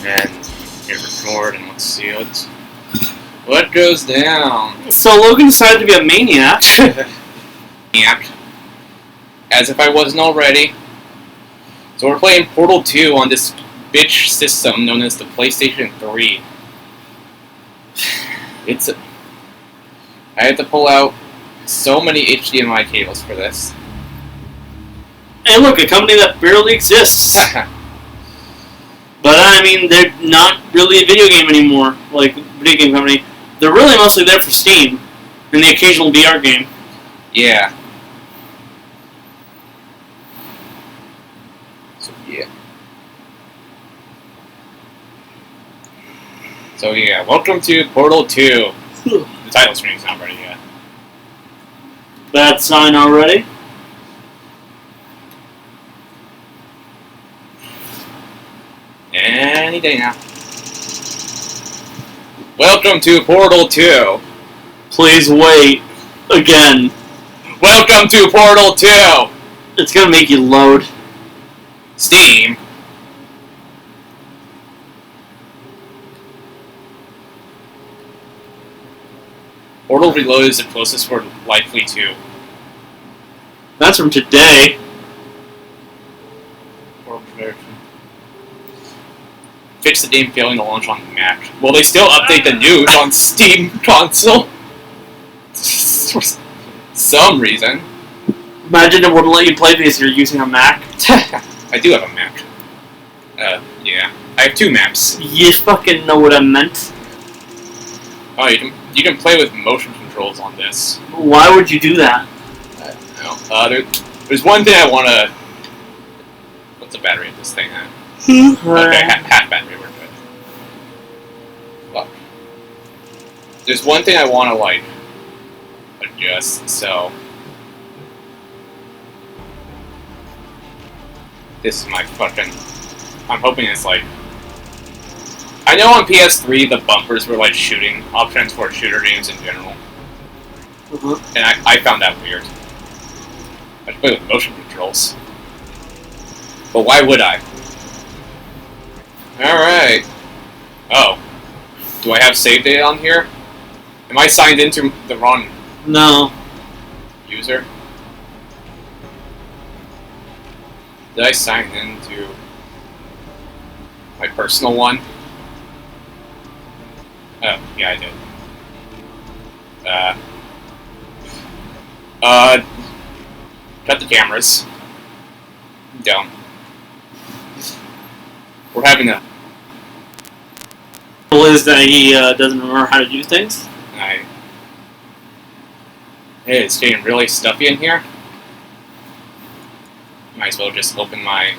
And hit record, and let's see what goes down. So Logan decided to be a maniac. Maniac. As if I wasn't already. So we're playing Portal 2 on this bitch system known as the PlayStation 3. I have to pull out so many HDMI cables for this. And look, a company that barely exists. But I mean, they're not really a video game anymore, like a video game company. They're really mostly there for Steam and the occasional VR game. Yeah. So yeah, welcome to Portal 2. The title screen's not ready yet. Bad sign already. Any day now. Welcome to Portal 2. Please wait. Again. Welcome to Portal 2. It's gonna make you load. Steam. Portal Reloaded is the closest we're likely to. That's from today. Fix the game failing to launch on Mac. Will they still update the news on Steam console? For some reason. Imagine it wouldn't let you play these if you're using a Mac. I do have a Mac. Yeah. I have 2 Macs. You fucking know what I meant. Oh, you can play with motion controls on this. Why would you do that? I don't know. There's one thing I want to... What's the battery of this thing at? Okay, half battery, we're good. Fuck. There's one thing I want to, like, adjust, so... This is my fucking... I'm hoping it's, like... I know on PS3 the bumpers were, like, shooting options for shooter games in general. And I found that weird. I should play with motion controls. But why would I? Alright. Oh. Do I have save data on here? Am I signed into the wrong user? Did I sign into my personal one? Oh, yeah, I did. Cut the cameras. Down. We're having a... Is that he doesn't remember how to do things? Hey, it's getting really stuffy in here. Might as well just open my...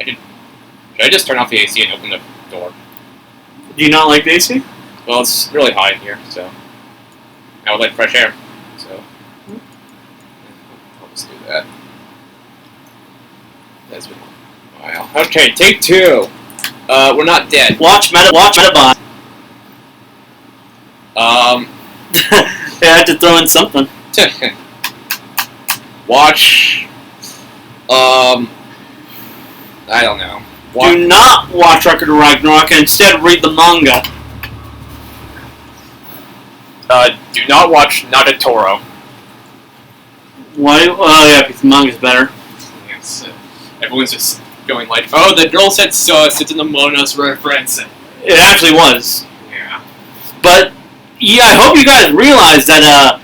Should I just turn off the AC and open the door? Do you not like the AC? Well, it's really hot in here, so... I would like fresh air, so... I'll just do that. That's been a while. Okay, take 2. We're not dead. Watch Metabot. They had to throw in something. Watch... I don't know. Do not watch Record of Ragnarok and instead read the manga. Do not watch Nagatoro. Why? Oh yeah, because the manga's better. Yes. Everyone's just going like, oh, the girl said sus, it's an Among Us reference. It actually was. Yeah. But, yeah, I hope you guys realize that,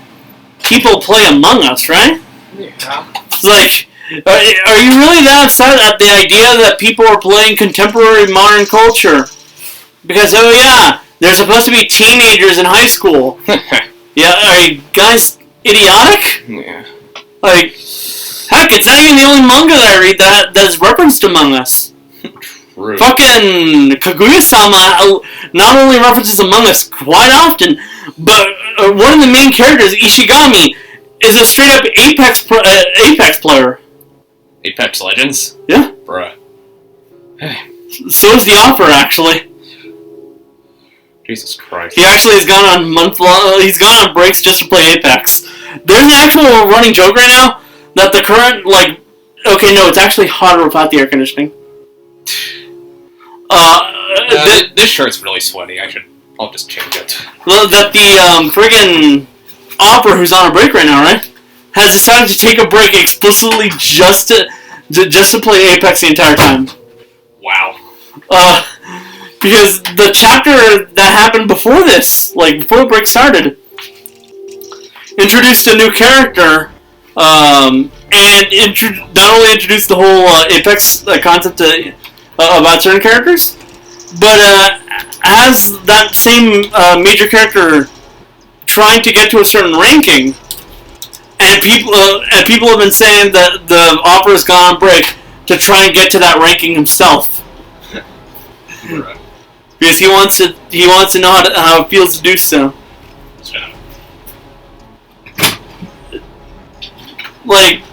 people play Among Us, right? Yeah. It's like, are you really that upset at the idea that people are playing contemporary modern culture? Because, oh yeah, they're supposed to be teenagers in high school. Yeah, are you guys idiotic? Yeah. Like, heck, it's not even the only manga that I read that's referenced Among Us. True. Fucking Kaguya-sama not only references Among Us quite often, but one of the main characters, Ishigami, is a straight-up Apex player. Apex Legends? Yeah. Bruh. So is the author, actually. Jesus Christ. He actually has gone on he's gone on breaks just to play Apex. There's an actual running joke right now that the current, like, okay, no, it's actually hotter without the air conditioning. This shirt's really sweaty. I'll just change it. That the friggin' opera, who's on a break right now, right, has decided to take a break explicitly just to play Apex the entire time. Wow. Because the chapter that happened before this, like before the break started, introduced a new character, and not only introduced the whole Apex concept about certain characters, but as that same major character trying to get to a certain ranking, and people have been saying that the opera's gone on break to try and get to that ranking himself. Right. Because he wants to know how it feels to do so. Like,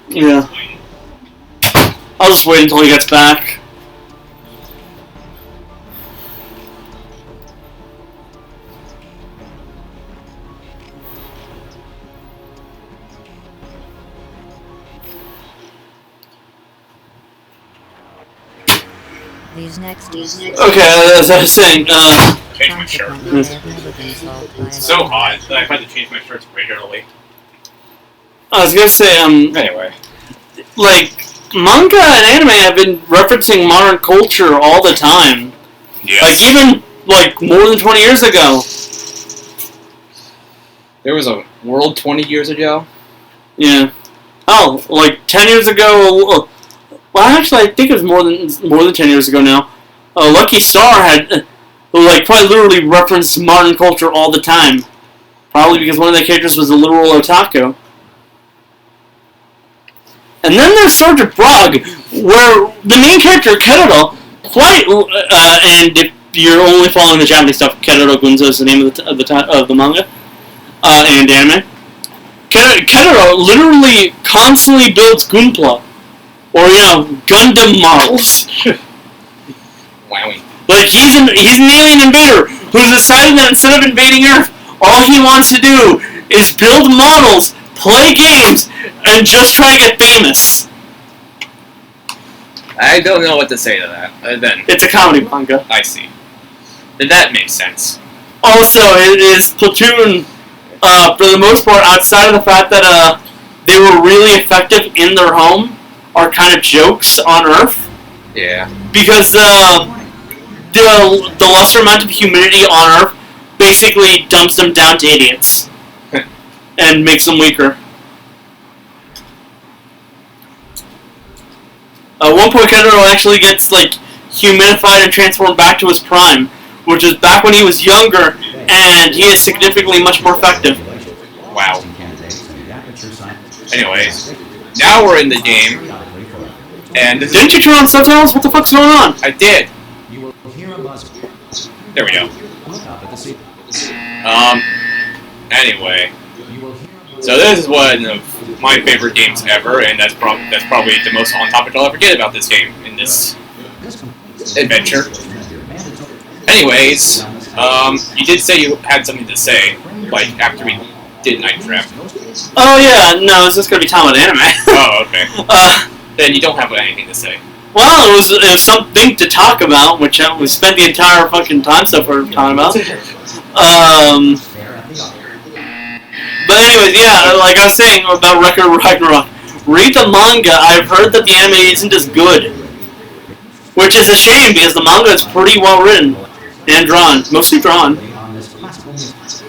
yeah. I'll just wait until he gets back. Okay, as I was saying, change my shirt. It's so hot that I've had to change my shirts regularly. I was gonna say, anyway. Like, manga and anime have been referencing modern culture all the time. Yes. Like, even, like, more than 20 years ago. There was a world 20 years ago? Yeah. Oh, like, 10 years ago... Well, actually, I think it was more than 10 years ago now. Lucky Star had, like, quite literally referenced modern culture all the time. Probably because one of the characters was a literal otaku. And then there's Sergeant Brog, where the main character, Kerodo, and if you're only following the Japanese stuff, Kerodo Gunzo is the name of the manga and anime. Kerodo literally constantly builds Gunpla. Or, Gundam models. Wowie. Like, he's an alien invader who's decided that instead of invading Earth, all he wants to do is build models, play games, and just try to get famous. I don't know what to say to that. Then it's a comedy manga. I see. Then that makes sense. Also, his platoon, for the most part, outside of the fact that they were really effective in their home, are kind of jokes on Earth. Yeah. Because the lesser amount of humidity on Earth basically dumps them down to idiots. And makes them weaker. At one point, Kerodo actually gets, like, humidified and transformed back to his prime, which is back when he was younger, and he is significantly much more effective. Wow. Anyways, now we're in the game. And didn't you turn on subtitles? What the fuck's going on? I did. There we go. Anyway. So this is one of my favorite games ever, and that's probably the most on topic I'll ever get about this game in this adventure. Anyways, you did say you had something to say, like after we did Night Trap. Oh yeah, no, it's just gonna be talking about anime. Oh, okay. Then you don't have anything to say. Well, it was something to talk about, which we spent the entire fucking time so far talking about. But anyways, yeah, like I was saying about Record Ragnarok, read the manga. I've heard that the anime isn't as good, which is a shame because the manga is pretty well written and drawn, mostly drawn.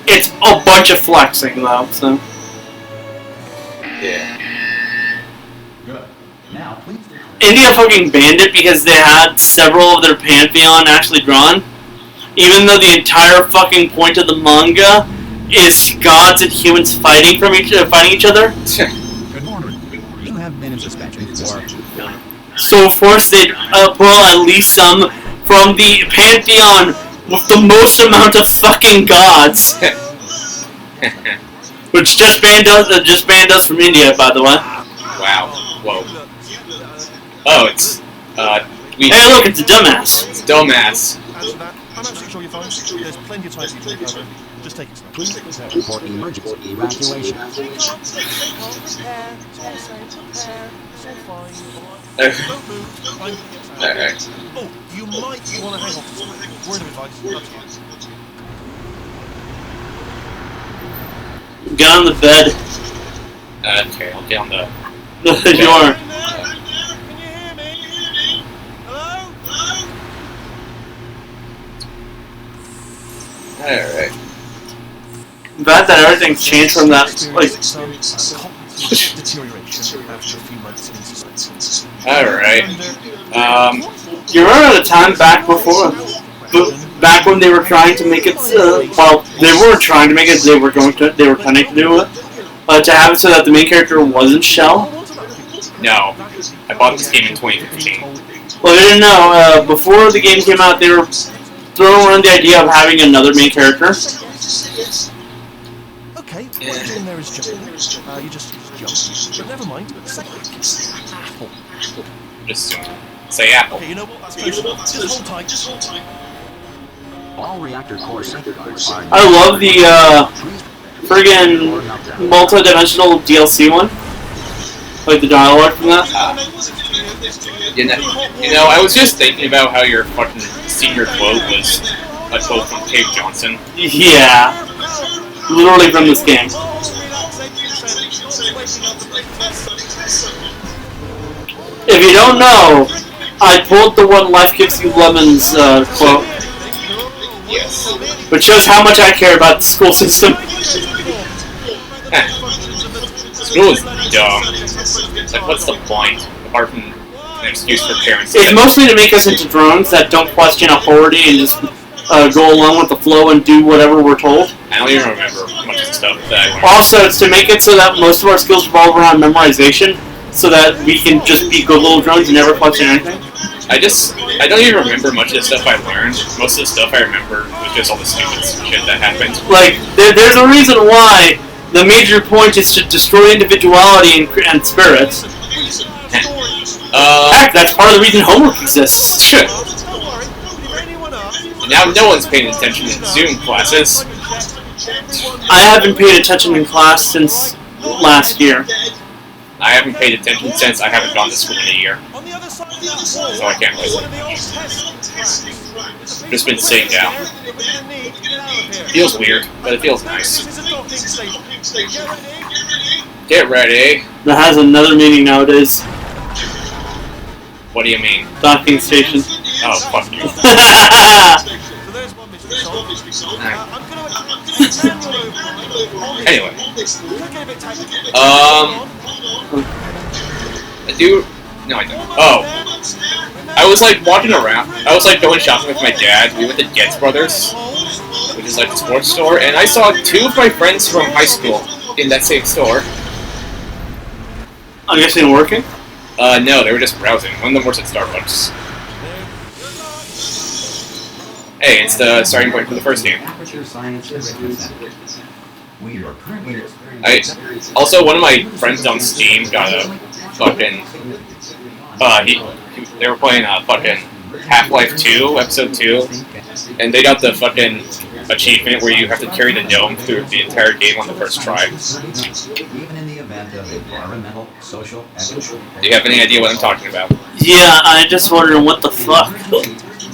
It's a bunch of flexing though, so. Yeah. India fucking banned it because they had several of their pantheon actually drawn, even though the entire fucking point of the manga is gods and humans fighting each other. Good morning. You have been in suspension for. So of course they pull at least some from the pantheon with the most amount of fucking gods, which just banned us from India, by the way. Wow. Whoa. Oh, it's, Hey, look, it's a dumbass. It's dumbass. I'm absolutely sure you're fine. There's plenty of time for you to recover. Just take it slow. Please report emergency evacuation. Don't move. Alright. Oh, you might want to hang off. Word of advice. Up to you. Get on the bed. Okay, I'll get on the... You are. Can you hear me? Hello? Alright. Bad that everything's changed from that, like... Some cognitive deterioration after a few months in suspense. Alright. You remember the time back before... Back when they were trying to make it... well, they weren't trying to make it, they were planning to do it. To have it so that the main character wasn't Shell? No. I bought this game in 2015. Well, they didn't know. Before the game came out, they were throwing around the idea of having another main character. Okay, what you're doing there is jumping. You just jump. But never mind. Apple. Just say Apple. Okay, you know what? That's close enough. Just hold tight. All reactor core sectors are I love the friggin' multi-dimensional DLC one. Like the dialogue from that. You know, I was just thinking about how your fucking senior quote was a quote from Cave Johnson. Yeah. Literally from this game. If you don't know, I pulled the one Life Gives You Lemons quote. Yes. Which shows how much I care about the school system. School is dumb. Like, what's the point? Apart from an excuse for parents. It's mostly to make us into drones that don't question authority and just go along with the flow and do whatever we're told. I don't even remember much of the stuff that I learned. Also, it's to make it so that most of our skills revolve around memorization, so that we can just be good little drones and never question anything. I don't even remember much of the stuff I learned. Most of the stuff I remember was just all the stupid shit that happened. Like, there's a reason why the major point is to destroy individuality and spirit. Heck, that's part of the reason homework exists. Now no one's paying attention in Zoom classes. I haven't paid attention in class since last year. I haven't paid attention since I haven't gone to school in a year. So I can't really just been sitting down. Feels weird, but it feels nice. Get ready. That has another meaning nowadays. What do you mean? Docking station. Oh, fuck you. Anyway. I do... No, I don't. Oh. I was, like, walking around. I was, like, going shopping with my dad. We went to Getz Brothers, which is, like, the sports store, and I saw two of my friends from high school in that same store. I'm guessing working? No, they were just browsing. One of them works at Starbucks. Hey, it's the starting point for the first game. Also, one of my friends on Steam got a fucking... they were playing fucking Half-Life 2, Episode 2, and they got the fucking achievement where you have to carry the dome through the entire game on the first try. Do you have any idea what I'm talking about? Yeah, I just wondering what the fuck.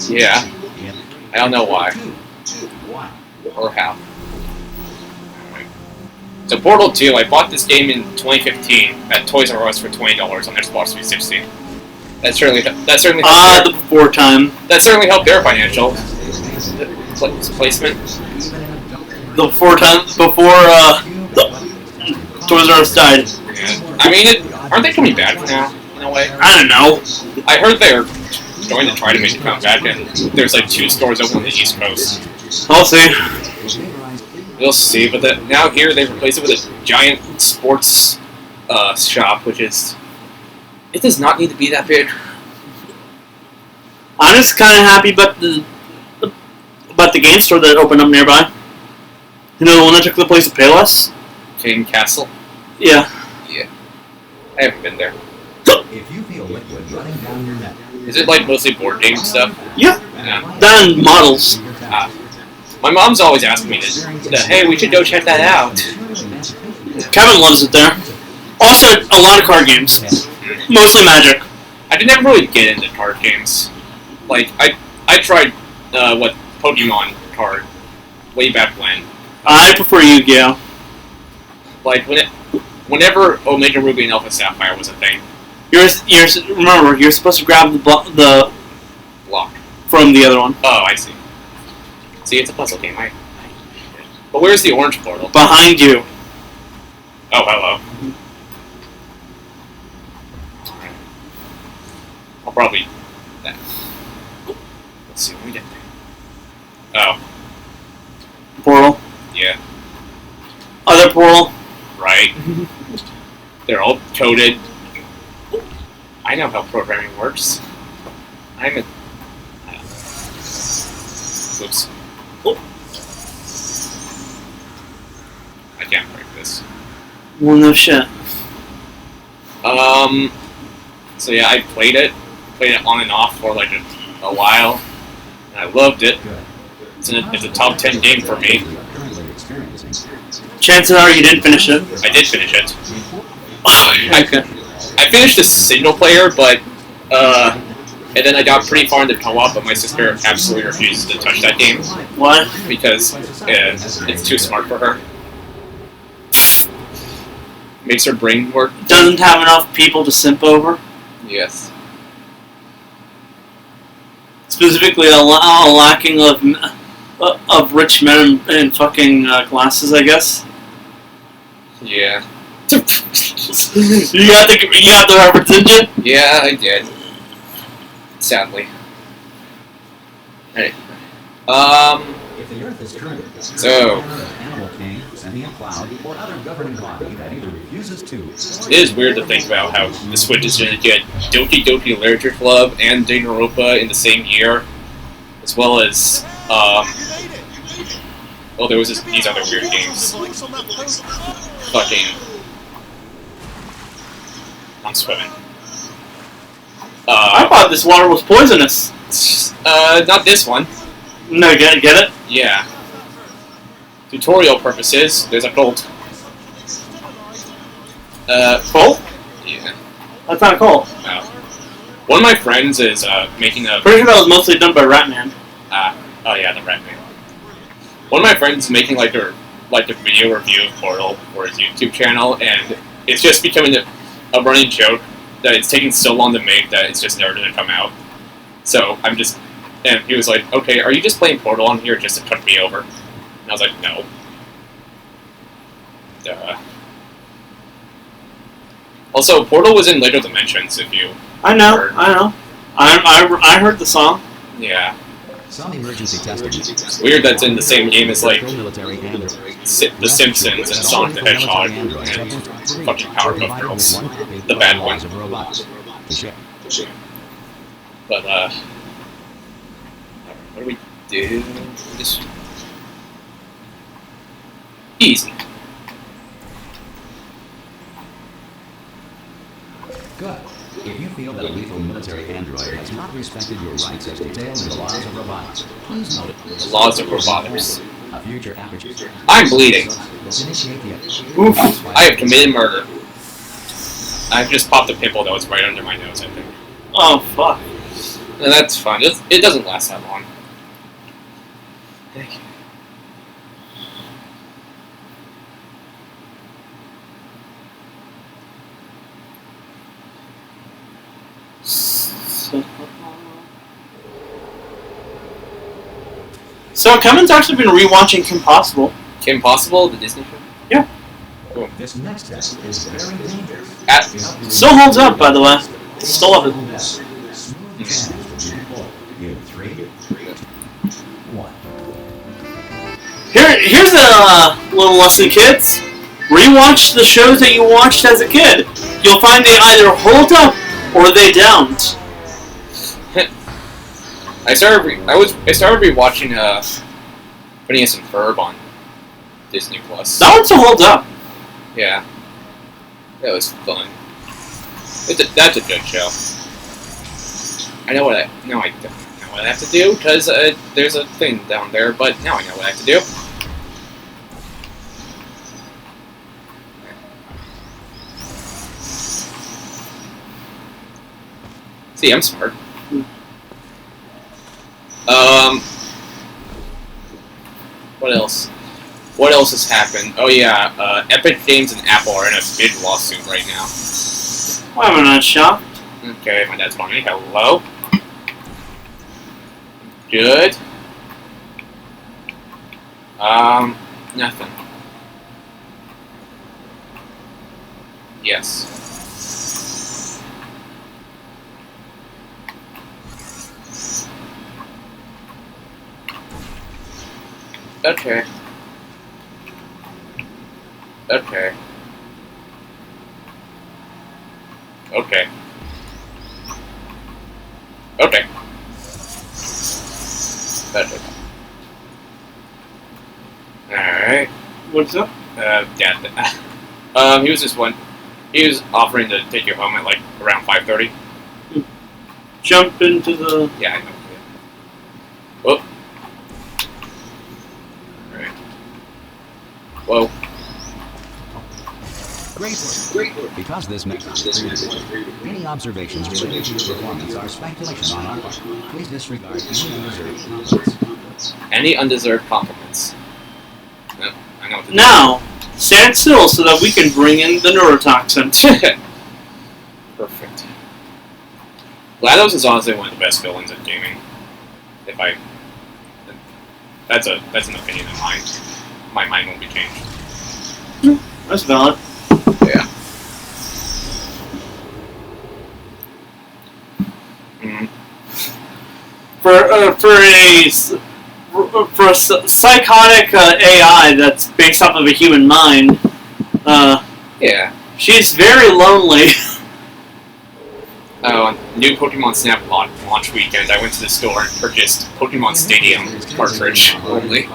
Yeah. I don't know why. Or how. So Portal 2, I bought this game in 2015 at Toys R Us for $20 on their Xbox 360. That certainly the before time. That certainly helped their financial placement. The before time, before Toys R Us died. Yeah. I mean, aren't they coming back now, in a way? I don't know. I heard they're going to try to make it come back, and there's like 2 stores open on the East Coast. I'll see. We'll see, but now here they replace it with a giant sports shop, which is... It does not need to be that big. I'm just kind of happy about the game store that opened up nearby. You know, the one that took the place of Payless? Jane Castle? Yeah. Yeah. I haven't been there. If you feel liquid running down your neck. Is it like mostly board game stuff? Yeah. Yeah. Then models. My mom's always asking me this. Hey, we should go check that out. Kevin loves it there. Also, a lot of card games. Mostly Magic. I didn't ever really get into card games. Like, I tried, what, Pokemon card way back when. I prefer Yu-Gi-Oh! Like, whenever Omega Ruby and Alpha Sapphire was a thing. Remember, you're supposed to grab the Block. from the other one. Oh, I see. See, it's a puzzle game. But where's the orange portal? Behind you. Oh, hello. Alright. I'll probably... Let's see, when we get there. Oh, Portal. yeah. Other portal. Right. They're all coded. I know how programming works. I'm a... Oops. I can't break this. Well, no shit. So yeah, I played it on and off for like a while, and I loved it. It's a top 10 game for me. Chances are you didn't finish it. I did finish it. Okay. I finished the single player, but and then I got pretty far into co-op, but my sister absolutely refuses to touch that game What? because it's too smart for her. Makes her brain work. Doesn't have enough people to simp over. Yes. Specifically, a lacking of rich men in fucking glasses, I guess. Yeah. You got the reference, didn't you? Yeah, I did. Sadly. Hey. If the Earth is currently So. animal king, sentient cloud, or other governing body that either refuses to. It is weird to think about how the Switch is going to get Doki Doki Literature Club and Danganronpa in the same year, as well as well, there was these other weird games. Fucking, I'm swimming. I thought this water was poisonous. Not this one. No, get it? Yeah. Tutorial purposes, there's a Colt. Colt? Yeah. That's not Colt. No. One of my friends is making a. Pretty sure that was mostly done by Ratman. Oh yeah, the Red Man. One of my friends is making like a video review of Portal for his YouTube channel, and it's just becoming a running joke that it's taking so long to make that it's just never going to come out. So and he was like, "Okay, are you just playing Portal on here just to cut me over?" And I was like, "No." Duh. Also, Portal was in later dimensions. If you I know. heard. I heard the song. Yeah. Some emergency testing. It's weird that's in the same game as like Military android. The Simpsons and Sonic the Hedgehog and fucking Powerpuff Girls, the bad one. But what do we do? Just easy. Good. If you feel that a lethal military android has not respected your rights as detailed in the laws of robotics, please note The laws of robotics. a future average. I'm bleeding. Let's initiate the Oof! I have committed murder. I've just popped a pimple that was right under my nose, I think. Oh fuck. And that's fine. It doesn't last that long. Thank you. So Kevin's actually been rewatching Kim Possible. Kim Possible, the Disney show? Yeah. Cool. This next test is very dangerous. Still holds up, by the way. Still love it. In 3, 1. Here's a little lesson, kids. Rewatch the shows that you watched as a kid. You'll find they either hold up or they don't. I started rewatching Phineas and Ferb on Disney Plus. That one still holds up. Yeah, that was fun. That's a good show. I know what I don't know what I have to do because there's a thing down there, but now I know what I have to do. See, I'm smart. What else? What else has happened? Oh yeah, Epic Games and Apple are in a big lawsuit right now. Why am I not shocked? Okay, my dad's calling me. Hello? Good. Nothing. Yes. Okay. Okay. Okay. Okay. Better. Alright. What's up? He was just he was offering to take you home at like around 5:30. Jump into the... Yeah, I know. Whoop. Alright. Whoa. Great work. Because this makes any observations related to your performance are speculation on our part. Please disregard any undeserved compliments. Any undeserved compliments. No, I know what to do. Now, stand still so that we can bring in the neurotoxin. Perfect. GLaDOS is honestly one of the best villains in gaming. That's an opinion of mine. My mind won't be changed. That's valid. Yeah. Mm. For a psychotic AI that's based off of a human mind, Yeah. she's very lonely. Oh, new Pokemon Snap launch weekend, I went to the store and purchased Pokemon Stadium cartridge only.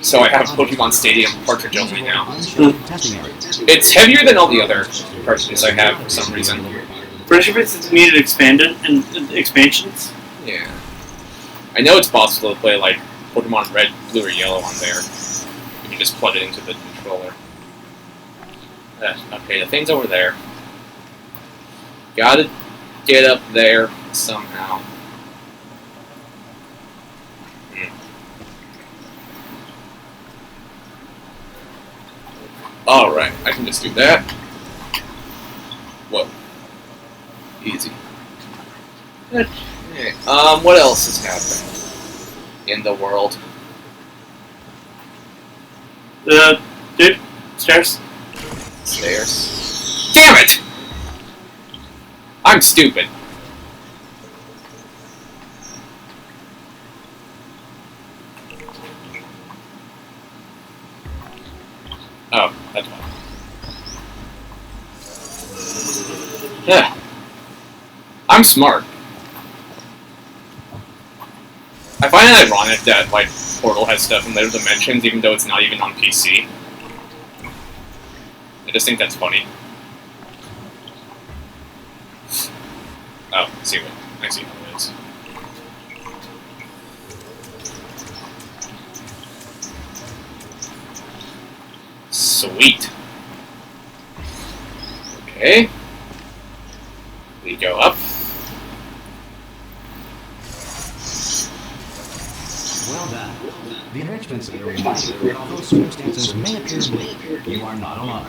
So I have Pokemon Stadium cartridge only now. It's heavier than all the other cartridges I have for some reason. Pretty sure it's needed expanded and expansions. Yeah. I know it's possible to play like Pokemon Red, Blue, or Yellow on there. You can just plug it into the controller. Okay, the thing's over there. Gotta get up there somehow. Alright, I can just do that. Whoa. Easy. Okay. What else has happened in the world? Dude, stairs. Stairs. Damn it! I'm stupid. Oh, that's fine. Yeah. I'm smart. I find it ironic that, like, Portal has stuff in later dimensions, even though it's not even on PC. I just think that's funny. Oh, I see how it is. Sweet. Okay. We go up. Well done. The enrichments are a reminder that although circumstances may appear bleak, you are not alone.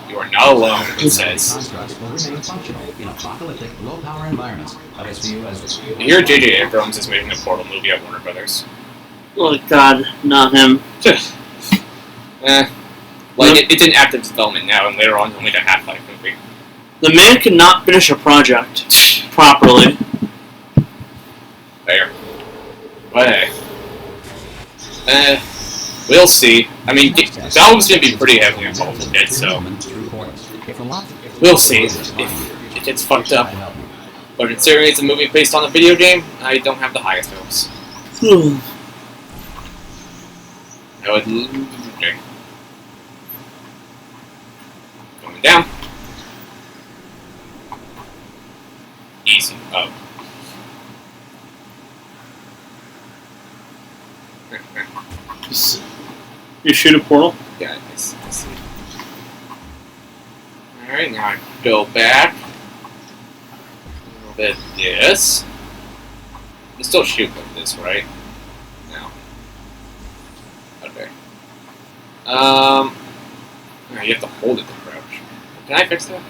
You are not alone, it says. Constructs will remain functional in apocalyptic, low-power environments of its view as... I hear J.J. Abrams is making a Portal movie at Warner Brothers. Oh God, not him. It's in active development now, and later on he'll make a Half-Life movie. The man cannot finish a project properly. There. But hey. We'll see. I mean, Valve's gonna be pretty heavily involved with it, so... We'll see if it gets fucked up. But considering it's a movie based on a video game, I don't have the highest hopes. Okay. Going down. Easy. Oh. You shoot a portal? Yeah, I see. Alright, now I go back. Then this. You still shoot like this, right? No. Okay. No, you have to hold it to crouch. Can I fix that?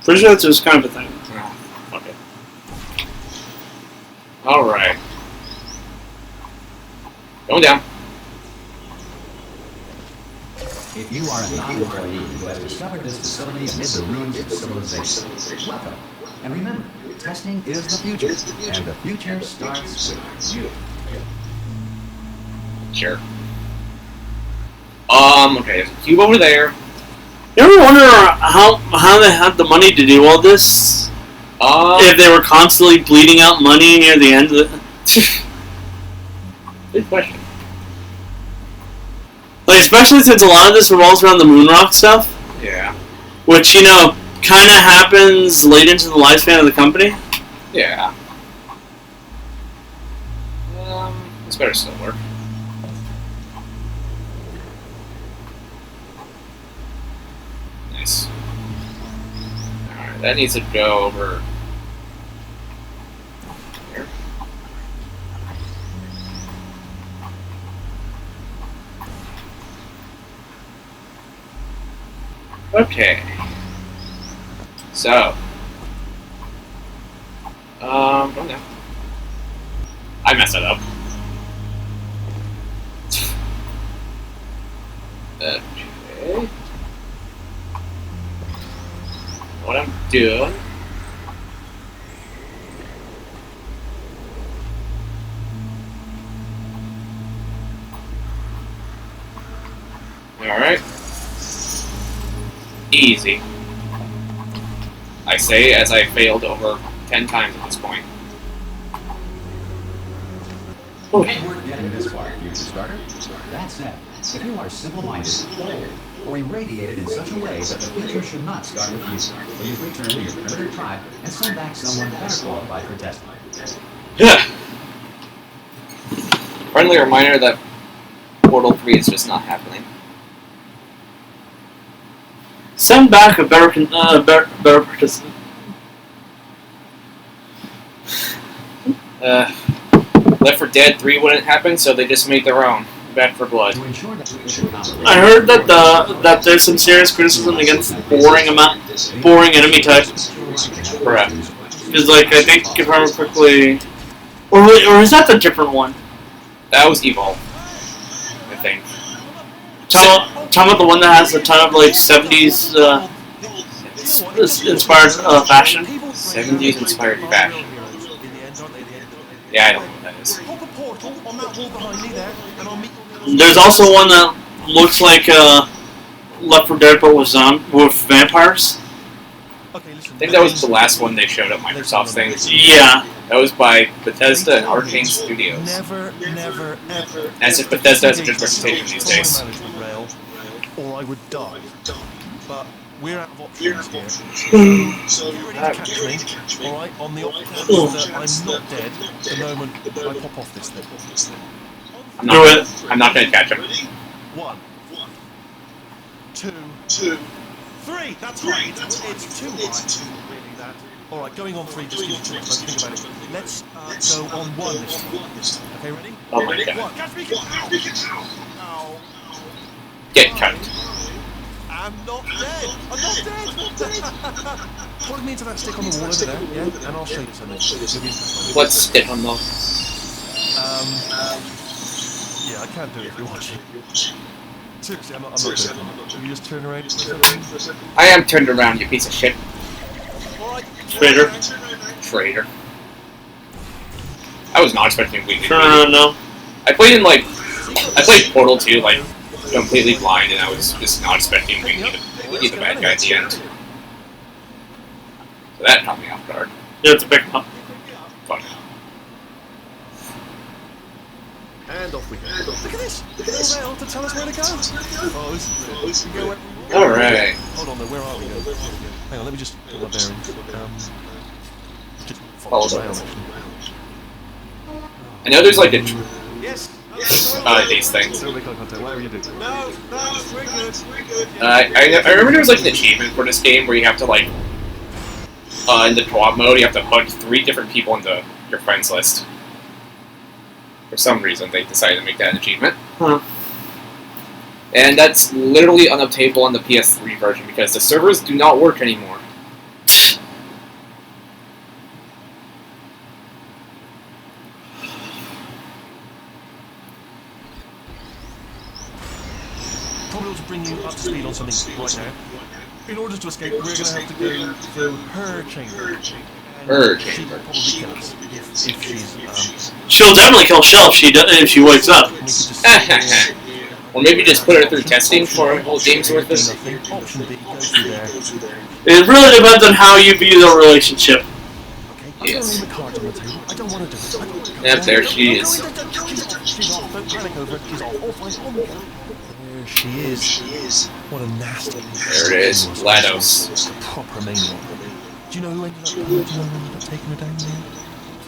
Pretty sure that's just kind of a thing. Oh, okay. Alright. Going down. If you are a non-employee who has discovered this facility amid the ruins of civilization, welcome. And remember, testing is the future, and the future starts with you. Sure. Okay, there's a cube over there. You ever wonder how they had the money to do all this? If they were constantly bleeding out money near the end of it? Good question. Like, especially since a lot of this revolves around the moon rock stuff. Yeah. Which, you know, kind of happens late into the lifespan of the company. Yeah. This better still work. Nice. Alright, that needs to go over here. Okay. So. Go now. I messed it up. Okay. What I'm doing. Alright. Easy. I say as I failed over 10 times at this point. We weren't getting this far, future starter. That said, if you are simple-minded, old, or irradiated in such a way that the future should not start with you, please return to your primitive tribe and send back someone better qualified for testing. Friendly reminder that Portal 3 is just not happening. Send back a better participant. Left 4 Dead 3 wouldn't happen, so they just made their own. Back for Blood. To ensure that we should not I heard that that there's some serious criticism against boring enemy types. Correct. Because, like, I think, if I remember quickly, or is that the different one? That was Evolve, I think. Talking about the one that has a ton of, like, 70s inspired fashion. 70s inspired fashion. Yeah, I don't know what that is. There's also one that looks like Left 4 Dead but with vampires. I think that was the last one they showed at Microsoft's thing. Yeah. That was by Bethesda and Arcane Studios. Never, ever. As if Bethesda has a good reputation these days. Or I would die. But we're out of options here. So you're ready to catch me, alright, on the off chance that I'm not dead the moment I pop off this thing. I'm not gonna catch him. 1, 2, 3. That's right. It's too high. Really, that. Alright, going on 3 just gives you too much time to think about it. Let's go on 1 this time. Okay, ready? Oh my god. Catch me, Ow. Get cut. I'm not dead! I'm not dead! Plug me into that stick on the wall over there, yeah? And I'll show you something. Let's stick on those. Yeah, I can't do it if you're watching. Seriously, I'm not doing it. Can you just turn around for a second? I am turned around, you piece of shit. Alright. Traitor. Traitor. I was not expecting we could No. I played Portal 2, like, completely blind, and I was just not expecting we need the bad guy at the end. So that caught me off guard. Yeah, it's a big one. Fuck. And off we go. Look at this! It's all there to tell us where to go. Oh, this is brilliant. We can go where we want. Alright. Hold on though, where are we now? Hang on, let me just get my bearings. Just Follow follow the around. I know there's like a Yes. these things. Don't make eye contact, whatever you do. No, we're good. I remember there was like an achievement for this game where you have to like, in the co-op mode, you have to put 3 different people into your friends list. For some reason, they decided to make that an achievement. Huh. And that's literally unobtainable on the PS3 version because the servers do not work anymore. Probably ought to bring you up to speed on something right now. In order to escape, we're going to have to go through her chamber. Her She chamber. will probably kill us if she's. She'll definitely kill Shell if she wakes up. We could just Or maybe just put her through testing for a whole game's worth of... nothing. Option B, go through there. It really depends on how you view the relationship. Okay, I'm Yes. going to leave the cards on the table. I don't want to do it. I don't want to go Yep, there she No, is. She's off. Don't panic over it. She's off. All fine. On we go. There she is. What a nasty. There it is, GLaDOS. The proper maniac. Do you know who ended up taking her down there?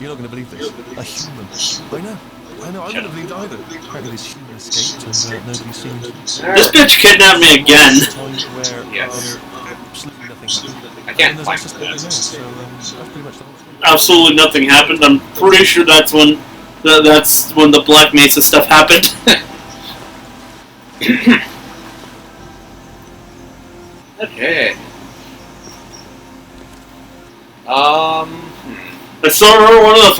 You're not going to believe this. A human. I know. I wouldn't have believed either. Apparently this human escaped and nobody's seen him. This bitch kidnapped me again. Times where Yes. absolutely nothing happened. I can't And there's find no suspect that. there, so that's pretty much the whole story. Absolutely nothing happened. I'm pretty sure that's when the Black Mesa stuff happened. Okay. I still remember one of the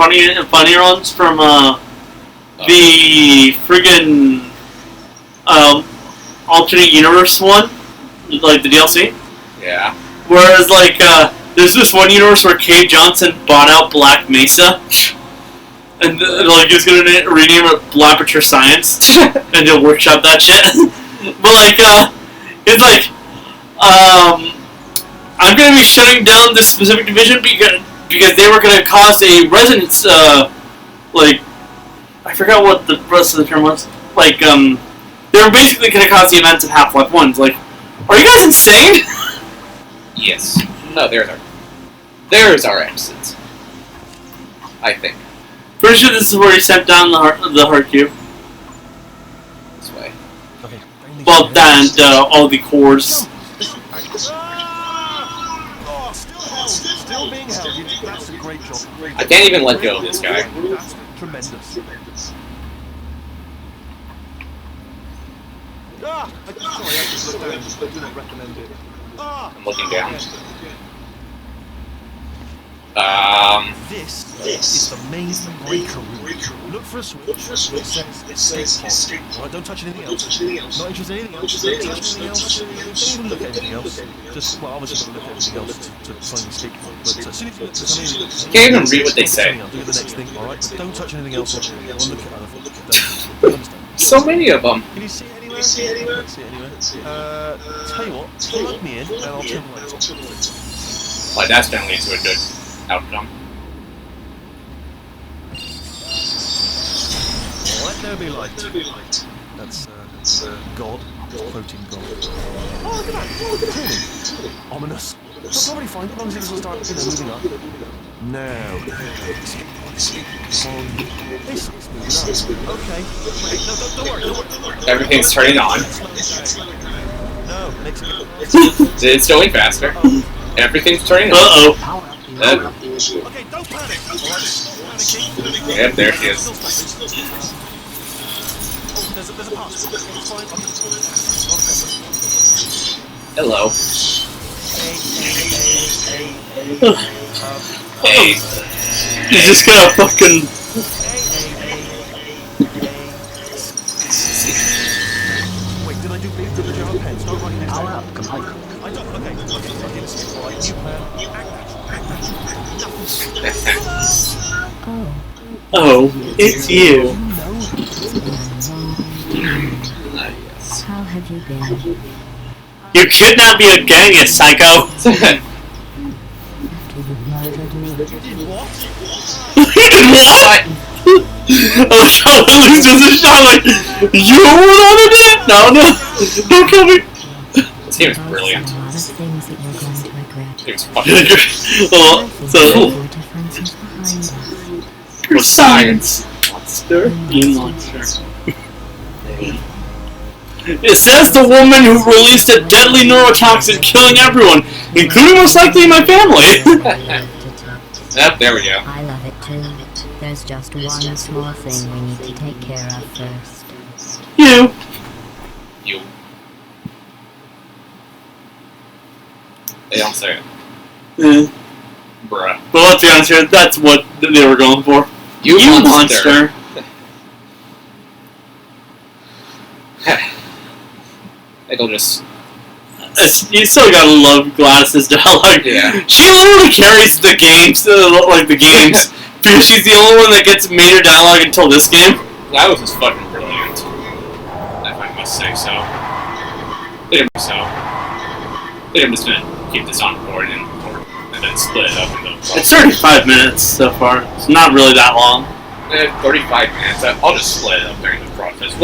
funnier ones from the friggin' alternate universe one, like the DLC. Yeah. Whereas like there's this one universe where Cave Johnson bought out Black Mesa, and like he's gonna rename it Blapature Science, and he'll workshop that shit. But like it's like I'm gonna be shutting down this specific division because they were gonna cause a resonance like I forgot what the rest of the term was. Like they were basically gonna cause the events of Half-Life 1. It's like, are you guys insane? Yes. No, there's our exits. I think. Pretty sure this is where he sent down the heart cube. This way. Okay. Well, that and all the cores. Oh, still being held. That's a great job. I can't even let go of this guy. That's tremendous. Sorry, I just looked down. I do not recommend it. I'm looking down. This is the main breaker room. Look for a switch. It says escape pod. Alright, don't touch anything else. Not interested in anything else. Don't touch anything else. Don't even look at anything else. Just, well, obviously got to look at everything else to find the escape pod. But as soon as you look at something, Can't even read what they say. do the next thing, alright? But don't touch anything else. Or look at other things. Don't understand. So many of them. Can you see it anywhere? Can't see it anywhere. Tell you what, plug me in and I'll turn the lights on. Like that's gonna lead to a good outcome. Let there be light. That's God. Quoting God. Oh, look at that! Clearly. Ominous. But probably fine, as long as it doesn't start moving up. Now. It's moving up. Okay. Wait, no, don't worry. Everything's turning on. No, next again. It's going faster. Everything's turning on. Uh-oh. Okay, don't panic. Panicking. Yep, there she is. Oh, there's a password. It's fine. Hello. Hey. Hey. He's just gonna fucking... Wait, did I do big? Did you have a pen? Start writing this Power down. up, complete. I don't. Okay. Listen. All right. New plan. Oh, it's you. How have you been? You kidnapped me again, you psycho. He did what? I was trying to lose just a shot like, you were on it? No, don't kill me. This game is brilliant. A lot of things that you're going to regret. This game is fucking good. Well, so, Your differences behind us. for science. Monster. You monster. It says the woman who released a deadly neurotoxin killing everyone, including most likely my family. Yep, there we go. I love it too. There's just one small thing we need to take care of first. You. They don't say it. Yeah. Bruh. But let's be honest here, that's what they were going for. You monster. It'll just... You still gotta love Gladys's dialogue. Yeah. She literally carries the games, the games, because she's the only one that gets major dialogue until this game. That was just fucking brilliant. If I must say so. They didn't just gonna keep this on board and then split it up into... It's 35 minutes so far. It's not really that long. 35 minutes. I'll just split it up during the process.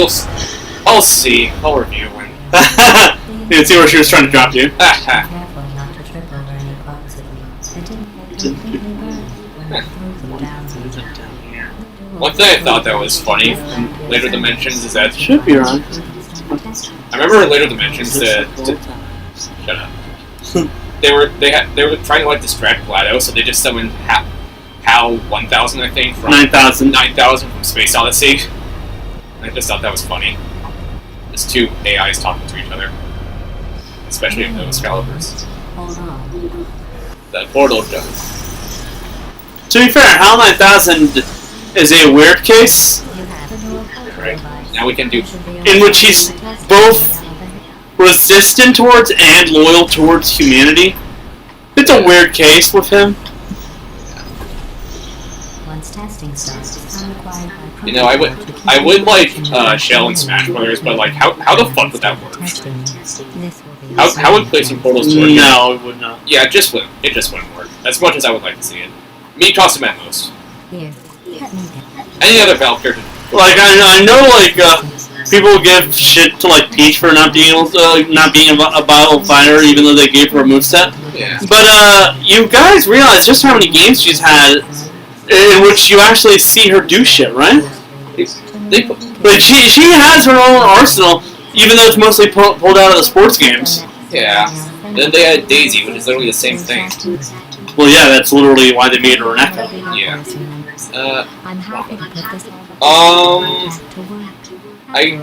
I'll see. I'll review when... You can see where she was trying to drop you. Careful not to trip over any parts of me. I didn't completely burn when I threw them down. One thing I thought that was funny from Later Dimensions is that... Should be right. I remember in Later Dimensions that... Shut up. They were trying to like distract GLaDOS, so they just summoned HAL 1000, I think, from 9,000 from Space Odyssey. I just thought that was funny. Just two AIs talking to each other, especially if those calibers. Hold on. The portal done. To be fair, HAL 9000 is a weird case You have a dual Right. Now we can do. in which he's both resistant towards and loyal towards humanity. It's a weird case with him. Once testing starts, I'm required by You know, I would like Shell and Smash Brothers, but like, how the fuck would that work? testing. This will be How would placing portals work? No, it would not. Yeah, it just wouldn't work. As much as I would like to see it. Me cost him at most. Here, let me get Any other Valve character. Like I know, like people give shit to like Peach for not being a viable fighter, even though they gave her a moveset. Yeah. But you guys realize just how many games she's had in which you actually see her do shit, right? Like she has her own arsenal, even though it's mostly pulled out of the sports games. Yeah. Then they had Daisy, which is literally the same thing. Well, yeah, that's literally why they made her an echo. Yeah. I'm happy to put this I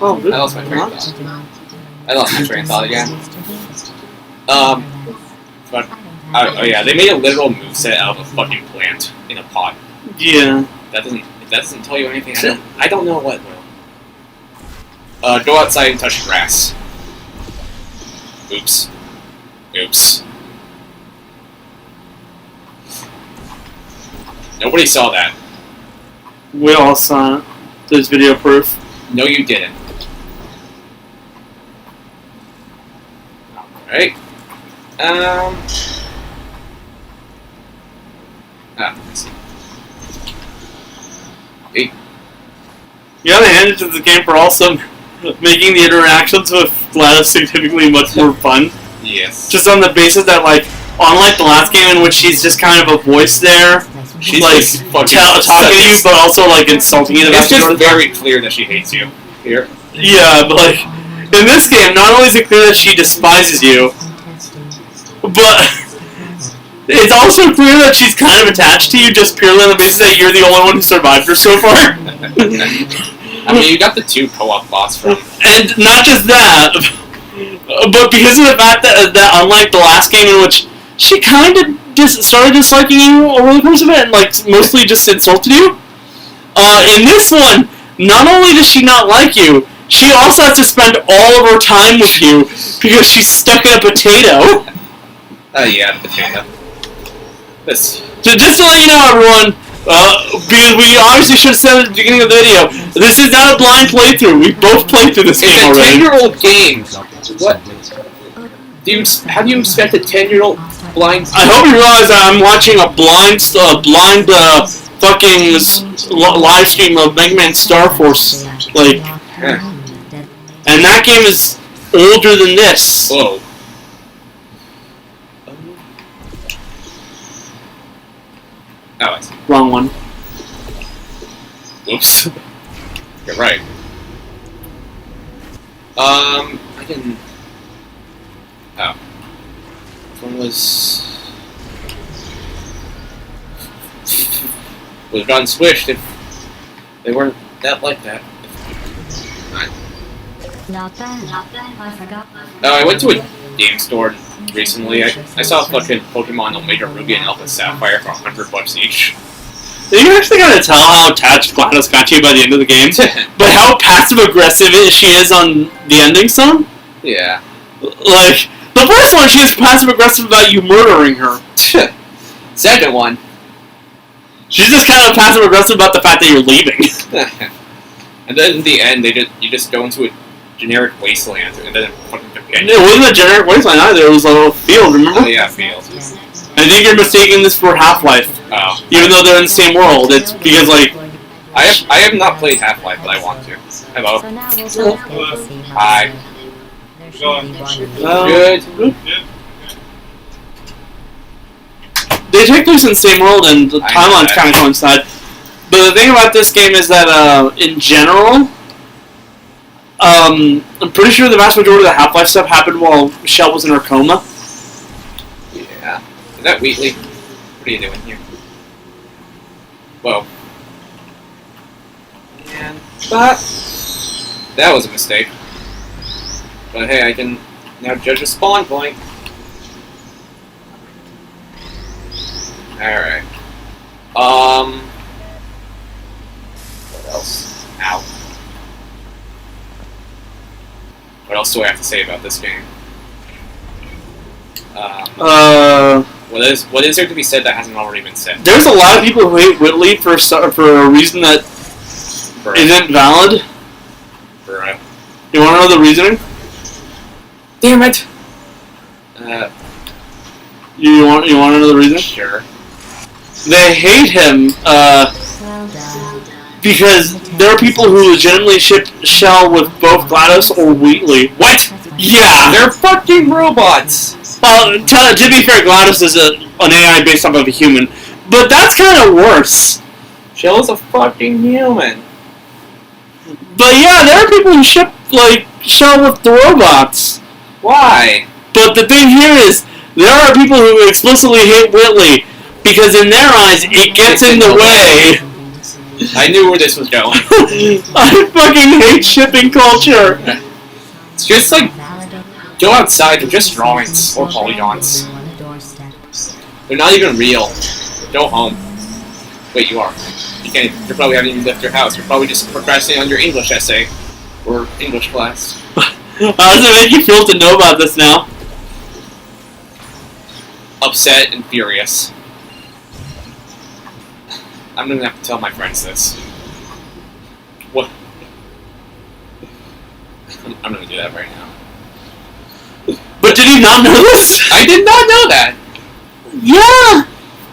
Oh, lost my train of thought. I lost my train of thought again. But oh yeah, they made a literal moveset out of a fucking plant in a pot. Yeah. If that doesn't tell you anything, I don't know what will. Go outside and touch grass. Oops. Nobody saw that. We all saw it. There's video proof. No, you didn't. Alright. Let's see. Hey. You gotta hand it to the game for also making the interactions with GLaDOS significantly much more fun. Yes. Just on the basis that, like, unlike the last game in which she's just kind of a voice there, She's like, just fucking talking to you, but also, like, insulting you. It's just very clear that she hates you. Here. Yeah, but, like, in this game, not only is it clear that she despises you, but it's also clear that she's kind of attached to you just purely on the basis that you're the only one who survived her so far. I mean, you got the two co-op bots from... And not just that, but because of the fact that unlike the last game in which she kind of started disliking you over the course of it and like mostly just insulted you, in this one, not only does she not like you, she also has to spend all of her time with you because she's stuck in a potato. Yeah, the potato. This... So just to let you know, everyone, because we obviously should have said at the beginning of the video, this is not a blind playthrough. We both played through this game already. It's a 10-year-old game. What? How do you expect a 10-year-old blind... I hope you realize that I'm watching a blind fucking live stream of Mega Man Star Force, like, and that game is older than this. Whoa. Oh, I see. Wrong one. Oops. You're right. I can. Oh. Which one was. Would have gotten swished if they weren't that like that. Not bad. I forgot. I went to a game store recently. I saw fucking Pokemon Omega Ruby and Alpha Sapphire for $100 each. You actually gotta tell how attached GLaDOS got to you by the end of the game. But how passive-aggressive she is on the ending song? Yeah. Like, the first one, she is passive-aggressive about you murdering her. Second one. She's just kind of passive-aggressive about the fact that you're leaving. And then in the end, you just go into a generic wasteland, and then fucking companion. It wasn't a generic wasteland either, it was a little field, remember? Oh yeah, field. I think you're mistaking this for Half-Life. Oh. Even though they're in the same world, it's because, like... I have not played Half-Life, but I want to. Hello. So now we'll both get to see how Hi. there should be one. Good. They take place in the same world, and the I know timelines that. kind of coincide. But the thing about this game is that, in general, I'm pretty sure the vast majority of the Half-Life stuff happened while Shell was in her coma. Yeah. Is that Wheatley? What are you doing here? Whoa. And that was a mistake. But hey, I can now judge a spawn point. Alright. What else? Ow. What else do I have to say about this game? What is there to be said that hasn't already been said? There's a lot of people who hate Whitley for a reason that isn't valid. You want to know the reasoning? Damn it! You want to know the reason? Sure. They hate him, Well done. because there are people who legitimately ship Shell with both GLaDOS or Wheatley. What? Yeah! They're fucking robots! Well, to be fair, GLaDOS is an AI based off of a human. But that's kind of worse. Shell's a fucking human. But yeah, there are people who ship, like, Shell with the robots. Why? But the thing here is, there are people who explicitly hate Whitley, because in their eyes, it gets in the way. I knew where this was going. I fucking hate shipping culture. It's just like, go outside, they're just drawings or polygons. On the doorstep. They're not even real. Go home. Wait, you are. You probably haven't even left your house. You're probably just procrastinating on your English essay. Or English class. How does it make you feel to know about this now? Upset and furious. I'm gonna have to tell my friends this. What? I'm gonna do that right now. But did you not know this? I did not know that! Yeah!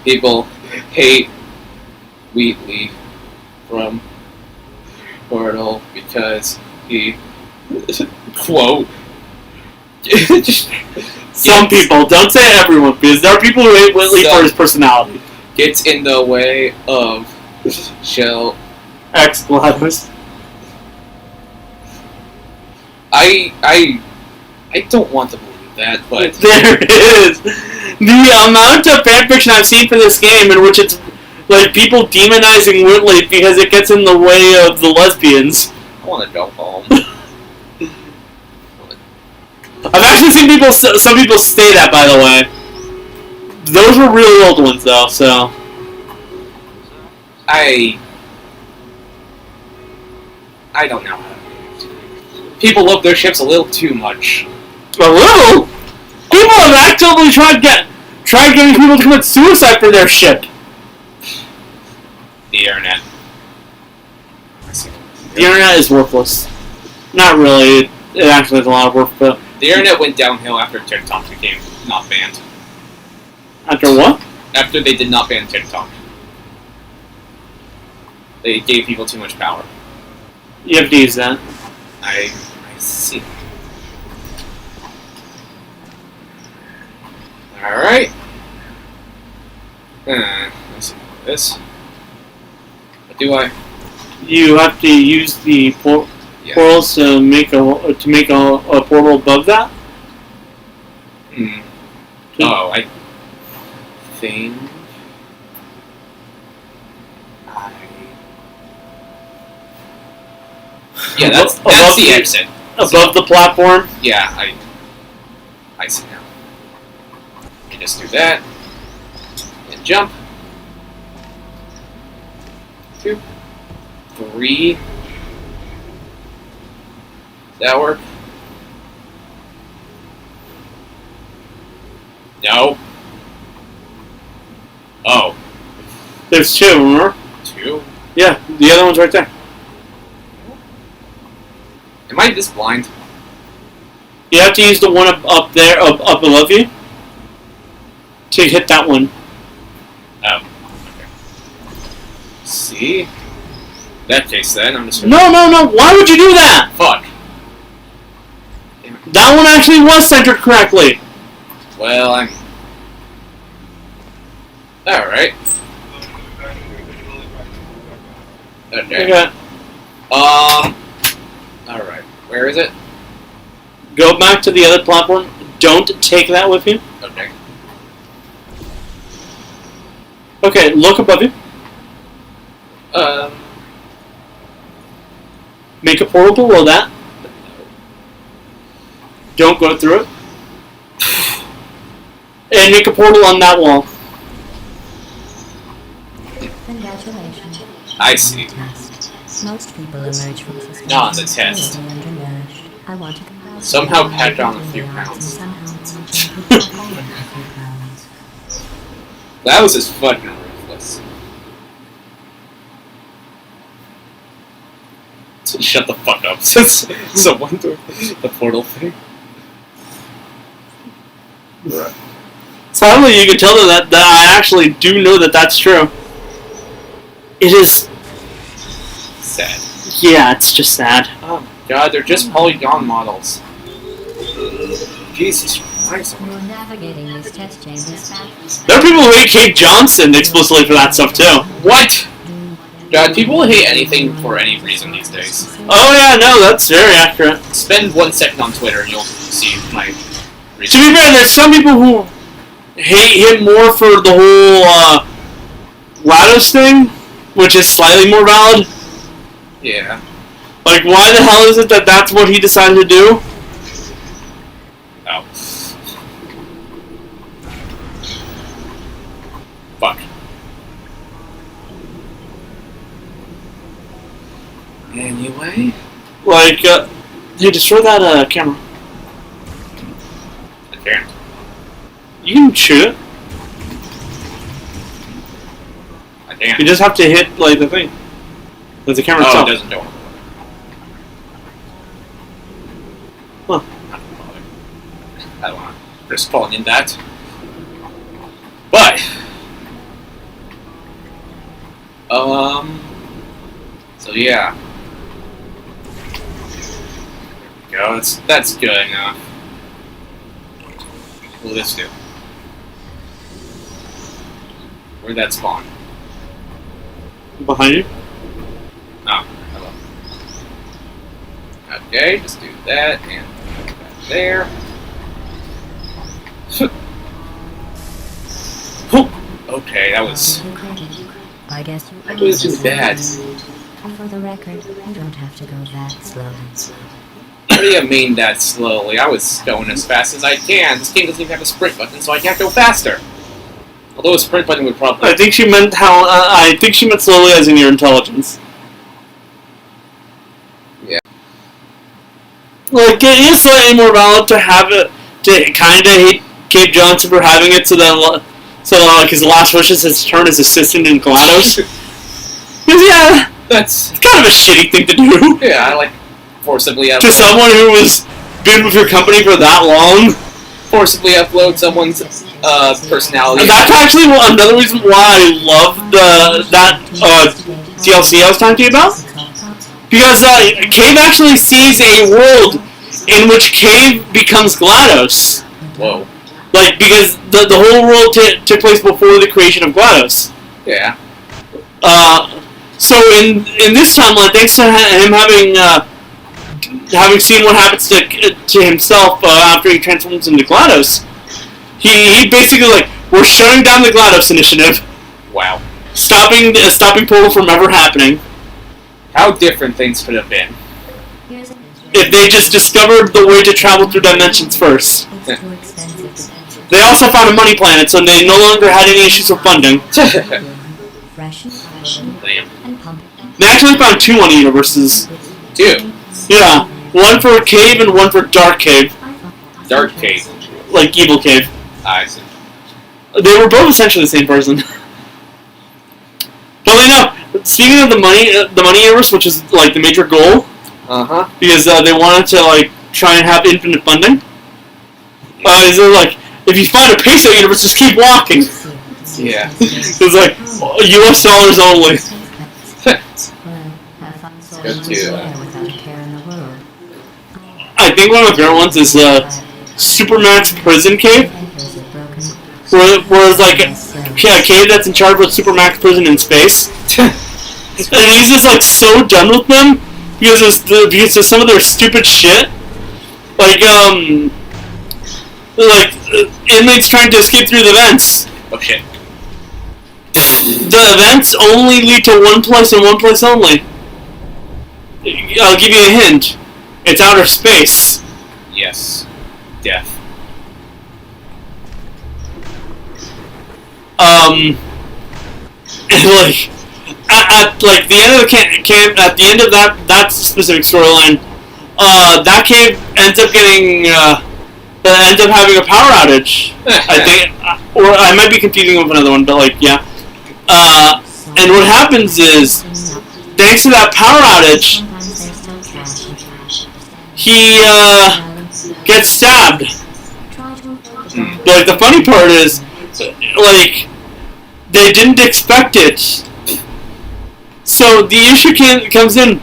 People hate Wheatley from Portal because he, quote, Some people, don't say everyone, because there are people who hate Whitley for his personality. gets in the way of Shell. Ex-GLaDOS. I don't want to believe that, but There is! The amount of fanfiction I've seen for this game in which it's like people demonizing Whitley because it gets in the way of the lesbians. I want to go home. I've actually seen some people say that, by the way. Those were really old ones, though, so... I don't know how to react. People love their ships a little too much. A little? People have actively tried getting people to commit suicide for their ship. The internet. The internet is worthless. Not really. It actually has a lot of work, but... The internet went downhill after TikTok became not banned. After what? After they did not ban TikTok. They gave people too much power. You have to use that. I see. Alright. Let's see this. What do I? You have to use the Yeah. portals to make a portal above that? Oh, I think yeah, that's the exit. Above the platform? Yeah, I see now. You just do that and jump. 2, 3. Does that work? No. Oh. There's 2, remember? 2? Yeah, the other one's right there. Am I this blind? You have to use the one up there, up above you, to hit that one. Oh. Okay. See? In that case then, I'm just No! Why would you do that? Fuck. That one actually was centered correctly. Well, I'm... Alright. Okay. Alright. Where is it? Go back to the other platform. Don't take that with you. Okay. Okay, look above you. Make a portal below that. Don't go through it. And make a portal on that wall. Congratulations. I see. Most people emerge from suspension. Not the test. I want to congratulate Somehow you packed on a on few your pounds. and somehow managing to put on a few pounds. That was just fucking ruthless. So shut the fuck up. Someone through the portal thing. Right. Sadly, you can tell that I actually do know that that's true. It is... Sad. Yeah, it's just sad. Oh god, they're just polygon models. Jesus Christ. You're navigating this test chambers fast. There are people who hate Kate Johnson explicitly for that stuff, too. What? God, people hate anything for any reason these days. Oh yeah, no, that's very accurate. Spend 1 second on Twitter and you'll see my To reason. be fair, there's some people who hate him more for the whole GLaDOS thing, which is slightly more valid. Yeah. Like, why the hell is it that that's what he decided to do? Oh. Fuck. Anyway. Like, you destroy that camera. I can't. You can shoot it. I can't. You just have to hit, like, the thing. There's the camera Oh, itself. it doesn't do it. Huh. I don't want to risk falling in that. But, so yeah. There we go, that's good enough. What will this do? Where'd that spawn? Behind you? Oh, hello. Okay, just do that and put that there. Okay, that was... I guess you That was too bad. And for the record, you don't have to go that slowly. What do you mean that slowly? I was going as fast as I can. This game doesn't even have a sprint button, so I can't go faster. Although a sprint button would probably... I think she meant I think she meant slowly as in your intelligence. Yeah. Like, it is slightly more valid to have it, to kind of hate Kate Johnson for having it, so like his last wish is his turn as assistant in GLaDOS. Yeah, That's... it's kind of a shitty thing to do. Yeah, I like forcibly To someone who was been with your company for that long. forcibly upload someone's personality. And that's actually another reason why I love that DLC I was talking to you about. Because Cave actually sees a world in which Cave becomes GLaDOS. Whoa. Like, because the whole world took place before the creation of GLaDOS. Yeah. So in this timeline, thanks to him having having seen what happens to himself after he transforms into GLaDOS, he basically like, we're shutting down the GLaDOS initiative. Wow. Stopping Portal from ever happening. How different things could have been. If they just discovered the way to travel through dimensions first. It's too expensive. They also found a money planet, so they no longer had any issues with funding. Fresh and Damn. and pump. They actually found 2 money universes. 2. Yeah, one for Cave and one for Dark Cave. Dark Cave. Like Evil Cave. I see. They were both essentially the same person. Funnily enough, speaking of the money universe, which is like the major goal, Uh-huh. because they wanted to like try and have infinite funding. Is it like, if you find a peso universe, just keep walking. Yeah. It's like U.S. dollars only. Good too. Without a care in the world. I think one of my favorite ones is Supermax Prison Cave, where it's like a cave that's in charge of Supermax Prison in space, and he's just like so done with them because of some of their stupid shit, like inmates trying to escape through the vents. Oh shit. The vents only lead to one place and one place only. I'll give you a hint. It's outer space. Yes. Death. And like at like the end of the camp, at the end of that specific storyline, that cave ends up getting ends up having a power outage. I think, or I might be confusing with another one, but like yeah. And what happens is, thanks to that power outage, he gets stabbed. But like, the funny part is, like, they didn't expect it. So the issue comes in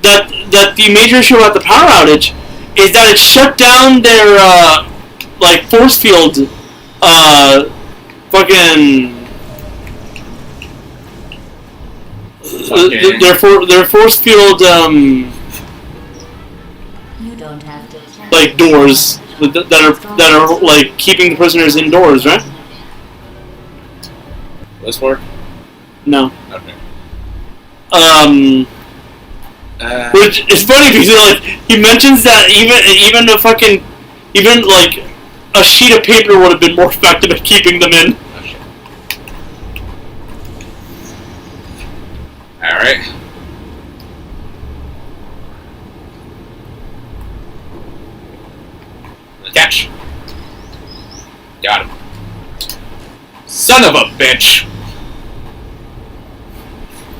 that the major issue about the power outage is that it shut down their like force field, fucking. Okay. Their force field, You don't have to. like doors that are like keeping the prisoners indoors, right? This work? No. Okay. Which is funny because like he mentions that even like a sheet of paper would have been more effective at keeping them in. Oh shit. Alright. Catch. Got him. Son of a bitch!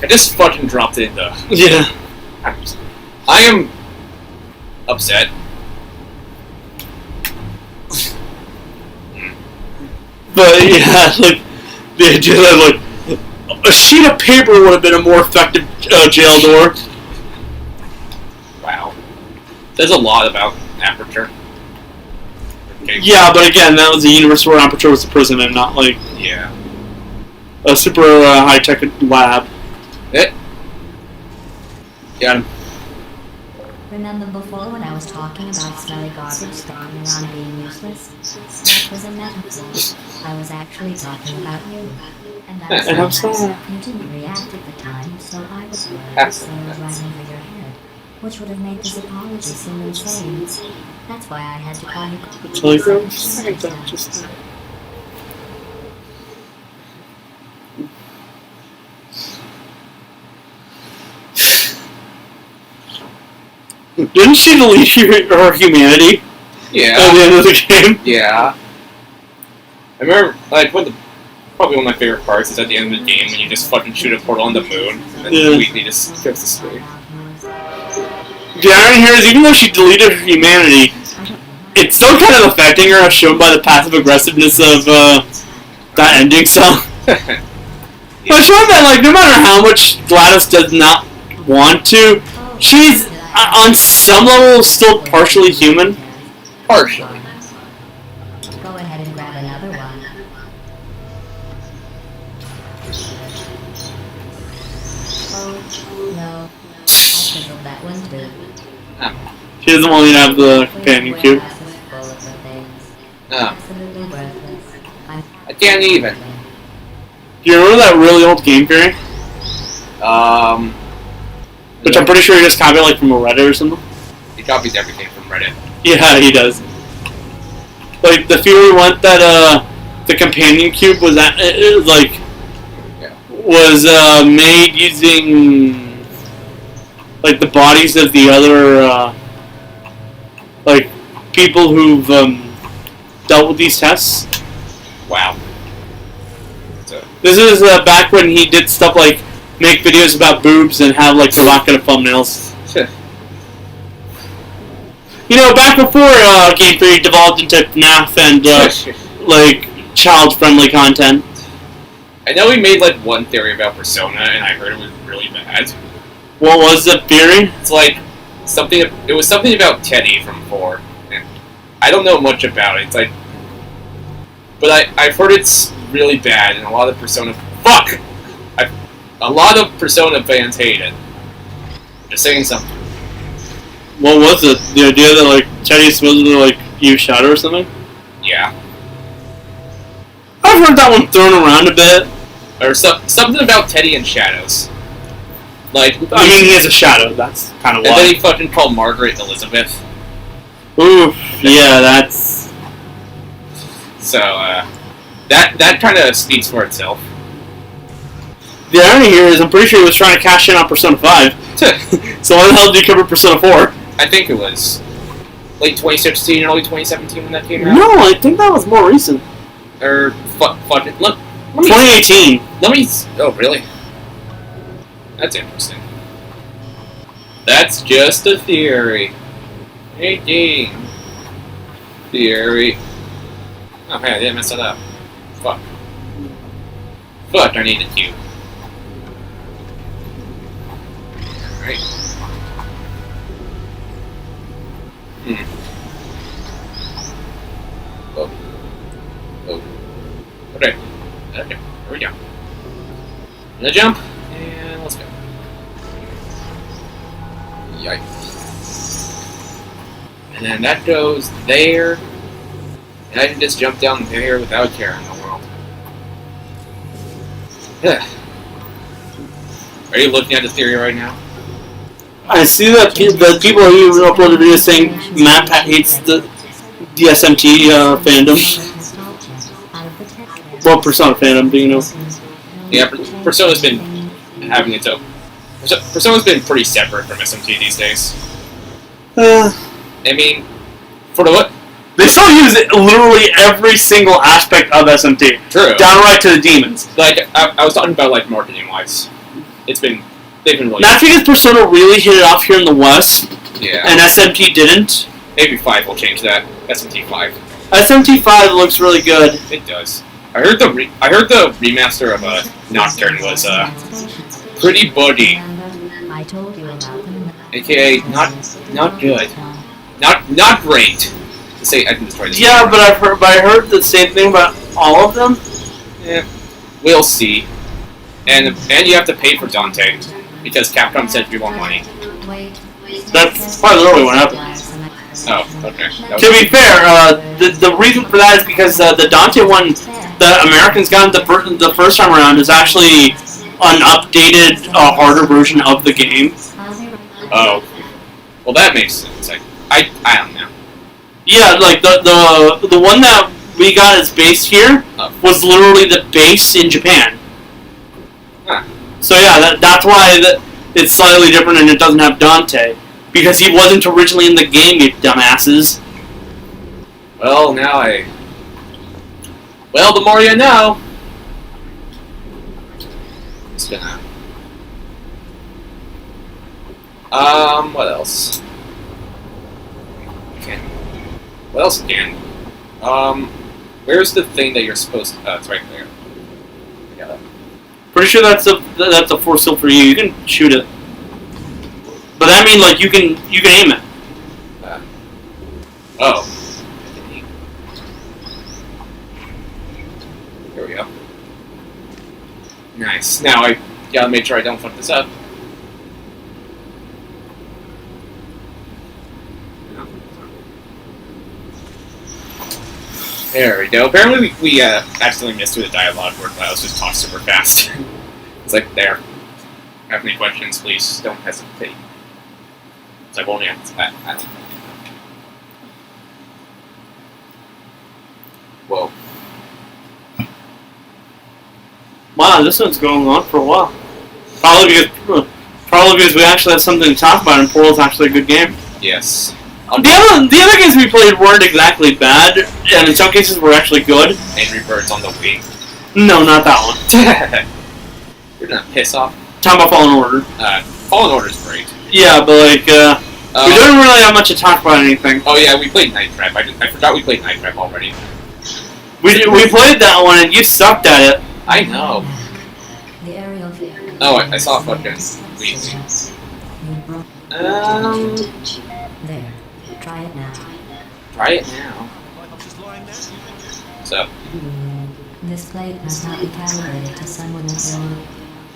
I just fucking dropped it in the... Yeah. I am... upset. But yeah, like the idea that like a sheet of paper would have been a more effective jail door. Wow. There's a lot about Aperture. Okay. Yeah, but again, that was a universe where Aperture was the prison and not like Yeah. a super high-tech lab. Got him. Remember before when I was talking about smelly garbage standing around being useless? That was a metaphor. I was actually talking about you. And that's And I'm why sorry. you didn't react at the time, so I was worried it sailed right over your head, which would have made this apology seem insane. That's why I had to call you. Until he grows. Just didn't she delete her humanity at the Yeah. end of the game? Yeah. I remember, like, probably one of my favorite parts is at the end of the game when you just fucking shoot a portal on the moon and then Yeah. Wheatley just goes to space. The irony here is, even though she deleted her humanity, it's still kind of affecting her, as shown by the passive aggressiveness of that ending song. But showing that, like, no matter how much GLaDOS does not want to, she's on some level still partially human. Partially. Go ahead and grab another one. Oh, no. I fizzled that one too. She doesn't want me to have the companion cube. No, Absolutely worthless. I can't even. Do you remember that really old game theory? Which I'm pretty sure he just copied like from a Reddit or something. He copies everything from Reddit. Yeah, he does. Like the theory went that the companion cube was was made using like the bodies of the other like people who've dealt with these tests. Wow. This is back when he did stuff like make videos about boobs and have like provocative thumbnails. You know, back before Game Theory devolved into FNAF and like child-friendly content. I know he made like one theory about Persona, and I heard it was really bad. What was the theory? It's like something. It was something about Teddy from 4, and I don't know much about it. It's like, but I've heard it's really bad, and a lot of Persona. Fuck! A lot of Persona fans hate it. Just saying something. What was it? The idea that like Teddy supposedly like used Shadow or something? Yeah. I've heard that one thrown around a bit. Or something about Teddy and shadows. Like, I mean, he has a shadow. That's kind of why. And then he fucking called Margaret Elizabeth. Ooh, yeah, that's. So that kind of speaks for itself. The irony here is, I'm pretty sure he was trying to cash in on Persona 5. So why the hell did he cover Persona 4? I think it was late 2016, early 2017 when that came out. No, I think that was more recent. Or fuck it. Look, 2018. Oh, really? That's interesting. That's just a theory. 18. Theory. Oh, hey, I didn't mess that up. Fuck. Fuck, I need a cube. Alright. Oh. Oh. Okay. Okay. Here we go. I'm gonna jump, and let's go. Yikes. And then that goes there. And I can just jump down there without caring in the world. Are you looking at the theory right now? I see that the people who even uploaded videos saying Matt hates the SMT fandom. Well, Persona fandom, do you know? Yeah, Persona's been having its own. Persona's been pretty separate from SMT these days. I mean, for the what? They still use it literally every single aspect of SMT. True. Downright to the demons. Like, I was talking about, like, marketing-wise. They've been really... That's because Persona really hit it off here in the West. Yeah. And SMT didn't. Maybe 5 will change that. SMT 5. SMT 5 looks really good. It does. I heard the remaster of Nocturne was pretty buddy. I told you about them. AKA not good. Not great. Say I can destroy this. Yeah, but I heard the same thing about all of them. Yeah, we'll see. And you have to pay for Dante because Capcom said you want money. That's probably literally what happened. Oh, okay. To be fair, the reason for that is because the Dante one, the Americans got the first time around, is actually an updated, harder version of the game. Oh, well that makes sense. I don't know. Yeah, like the one that we got as base here was literally the base in Japan. Huh. So yeah, that's why it's slightly different and it doesn't have Dante. Because he wasn't originally in the game, you dumbasses. Well, Well, the more you know. It's gonna... what else? Okay. What else again? Where's the thing that you're supposed to... it's right there. I got it. Pretty sure that's a force field for you. You can shoot it. But that means like you can aim it. Oh. Here we go. Nice. Now I gotta make sure I don't fuck this up. There we go. Apparently we accidentally missed through the dialogue where Miles just talks super fast. It's like, there. Have any questions, please don't hesitate. It's like, only answer that. I don't know. Whoa. Wow, this one's going on for a while. Probably because we actually have something to talk about, and Portal's actually a good game. Yes. The other games we played weren't exactly bad, and in some cases were actually good. Angry Birds on the Wii. No, not that one. You're gonna piss off. Talking about Fallen Order. Fallen Order's great. Yeah, but like, we don't really have much to talk about anything. Oh yeah, we played Night Trap. I forgot we played Night Trap already. We played that one, and you sucked at it. I know. The aerial view. Oh, I saw a fucking Wii. There. Try it now. Try it now. I'm just lying there. So, This plate must not be calibrated to someone as low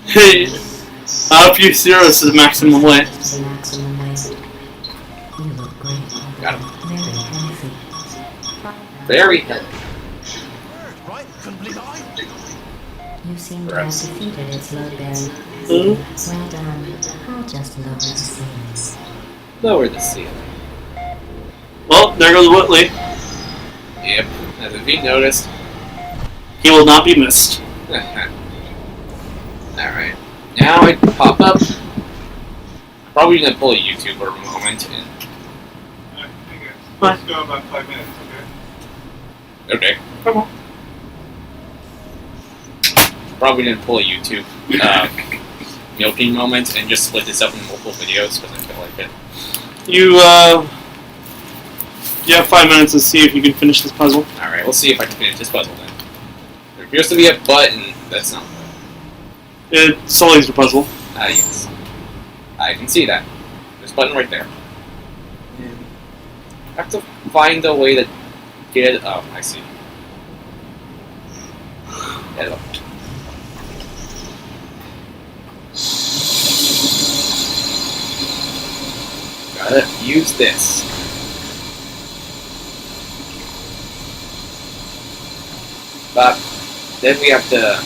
Hey, a few zeros is maximum weight. as the maximum weight. You look great. got him. Very healthy. Try it now. Very heavy. Bird, right? Couldn't believe it. You seem to have defeated its load bearing. Hmm? Well done. I'll just lower the ceiling. Lower the ceiling. Well, there goes Whitley. Yep. As if you noticed. He will not be missed. Alright. Now I pop up. Probably gonna pull a YouTuber for a moment. And... Let's go about 5 minutes, okay? Okay. Come on. Probably gonna pull a YouTube milking moment and just split this up in multiple videos because I feel like it. You have 5 minutes to see if you can finish this puzzle. Alright, we'll see if I can finish this puzzle then. There appears to be a button. That's not. It's Sully's the puzzle. Yes. I can see that. There's a button right there. I have to find a way to get it up. I see. Get it up. Gotta use this. But then we have to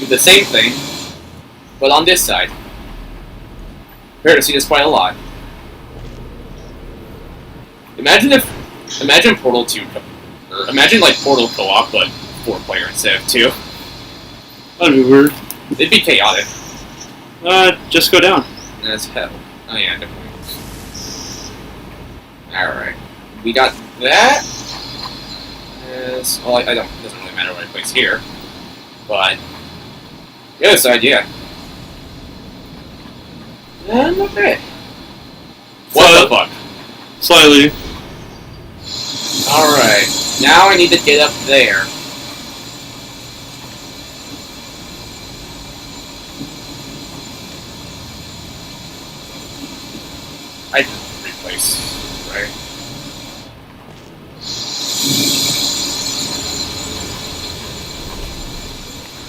do the same thing, but on this side. We're to see this quite a lot. Imagine Portal 2, or imagine like Portal co-op, but 4-player instead of 2. That'd be weird. It'd be chaotic. Just go down. As hell. Oh yeah, definitely. Alright. We got that. Well, I don't. It doesn't really matter what I place here. But the other side, yeah. And okay. What the fuck? Slightly. Alright. Now I need to get up there. I just replace, right?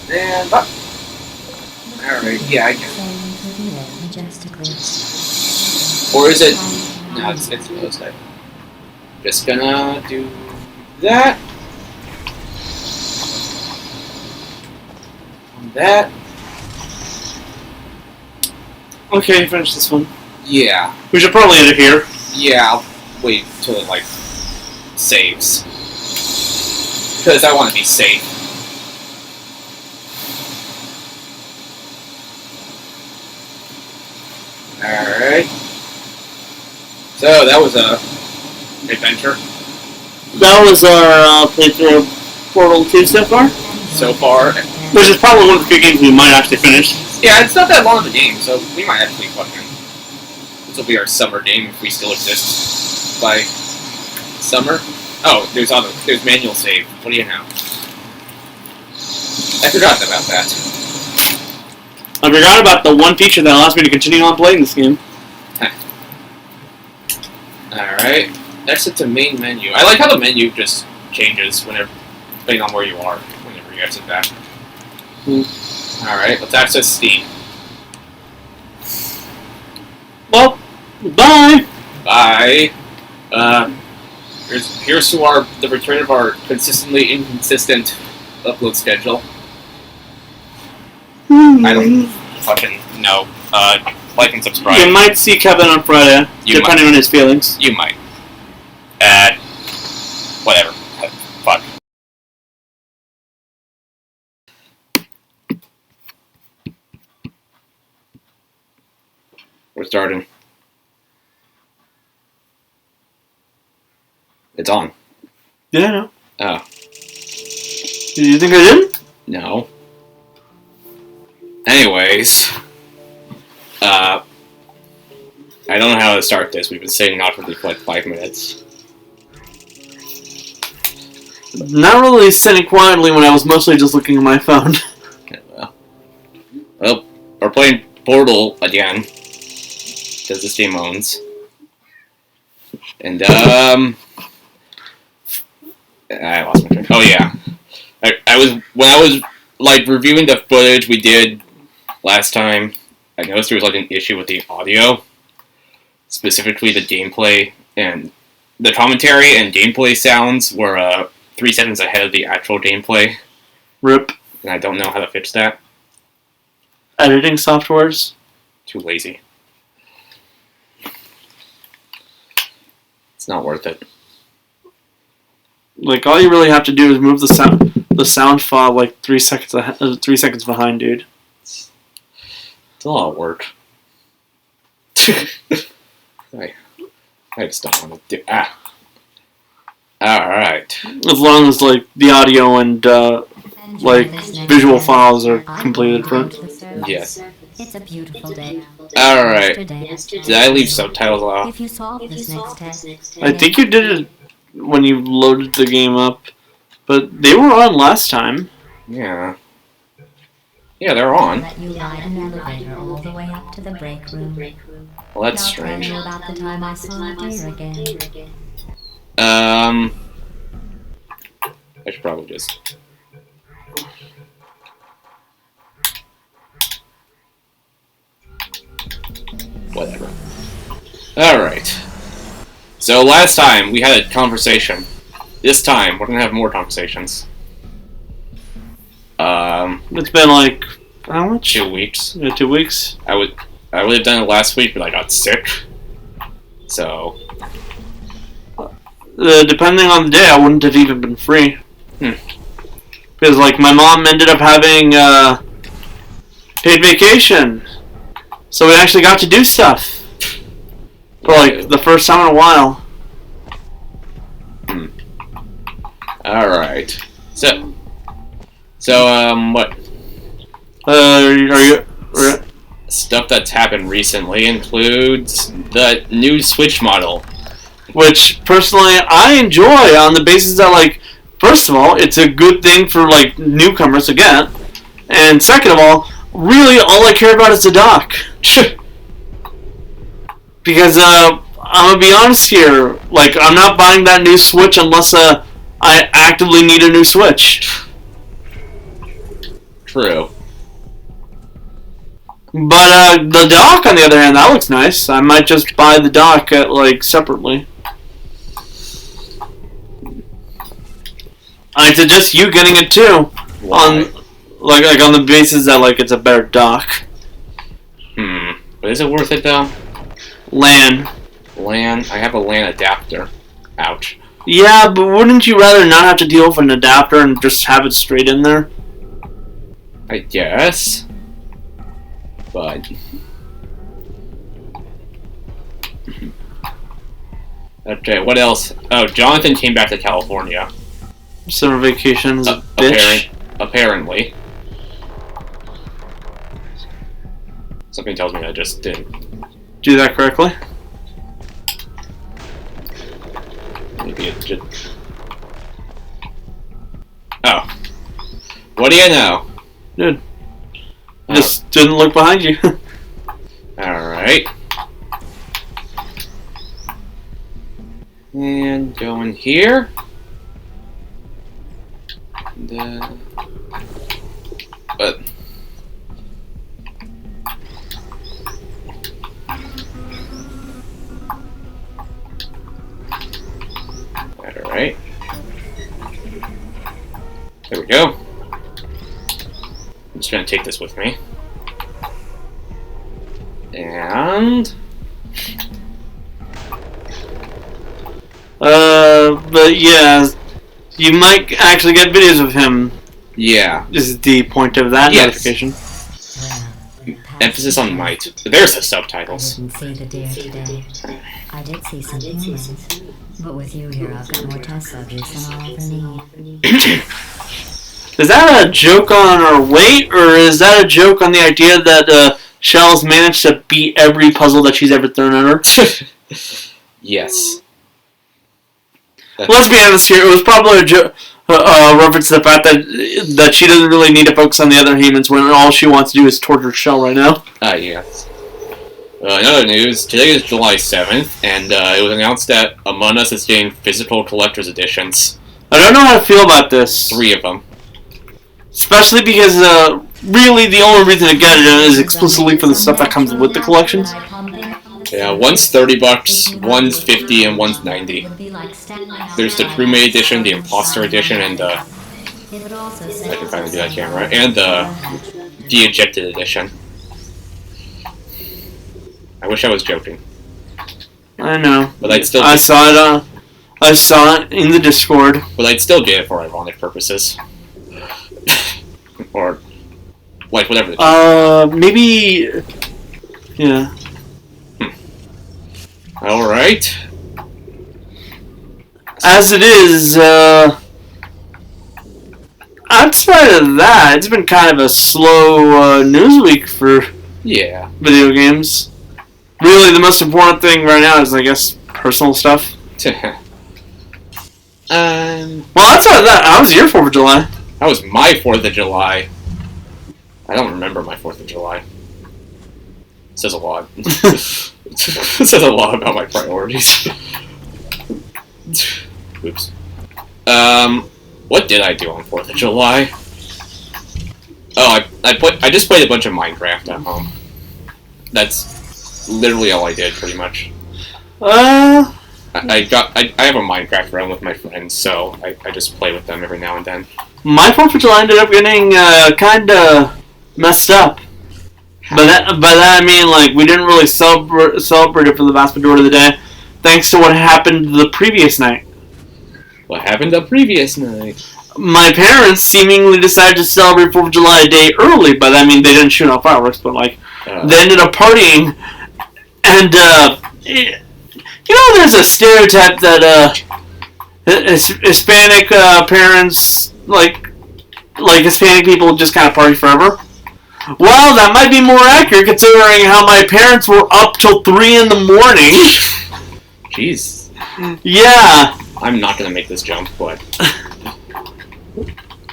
And up. Alright, yeah, I get it. Sailing through the air majestically. Or is it? No, it's the other side. Just gonna do that. And that. Okay, finish this one. Yeah. We should probably end it here. Yeah, I'll wait till it, like, saves. Because I want to be safe. Alright. So, that was a adventure That was our playthrough of Portal 2 so far. so far. Which is probably one of the few games we might actually finish. Yeah, it's not that long of a game, so we might actually fucking... This will be our summer game if we still exist by summer. Oh, there's manual save. What do you know? I forgot about that. I forgot about the one feature that allows me to continue on playing this game. Alright. Exit to main menu. I like how the menu just changes whenever, depending on where you are, whenever you exit back. Alright, let's access Steam. Well, bye! Bye. Here's to the return of our consistently inconsistent upload schedule. I don't fucking know. Like and subscribe. You might see Kevin on Friday, depending on his feelings. You might. Whatever. Fuck. We're starting. It's on. Yeah, I know. Oh. You think I didn't? No. Anyways. I don't know how to start this. We've been saying awkwardly for like 5 minutes. Not really sitting quietly when I was mostly just looking at my phone. Okay, well, we're playing Portal again. Because this game owns. And, I lost my train. Oh, yeah. When I was, like, reviewing the footage we did last time, I noticed there was, like, an issue with the audio. Specifically the gameplay, and the commentary and gameplay sounds were, 3 seconds ahead of the actual gameplay. RIP. And I don't know how to fix that. Editing softwares? Too lazy. It's not worth it. Like, all you really have to do is move the sound file like 3 seconds 3 seconds behind, dude. It's a lot of work. I just don't want to do. Alright. As long as like the audio and like visual files are completed for it. Yes. It's a beautiful day. Alright. Did I leave subtitles off? If you solve this next test, I think you did it when you loaded the game up, but they were on last time. Yeah. Yeah, they're on. let you ride an elevator all the way up to the break room. Well, that's I'll tell strange. you about the time I saw deer again. I should probably just... Whatever. Alright. So last time we had a conversation. This time we're gonna have more conversations. It's been like how much? 2 weeks. Yeah, 2 weeks. I would have done it last week, but I got sick. So Depending on the day, I wouldn't have even been free. Because like my mom ended up having paid vacation, so we actually got to do stuff for like the first time in a while. Alright. So what? Are you? Stuff that's happened recently includes the new Switch model. Which personally I enjoy on the basis that like, first of all, it's a good thing for like newcomers to get, and second of all, really all I care about is the dock. Because I'm gonna be honest here, like I'm not buying that new Switch unless I actively need a new Switch. True. But the dock, on the other hand, that looks nice. I might just buy the dock like separately. I suggest you getting it too. Why? Like on the basis that like it's a better dock. But is it worth it though? LAN. LAN? I have a LAN adapter. Ouch. Yeah, but wouldn't you rather not have to deal with an adapter and just have it straight in there? I guess. But... Okay, what else? Oh, Jonathan came back to California. Summer vacations, bitch. Apparently. Something tells me I just didn't. Do that correctly? Maybe it just... Oh. What do you know? Dude. Just didn't look behind you. Alright. And going here. And, but... I'm just gonna take this with me. And... But yeah, you might actually get videos of him. Yeah. Is the point of that notification. Emphasis on might. There's the subtitles. I didn't see the deer today. I did see some humans. But with you here, I've got more test subjects than I'll ever need. Is that a joke on her weight, or is that a joke on the idea that Shell's managed to beat every puzzle that she's ever thrown at her? Yes. Let's be honest here, it was probably a reference to the fact that she doesn't really need to focus on the other humans when all she wants to do is torture Shell right now. Yes. In other news, today is July 7th, and it was announced that Among Us is getting physical collector's editions. I don't know how to feel about this. 3 of them. Especially because, really, the only reason to get it is explicitly for the stuff that comes with the collections. Yeah, one's $30, one's $50, and one's $90. There's the crewmate edition, the imposter edition, and I can finally do that camera, and the ejected edition. I wish I was joking. I know. But I'd still. I saw it in the Discord. But I'd still get it for ironic purposes. Or, like, whatever. Maybe. Yeah. Alright. As it is, outside of that, it's been kind of a slow news week for video games. Really, the most important thing right now is, I guess, personal stuff. Well, outside of that, how was your 4th of July? That was my 4th of July. I don't remember my 4th of July. It says a lot. It says a lot about my priorities. Oops. What did I do on 4th of July? Oh, I just played a bunch of Minecraft at home. That's literally all I did, pretty much. I have a Minecraft run with my friends, so I just play with them every now and then. My 4th of July ended up getting kinda messed up. By that I mean, like, we didn't really celebrate it for the vast majority of the day, thanks to what happened the previous night. What happened the previous night? My parents seemingly decided to celebrate 4th of July a day early. By that I mean they didn't shoot off fireworks, but, like, they ended up partying, and, you know, there's a stereotype that, Hispanic parents, like Hispanic people just kind of party forever. Well, that might be more accurate considering how my parents were up till 3 in the morning. Jeez. Yeah. I'm not gonna make this jump, but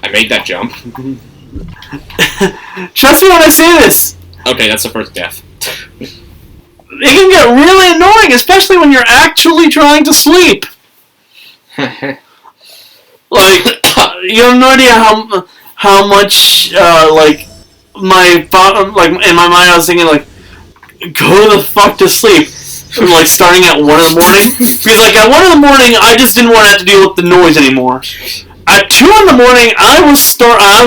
I made that jump. Trust me when I say this. Okay, that's the first death. It can get really annoying, especially when you're actually trying to sleep. Like, you have no idea how much, like, my thought, like, in my mind I was thinking, like, go the fuck to sleep. Like, starting at 1 in the morning. Because, like, at 1 in the morning, I just didn't want to have to deal with the noise anymore. At 2 in the morning, I was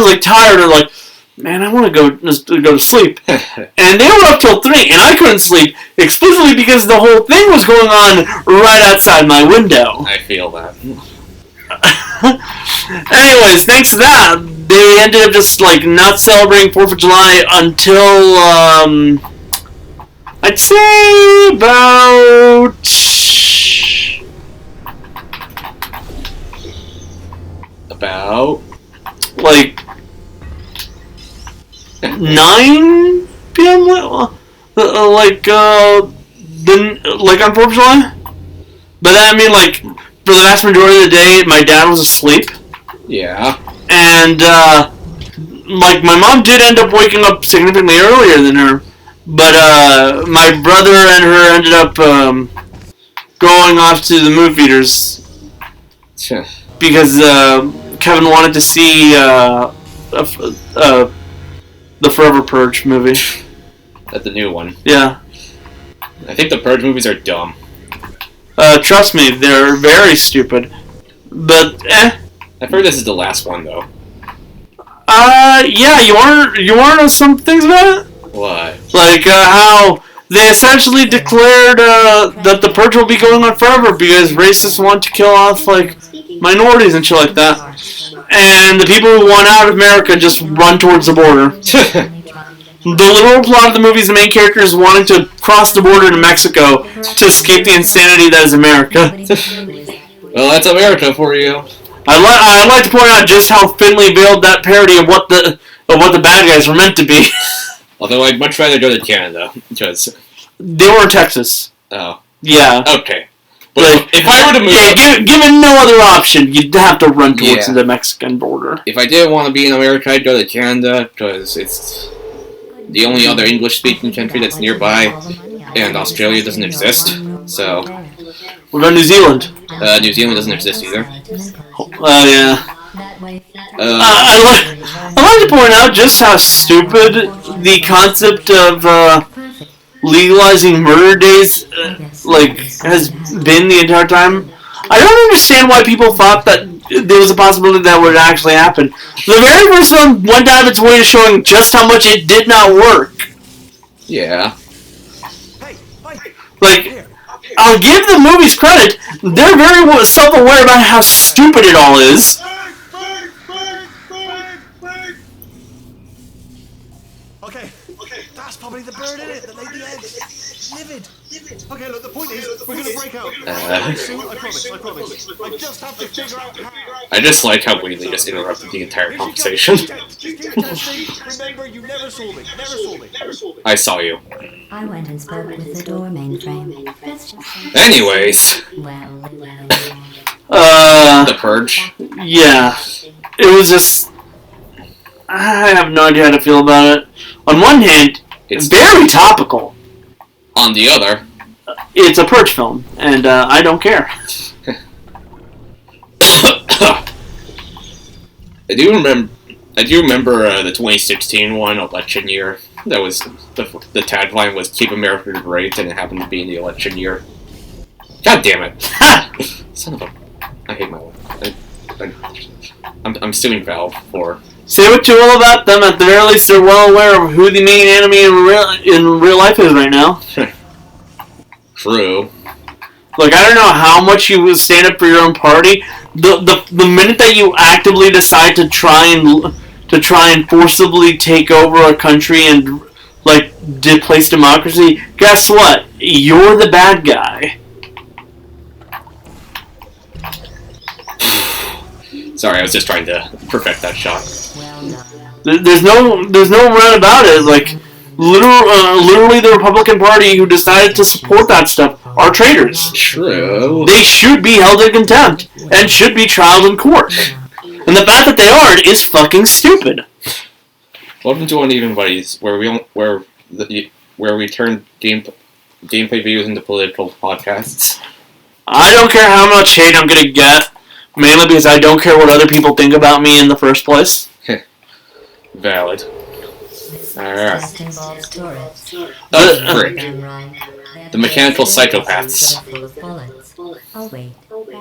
like, tired and, like, man, I want to go to sleep. And they were up till 3, and I couldn't sleep, exclusively because the whole thing was going on right outside my window. I feel that. Anyways, thanks to that, they ended up just, like, not celebrating 4th of July until, I'd say about... like 9 p.m. Like on 4th of July. But then, I mean, like, for the vast majority of the day, my dad was asleep. Yeah. And, like, my mom did end up waking up significantly earlier than her. But, my brother and her ended up, going off to the movie theaters. Because, Kevin wanted to see, the Forever Purge movie. That's the new one. Yeah. I think the Purge movies are dumb. Trust me, they're very stupid. But, I've heard this is the last one, though. Yeah, you want to know some things about it? What? Like, how they essentially declared, that the purge will be going on forever because racists want to kill off, like, minorities and shit like that. And the people who want out of America just run towards the border. The literal plot of the movie is the main character is wanting to cross the border to Mexico to escape the insanity that is America. Well, that's America for you. I'd like to point out just how thinly veiled that parody of what the bad guys were meant to be. Although I'd much rather go to Canada, because... They were in Texas. Oh. Yeah. Okay. But if I were to move... Yeah, given no other option, you'd have to run towards the Mexican border. If I didn't want to be in America, I'd go to Canada, because it's the only other English-speaking country that's nearby, and Australia doesn't exist, so... What about New Zealand? New Zealand doesn't exist either. Yeah. I'd like to point out just how stupid the concept of legalizing murder days has been the entire time. I don't understand why people thought that there was a possibility that would actually happen. The very first film went out of its way to showing just how much it did not work. Yeah. Like, I'll give the movies credit. They're very self-aware about how stupid it all is. Okay, that's probably the bird in it that laid the eggs. Livid. Okay, look, the point is, we're gonna break out. Soon, I promise. I just have to figure out how. I just like how Wheatley just interrupted the entire conversation. Remember, you never saw me. I saw you. I went and spoke with the door mainframe. Anyways. The Purge. Yeah. It was just... I have no idea how to feel about it. On one hand, it's very topical. On the other, it's a Purge film, and I don't care. I do remember the 2016 one, election year. That was the tagline was "Keep America Great," and it happened to be in the election year. God damn it! Son of a! I hate my life. I'm suing Valve for. Say what you will about them, at the very least they're well aware of who the main enemy in real life is right now. True. Look, I don't know how much you will stand up for your own party. The minute that you actively decide to try and forcibly take over a country and displace democracy, guess what? You're the bad guy. Sorry, I was just trying to perfect that shot. There's no run about it. Like, literally, the Republican Party who decided to support that stuff are traitors. True. They should be held in contempt and should be trialed in court. And the fact that they aren't is fucking stupid. Welcome to Uneven Buddies, where we turn gameplay views into political podcasts. I don't care how much hate I'm gonna get. Mainly because I don't care what other people think about me in the first place. Valid. Alright. Frick. The mechanical psychopaths.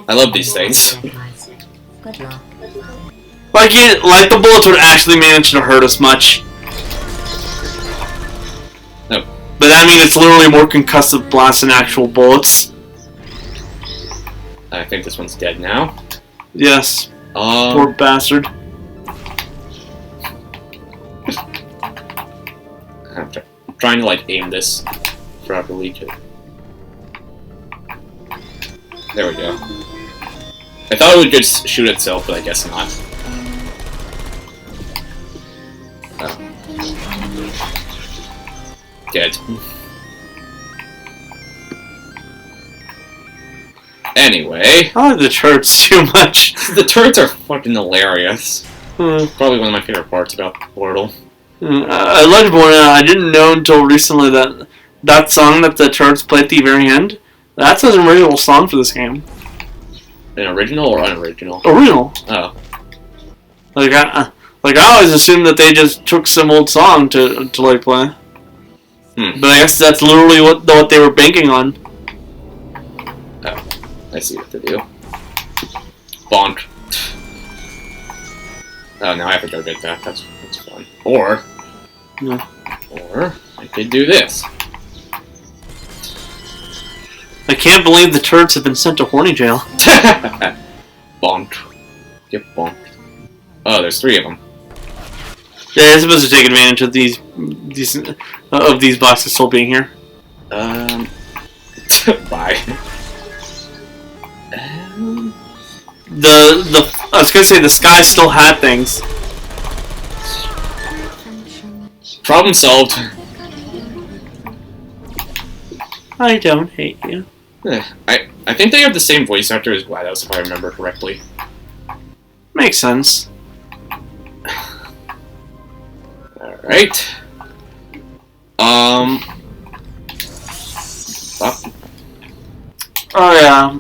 I love these things. Like the bullets would actually manage to hurt us much. No. But I mean, it's literally more concussive blasts than actual bullets. I think this one's dead now. Yes. Poor bastard. I'm trying to aim this properly. There we go. I thought it would just shoot itself, but I guess not. Oh. Dead. Anyway. I like the turrets too much. The turrets are fucking hilarious. Probably one of my favorite parts about Portal. I like to point out, I didn't know until recently that song that the turrets play at the very end, that's an original song for this game. An original or unoriginal? Original. Oh. I always assumed that they just took some old song to play. But I guess that's literally what they were banking on. I see what to do. Bonk. Oh, now I have to go get that. That's fun. Or I could do this. I can't believe the turds have been sent to horny jail. Bonked. Get bonked. Oh, there's 3 of them. Yeah, you're supposed to take advantage of these boxes still being here. Bye. I was gonna say the sky still had things. Problem solved. I don't hate you. I think they have the same voice actor as GLaDOS, if I remember correctly. Makes sense. Alright. Oh yeah.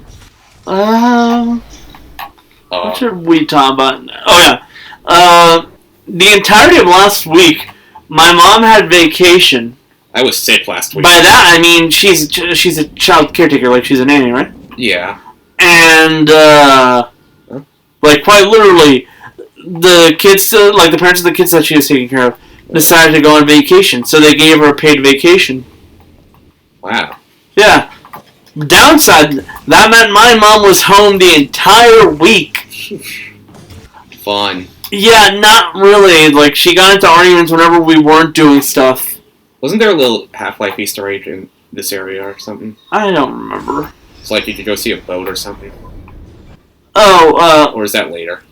What should we talk about? Oh yeah. The entirety of last week, my mom had vacation. I was sick last week. By that I mean she's a child caretaker, like she's a nanny, right? Yeah. And like quite literally, the kids, like the parents of the kids that she was taking care of, decided to go on vacation, so they gave her a paid vacation. Wow. Yeah. Downside, that meant my mom was home the entire week. Fun. Yeah, not really. Like, she got into arguments whenever we weren't doing stuff. Wasn't there a little Half-Life Easter egg in this area or something? I don't remember. It's like you could go see a boat or something. Oh, or is that later?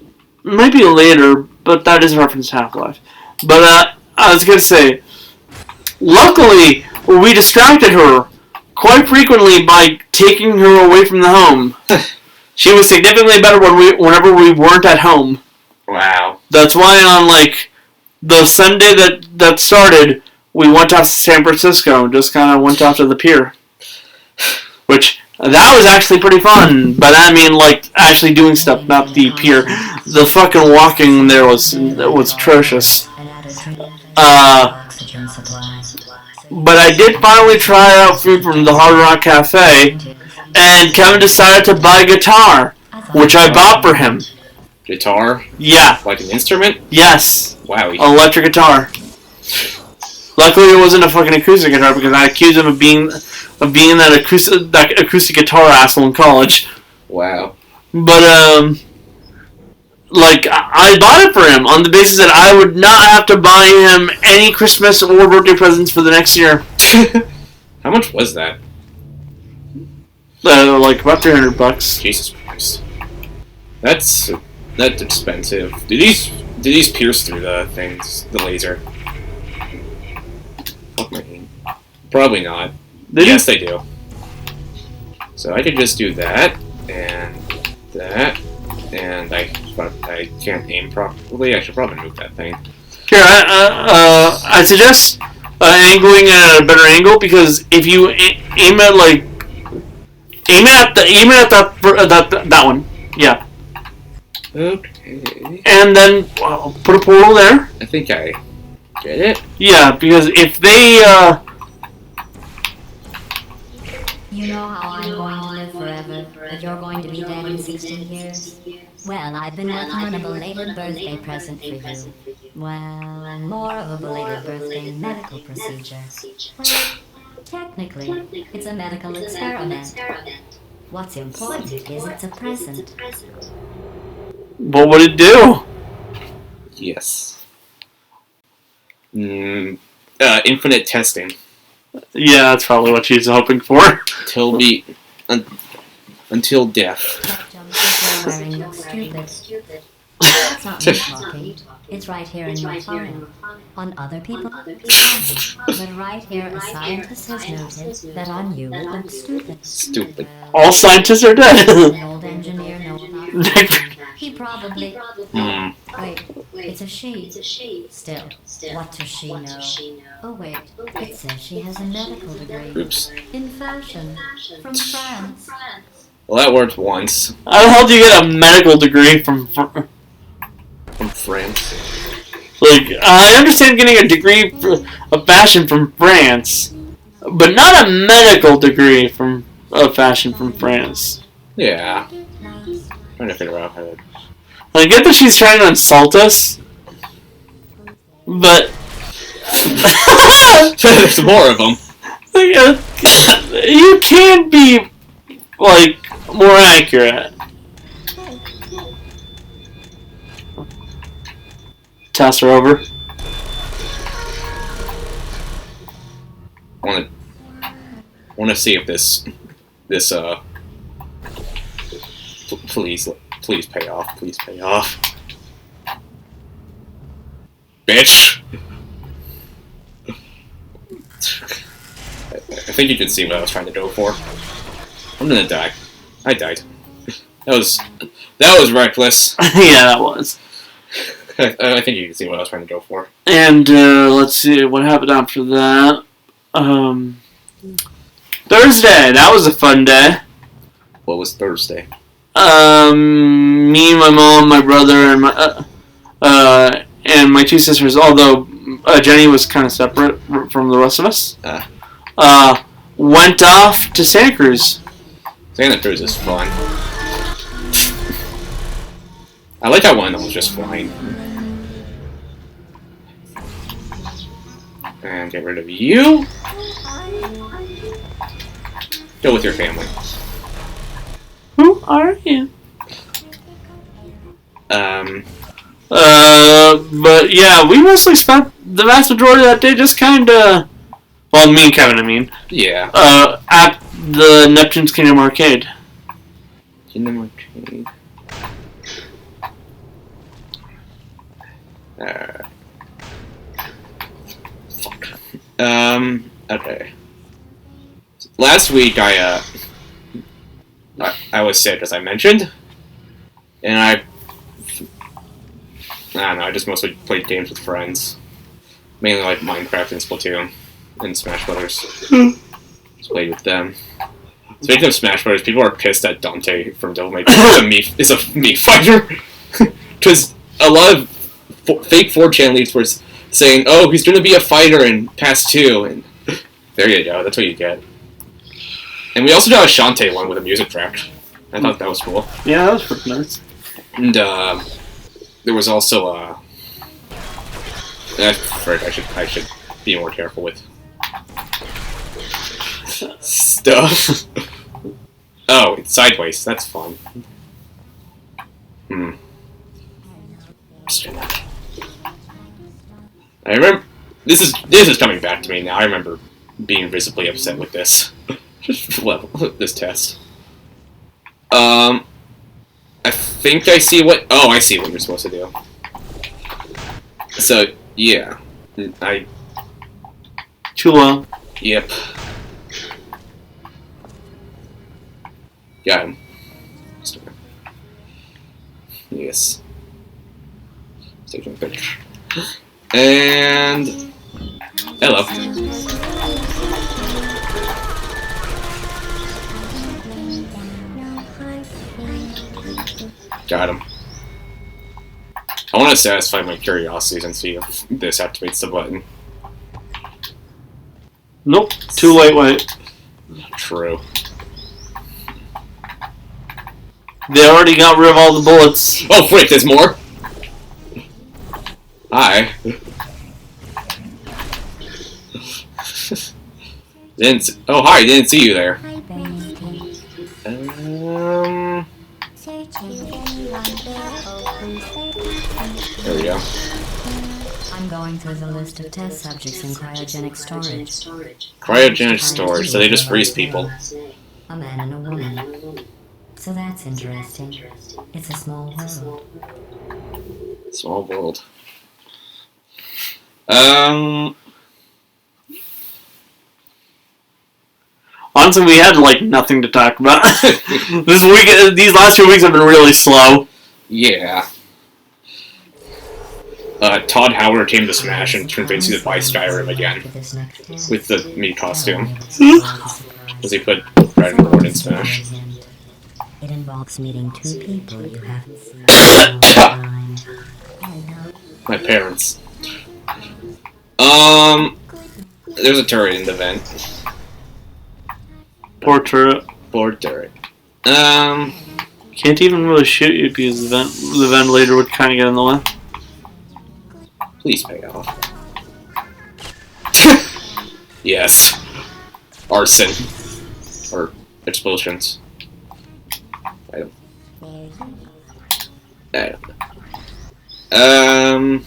Maybe later, but that is a reference to Half-Life. But, I was gonna say, luckily, we distracted her quite frequently by taking her away from the home. She was significantly better whenever we weren't at home. Wow. That's why on, like, the Sunday that started, we went off to San Francisco and just kind of went off to the pier. Which, that was actually pretty fun. But I mean, like, actually doing stuff, not the pier. The fucking walking there was atrocious. But I did finally try out food from the Hard Rock Cafe, and Kevin decided to buy a guitar, which I bought for him. Guitar? Yeah. Like an instrument? Yes. Wow. Electric guitar. Luckily, it wasn't a fucking acoustic guitar because I accused him of being that acoustic guitar asshole in college. Wow. But like I bought it for him on the basis that I would not have to buy him any Christmas or birthday presents for the next year. How much was that? Like about $300. Jesus Christ. That's expensive. Do these pierce through the things? The laser? Fuck my aim. Probably not. Yes, they do. So I could just do that and that, and I can't aim properly. I should probably move that thing. Here, I suggest angling at a better angle because if you aim at that one, yeah. Okay. And then put a portal there. I think I get it. Yeah, because if they You know how I'm going to live forever, but you're going to be dead in 16 years? Well, I've been working on a belated birthday present for you. Well, more of a belated birthday medical procedure. Well, technically, it's a medical experiment. What's important is it's a present. what would it do? Yes. Infinite testing. Yeah, that's probably what she's hoping for. Until death. That jump you're wearing looks stupid. That's not me talking. It's right here in your file. On other people, it's fine. But right here, a scientist has noted that on you it looks stupid. Stupid. All scientists are dead. An old engineer knows about He probably... Wait, it's a she. Still, what does she know? Oh wait, it says she has a medical degree. Oops. In fashion. From France. Well, that worked once. How the hell do you get a medical degree from France? Like, I understand getting a degree of fashion from France, but not a medical degree of fashion from France. Yeah. Trying to figure out how to... I get that she's trying to insult us, But There's more of them. You can be like more accurate. Toss her over. Want to see if this please pay off. Please pay off. Bitch. I think you can see what I was trying to go for. I'm gonna die. I died. That was reckless. Yeah, that was. I think you can see what I was trying to go for. And let's see what happened after that. Thursday. That was a fun day. What was Thursday? Me, my mom, my brother, and my two sisters. Although Jenny was kind of separate from the rest of us. Went off to Santa Cruz. Santa Cruz is fun. I like how one of them was just flying. And get rid of you. Go with your family. Who are you? But yeah, we mostly spent the vast majority of that day just kind of, well, me and Kevin, I mean. Yeah. At the Neptune's Kingdom Arcade. Kingdom Arcade. Fuck. Okay. Last week I was sick, as I mentioned, and I don't know, I just mostly played games with friends. Mainly like Minecraft and Splatoon and Smash Brothers. Just played with them. Speaking of Smash Brothers, people are pissed at Dante from Devil May Cry is a Mii fighter. Because a lot of fake 4chan leaks were saying, oh, he's going to be a fighter in Pass 2, and there you go, that's what you get. And we also got a Shantae one with a music track. I thought that was cool. Yeah, that was pretty nice. And there was also I should be more careful with stuff. Oh, it's sideways. That's fun. I remember this is coming back to me now. I remember being visibly upset with this. Just level this test. I think I see what. Oh, I see what you're supposed to do. So yeah, Too long. Yep. Got him. Yes. Taking a picture. And hello. Got him. I want to satisfy my curiosities and see if this activates the button. Nope. Too late, wait. True. They already got rid of all the bullets. Oh, wait, there's more? Hi. Oh, hi, didn't see you there. There we go. I'm going through the list of test subjects in cryogenic storage. Cryogenic storage, so they just freeze people. A man and a woman. So that's interesting. It's a small world. Small world. Honestly, we had like nothing to talk about. This week, these last 2 weeks have been really slow. Yeah. Todd Howard came to Smash and convinced you to buy Skyrim again with the Mii costume. Because he put Dragon Lord in Smash. It involves meeting two people you haven't seen in a long time. My parents. There's a turret in the vent. Poor turret. Poor turret. Can't even really shoot you because the ventilator would kind of get in the way. Please pay off. Yes. Arson. Or explosions. I don't know.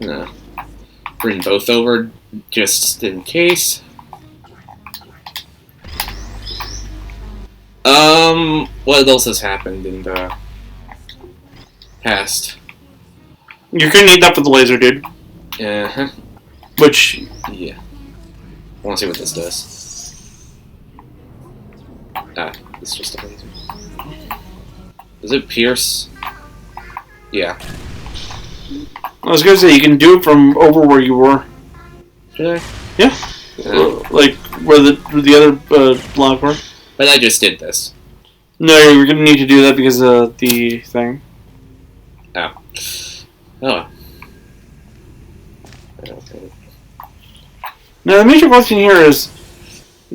No. Bring both over just in case. What else has happened in the past? You're gonna need that for the laser, dude. Uh-huh. Which, Yeah. I want to see what this does. Ah, it's just a laser. Does it pierce? Yeah. I was gonna say, you can do it from over where you were. Should I? Yeah. Like, where the other block were. But I just did this. No, you're gonna need to do that because of the thing. Oh. Oh. Okay. Now, the major question here is,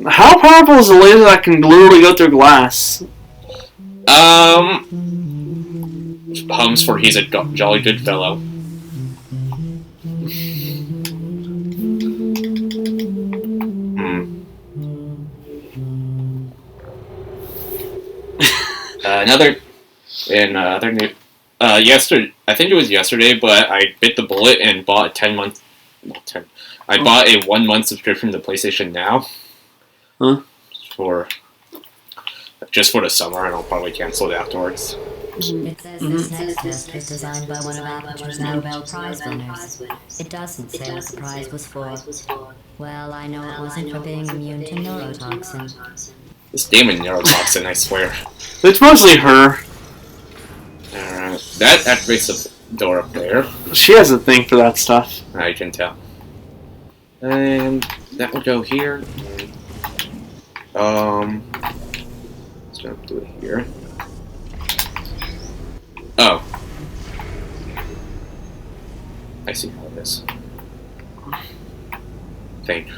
how powerful is a laser that can literally go through glass? Hums for he's a jolly good fellow. Other news. Yesterday, I think it was yesterday, but I bit the bullet and bought I bought a 1 month subscription to PlayStation Now. Huh? Just for the summer, and I'll probably cancel it afterwards. It says this next test was designed by one of Aperture's Nobel Prize winners. It doesn't say what the prize was for. Well, I know it wasn't for being immune to neurotoxin. This damn neurotoxin, I swear. It's mostly her. That activates the door up there. She has a thing for that stuff. I can tell. And that will go here. Let's do it here. Oh. I see how it is. Think.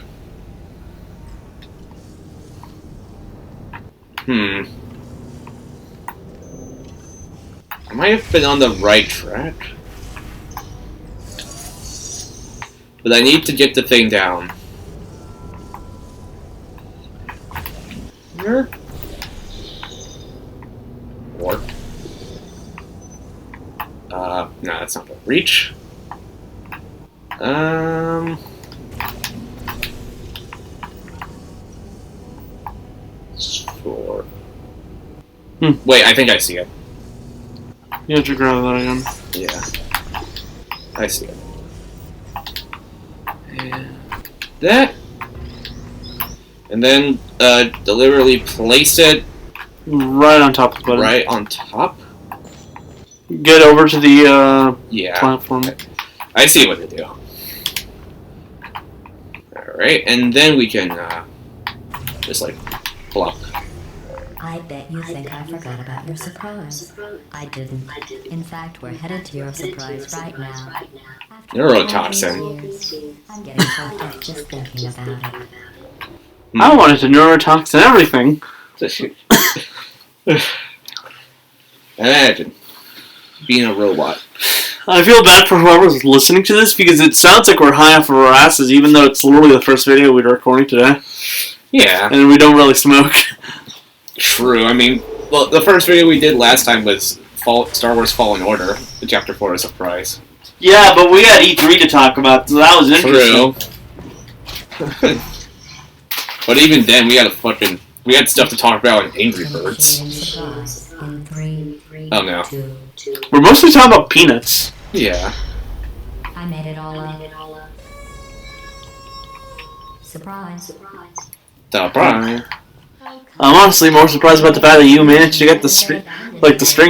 I might have been on the right track. But I need to get the thing down. Here? Or... no, that's not gonna reach. Sure. Wait, I think I see it. You have to grab that again. Yeah. I see it. And that. And then, deliberately place it Right on top of the button. right on top. Get over to the Yeah. platform. I see what to do. Alright, and then we can, just like, block. I bet you think I forgot about your surprise. I didn't. In fact, we're headed to your surprise right now. After Neurotoxin. all these years, I'm getting choked up just thinking about it. I wanted to neurotoxin everything. Imagine being a robot. I feel bad for whoever's listening to this because it sounds like we're high off of our asses, even though it's literally the first video we're recording today. Yeah. And we don't really smoke. True. I mean, well, the first video we did last time was Star Wars Fallen Order, the Chapter 4 surprise. Yeah, but we had E3 to talk about, so that was interesting. True. But even then, we had stuff to talk about in Angry Birds. In 3, Oh no. 2, We're mostly talking about peanuts. Yeah. I made it all up. Surprise. Surprise. I'm honestly more surprised about the fact that you managed to get the string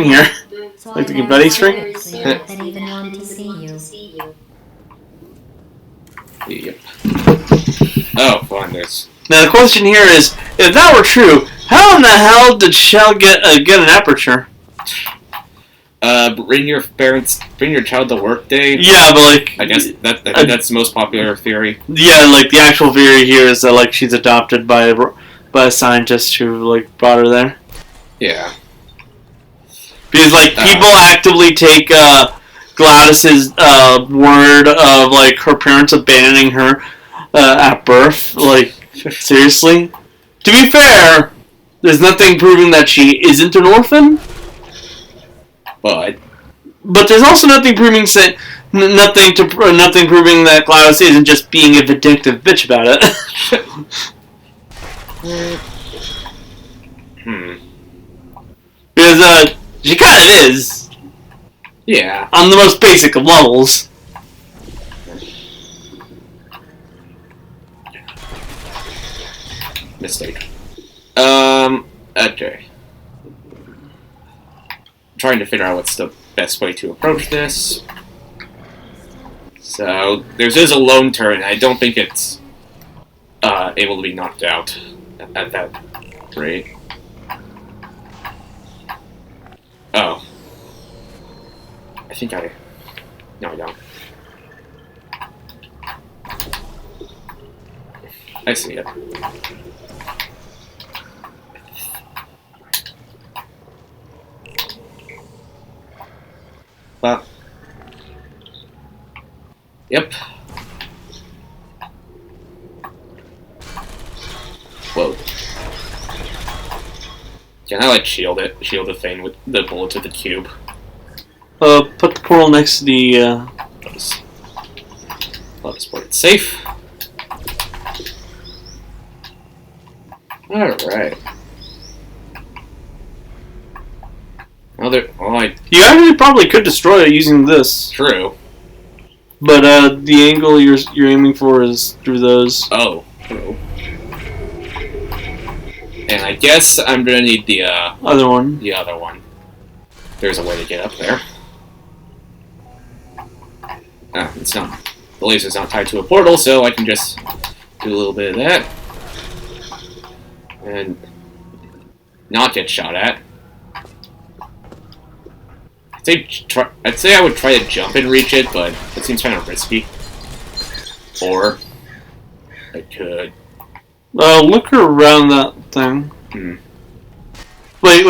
here. Like the confetti string? I didn't even want to see you. Yep. Oh, fun this. Now the question here is, if that were true, how in the hell did Shell get an aperture? Bring your child to work day. Yeah, but like, I guess I think that's the most popular theory. Yeah, like the actual theory here is that like she's adopted by a scientist who like brought her there. Yeah. Because like people actively take Gladys's word of like her parents abandoning her at birth. Like, seriously. To be fair, there's nothing proving that she isn't an orphan. But there's also nothing proving nothing proving that Gladys isn't just being a vindictive bitch about it. Because she kind of is. Yeah. On the most basic of levels. Mistake. Okay. I'm trying to figure out what's the best way to approach this. So, there's a lone turret, and I don't think it's able to be knocked out at that rate. Oh. I think I... No, I don't. I see it. Well... Yep. Whoa. Can I, like, shield the thing with the bullets with the cube? Put the portal next to the, Let us play it safe. Alright. You actually probably could destroy it using this. True. But, the angle you're aiming for is through those. Oh. True. And I guess I'm gonna need the, other one. The other one. There's a way to get up there. It's not... The laser's not tied to a portal, so I can just do a little bit of that. And... not get shot at. I'd say I would try to jump and reach it, but it seems kind of risky. Or... I could... Look around that thing. Wait.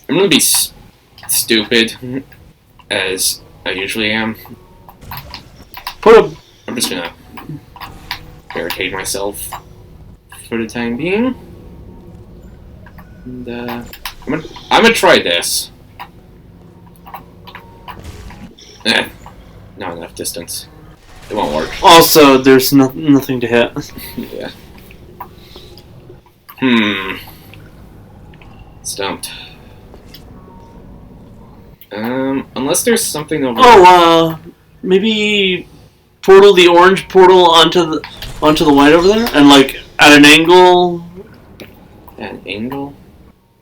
I'm gonna be stupid, as I usually am. I'm just gonna barricade myself for the time being. And, I'm gonna try this. Not enough distance. It won't work. Also, there's nothing to hit. Yeah. Stumped. Unless there's something over maybe portal the orange portal onto the white over there, and like at an angle. An angle?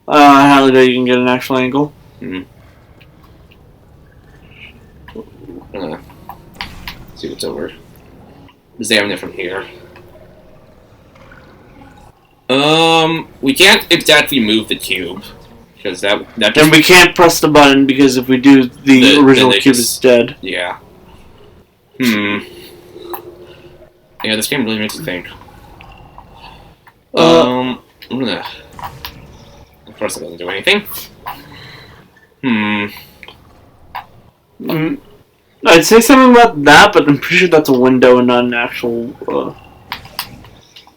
I highly doubt you can get an actual angle. See what's over. Examine it from here. We can't exactly move the cube. Because that just... And we can't press the button, because if we do, the original cube is dead. Yeah. Yeah, this game really makes you think. I'm gonna... Of course it doesn't do anything. I'd say something about that, but I'm pretty sure that's a window and not an actual,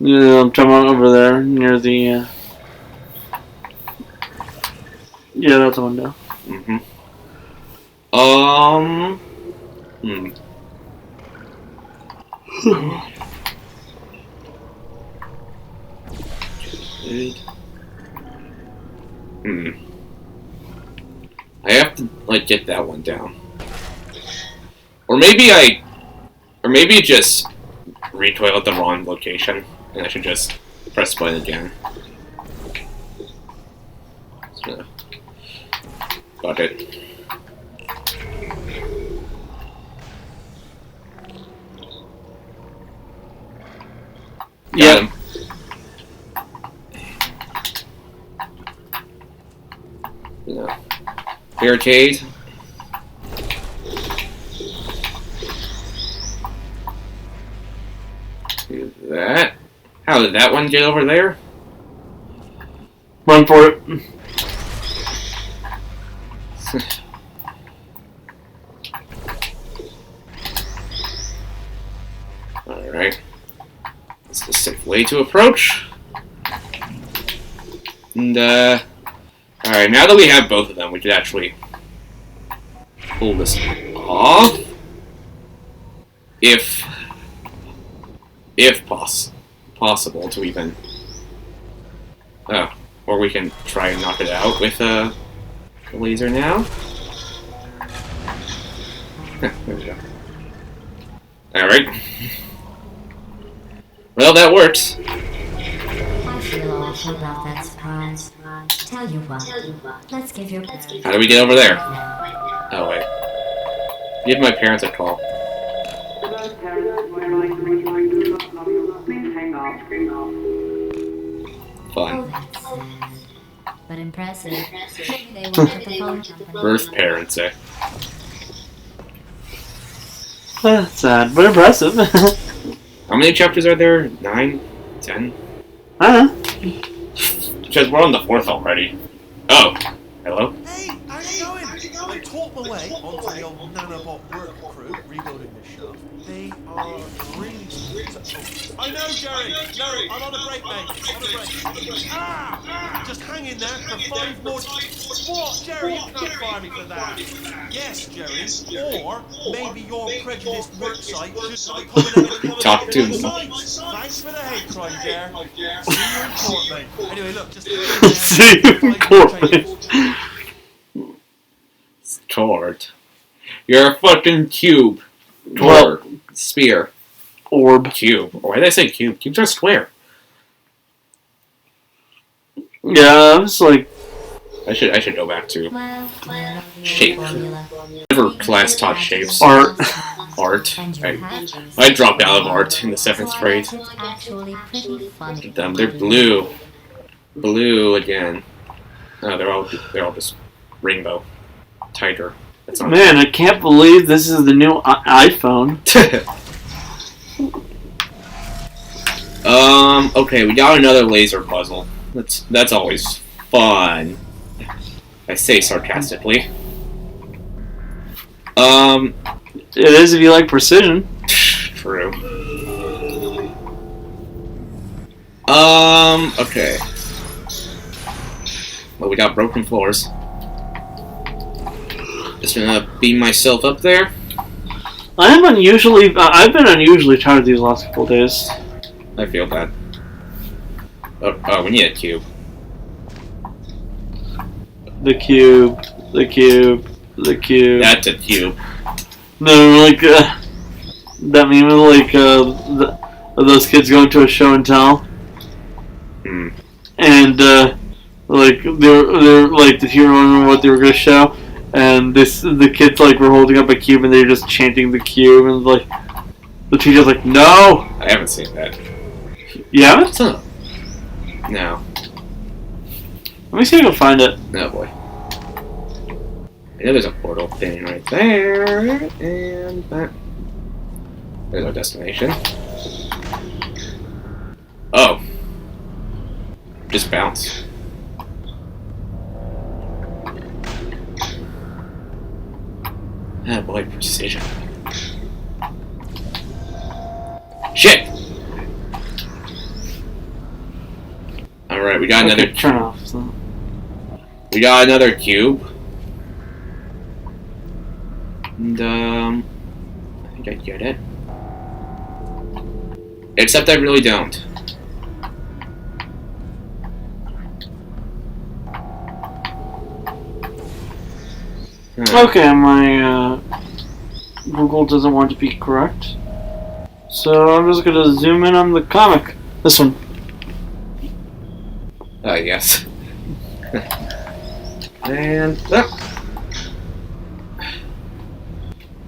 I'm talking about over there, near the, yeah, that's a window. I have to, like, get that one down. Or maybe it just recoiled at the wrong location, and I should just press button again. Got it. Yeah. Barricade. Do that. How did that one get over there? Run for it. Alright. This is the safe way to approach. And, alright, now that we have both of them, we could actually pull this off. If possible to even... Oh, or we can try and knock it out with a laser now. There we go. Alright. Well, that works. I feel awful about that surprise. Tell you what, let's give your parents... How do we get over there? Oh, wait. Give my parents a call. Fun. Oh, that's sad. But impressive. Maybe they work at the phone company. Birth parents, eh? Sad, but impressive. How many chapters are there? 9? 10? I don't know. Because we're on the 4th already. Oh. Hello? Hey, how's it going? I taught my way onto the old nanobot work crew rebuilding this shaft. They are really I know, Jerry! No, I'm on a break, mate. On a break. Ah! Just hang in there for 5 more... What, Jerry? You can't fire me for that. Yes, Jerry. Or maybe your prejudiced work site should accommodate... Talk to me. Thanks for the hate crime, Jerry. See you in court, mate. Anyway, look, just... See you in court. Tort. You're a fucking cube. Tort. Well, Sphere. orb. Cube. Why did I say cube? Cubes are square. Yeah, it's like... I should go back to Well, shape. Never class taught shapes. Art. Art. I dropped out of art in the 7th grade. It's actually pretty funny. Them, they're blue. Blue again. No, they're all just rainbow. Tighter. That's not Man, I can't believe this is the new iPhone. Okay, we got another laser puzzle. That's always fun. I say sarcastically. It is if you like precision. True. Okay. Well, we got broken floors. Just gonna beam myself up there. I've been unusually tired these last couple days. I feel bad. Oh, we need a cube. The cube. The cube. The cube. That's a cube. No, like, that meme of, those kids going to a show and tell. Hmm. And, like, they're like, did you remember what they were going to show? And the kids, like, were holding up a cube and they were just chanting the cube, and, like, the teacher's like, no! I haven't seen that. You haven't? What's up? No. Let me see if I can find it. Oh boy. I know there's a portal thing right there, and that. There's our destination. Oh. Just bounce. Ah, boy, precision. Shit! Alright, we got Okay, another. turn off. So. We got another cube. And, I think I get it. Except I really don't. Okay, my Google doesn't want to be correct. So I'm just gonna zoom in on the comic. This one. Yes. And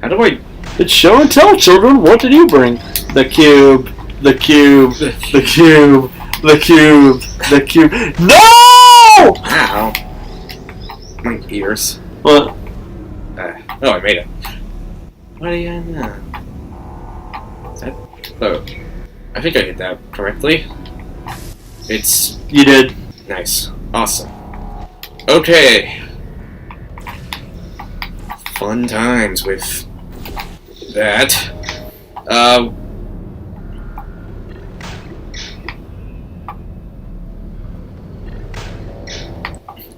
how do I? It's show and tell, children. What did you bring? The cube. The cube. The cube. The cube. The cube. No! Ow! My ears. What? Oh, I made it. What do you know? Is that? Oh, I think I hit that correctly. It's You did. nice, awesome. Okay. fun times with that.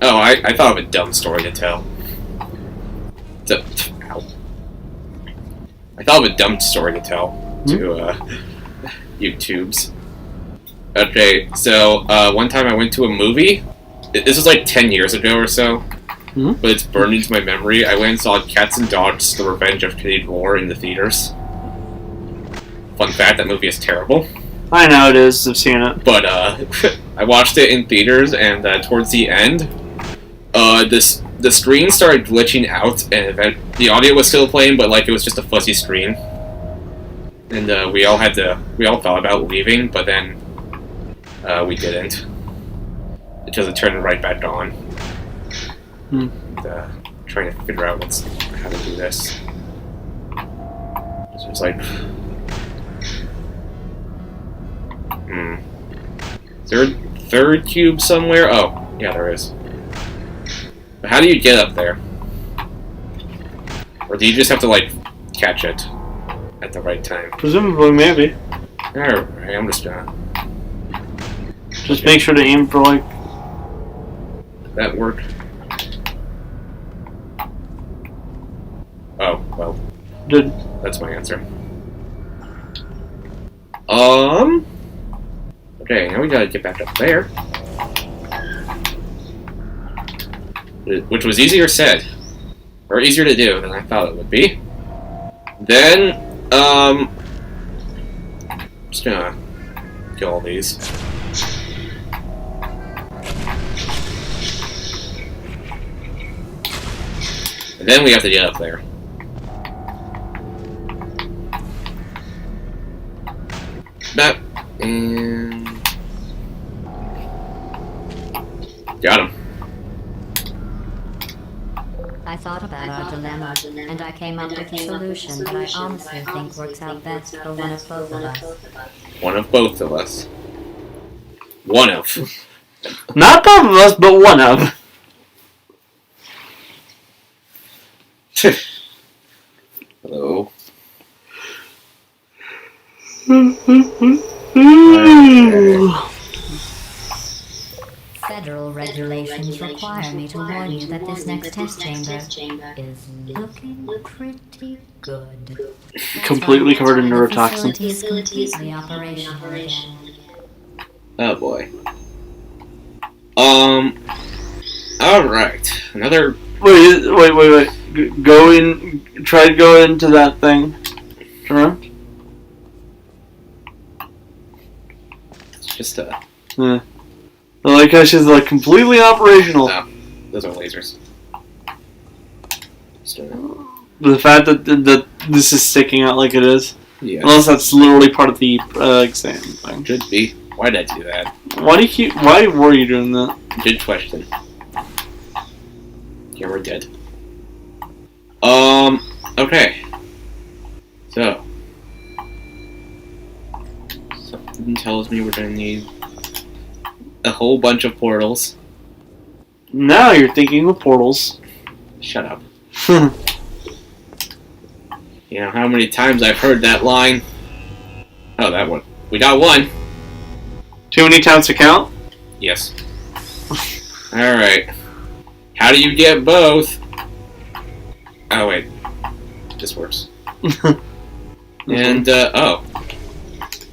Oh, I thought of a dumb story to tell. Ow. I thought of a dumb story to tell to YouTubes. Okay, so one time I went to a movie. This was like 10 years ago or so, but it's burned into my memory. I went and saw Cats and Dogs: The Revenge of Kitty Roar in the theaters. Fun fact, that movie is terrible. I know it is. I've seen it. But I watched it in theaters, and towards the end, the screen started glitching out, and the audio was still playing, but like it was just a fuzzy screen. And we all thought about leaving, but then we didn't, because it turned right back on. And, trying to figure out how to do this. So it's like, is there a third cube somewhere? Oh, yeah, there is. But how do you get up there? Or do you just have to, like, catch it at the right time? Presumably, maybe. Alright, I'm just gonna... Just make sure to aim for, like... That work? Oh, well. Did... That's my answer. Okay, now we gotta get back up there. Which was easier said. Or easier to do than I thought it would be. Then, just gonna kill all these. And then we have to get up there. That, and... Got him. I thought about our dilemma, and I came up with a solution that I honestly think works out best for one of both of us. One of both of us. One of. Not both of us, but one of. Hello. Federal regulations require me to warn you that this next test chamber is looking pretty good. Completely covered in neurotoxin. The facility is completely operational again. Oh boy. Alright. Another... Wait. Go in... Try to go into that thing. Turn around. It's just Yeah. I like how she's like completely operational. No. Those are lasers. The fact that this is sticking out like it is. Yeah. Unless that's literally part of the exam thing. Should be. Why did I do that? Why were you doing that? Good question. Yeah, we're dead. Okay. So. Something tells me we're gonna need a whole bunch of portals. Now you're thinking of portals. Shut up. You know how many times I've heard that line? Oh, that one. We got one. Too many times to count? Yes. Alright. How do you get both? Oh, wait. This works. And, oh.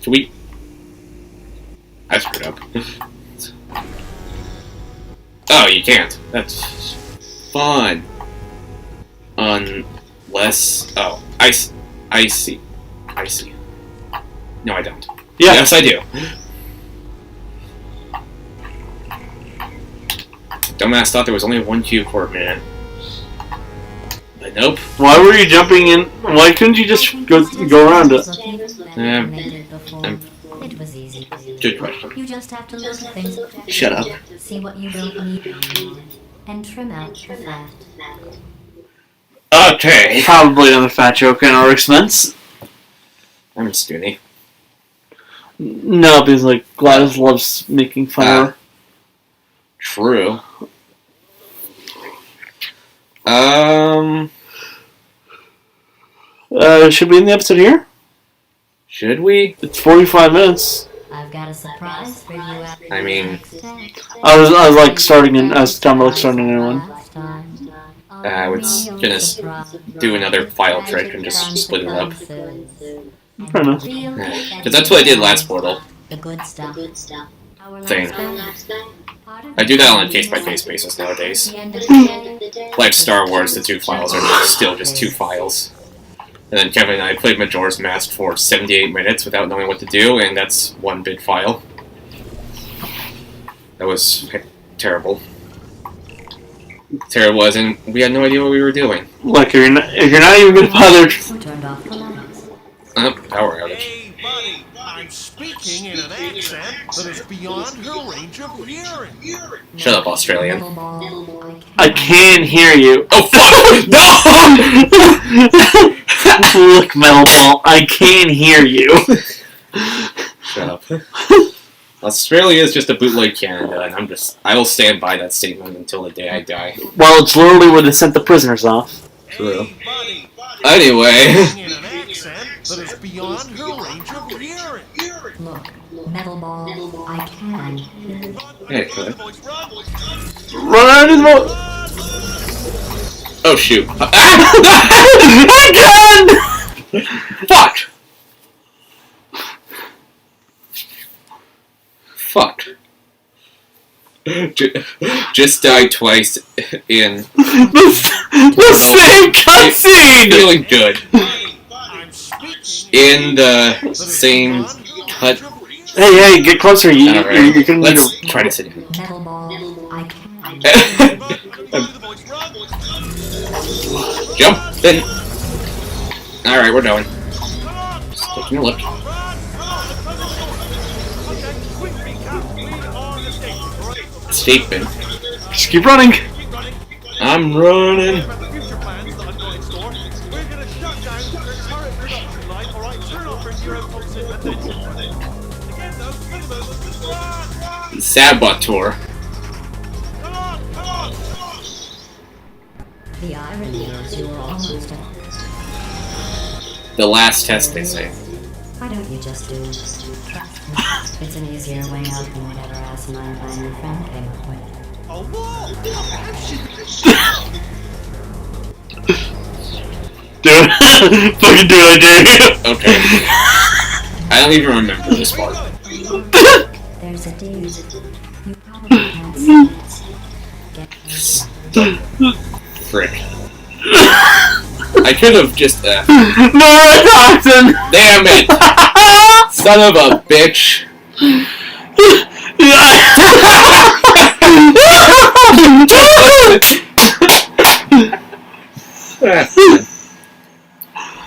Can we... I screwed up. Oh, you can't. That's fun. Unless... Oh, I see. No, I don't. Yeah. Yes, I do. Dumbass thought there was only one cube for a minute. But nope. Why were you jumping in? Why couldn't you just go around it? It was easy. Good question. You just have to look at things. Shut up. See what you don't need anymore, and trim out the fat. Okay. Probably another fat joke at our expense. I'm a Stoonie. No, because like Gladys loves making fun of her. True. Should we end the episode here? Should we? It's 45 minutes. I've got a surprise for you after I mean, I was like starting in. I was talking about like starting a new one. I was gonna do another file trick and just split it up. Fair enough. Because that's what I did last Portal The good stuff. thing. I do that on a case-by-case basis nowadays. Like Star Wars, the 2 files are still just 2 files. And then Kevin and I played Majora's Mask for 78 minutes without knowing what to do, and that's 1 big file. That was terrible. Terrible as in, we had no idea what we were doing. Look, if you're not even gonna bother. Turned off the lights. Power outage. Hey, buddy, I'm speaking in an accent that is beyond her range of hearing. Shut up, Australian. Metal ball, I can hear you. Oh, fuck! No! Look, Metal Ball, I can hear you. Shut up. Australia is just a bootleg Canada, and I will stand by that statement until the day I die. Well, it's literally where they sent the prisoners off. True. Hey, buddy, Anyway. speaking in an accent that is beyond her range of hearing. look, metal ball, I can. Hey, good. Run out of the boat! Oh, shoot. Again! Fuck! Fuck. Just died twice in... the same cutscene! Feeling good. In the same cut... Hey, get closer. You're gonna need Let's try to sit in. Metal ball, I can. Jump! Then... Alright, we're going. Just taking a look. Escaping. Just keep running. I'm running. Saboteur. The irony is you were almost at. The last test, they say. Why don't you just do it? Trust me. It's an easier way out than whatever asinine plan your friend came up with. Do it. Fucking do it, I dare you. Okay. I don't even remember this part. There's a dude. You probably can't see it. Get closer. Frick. I could have just, No, Toxin! damn it! Son of a bitch!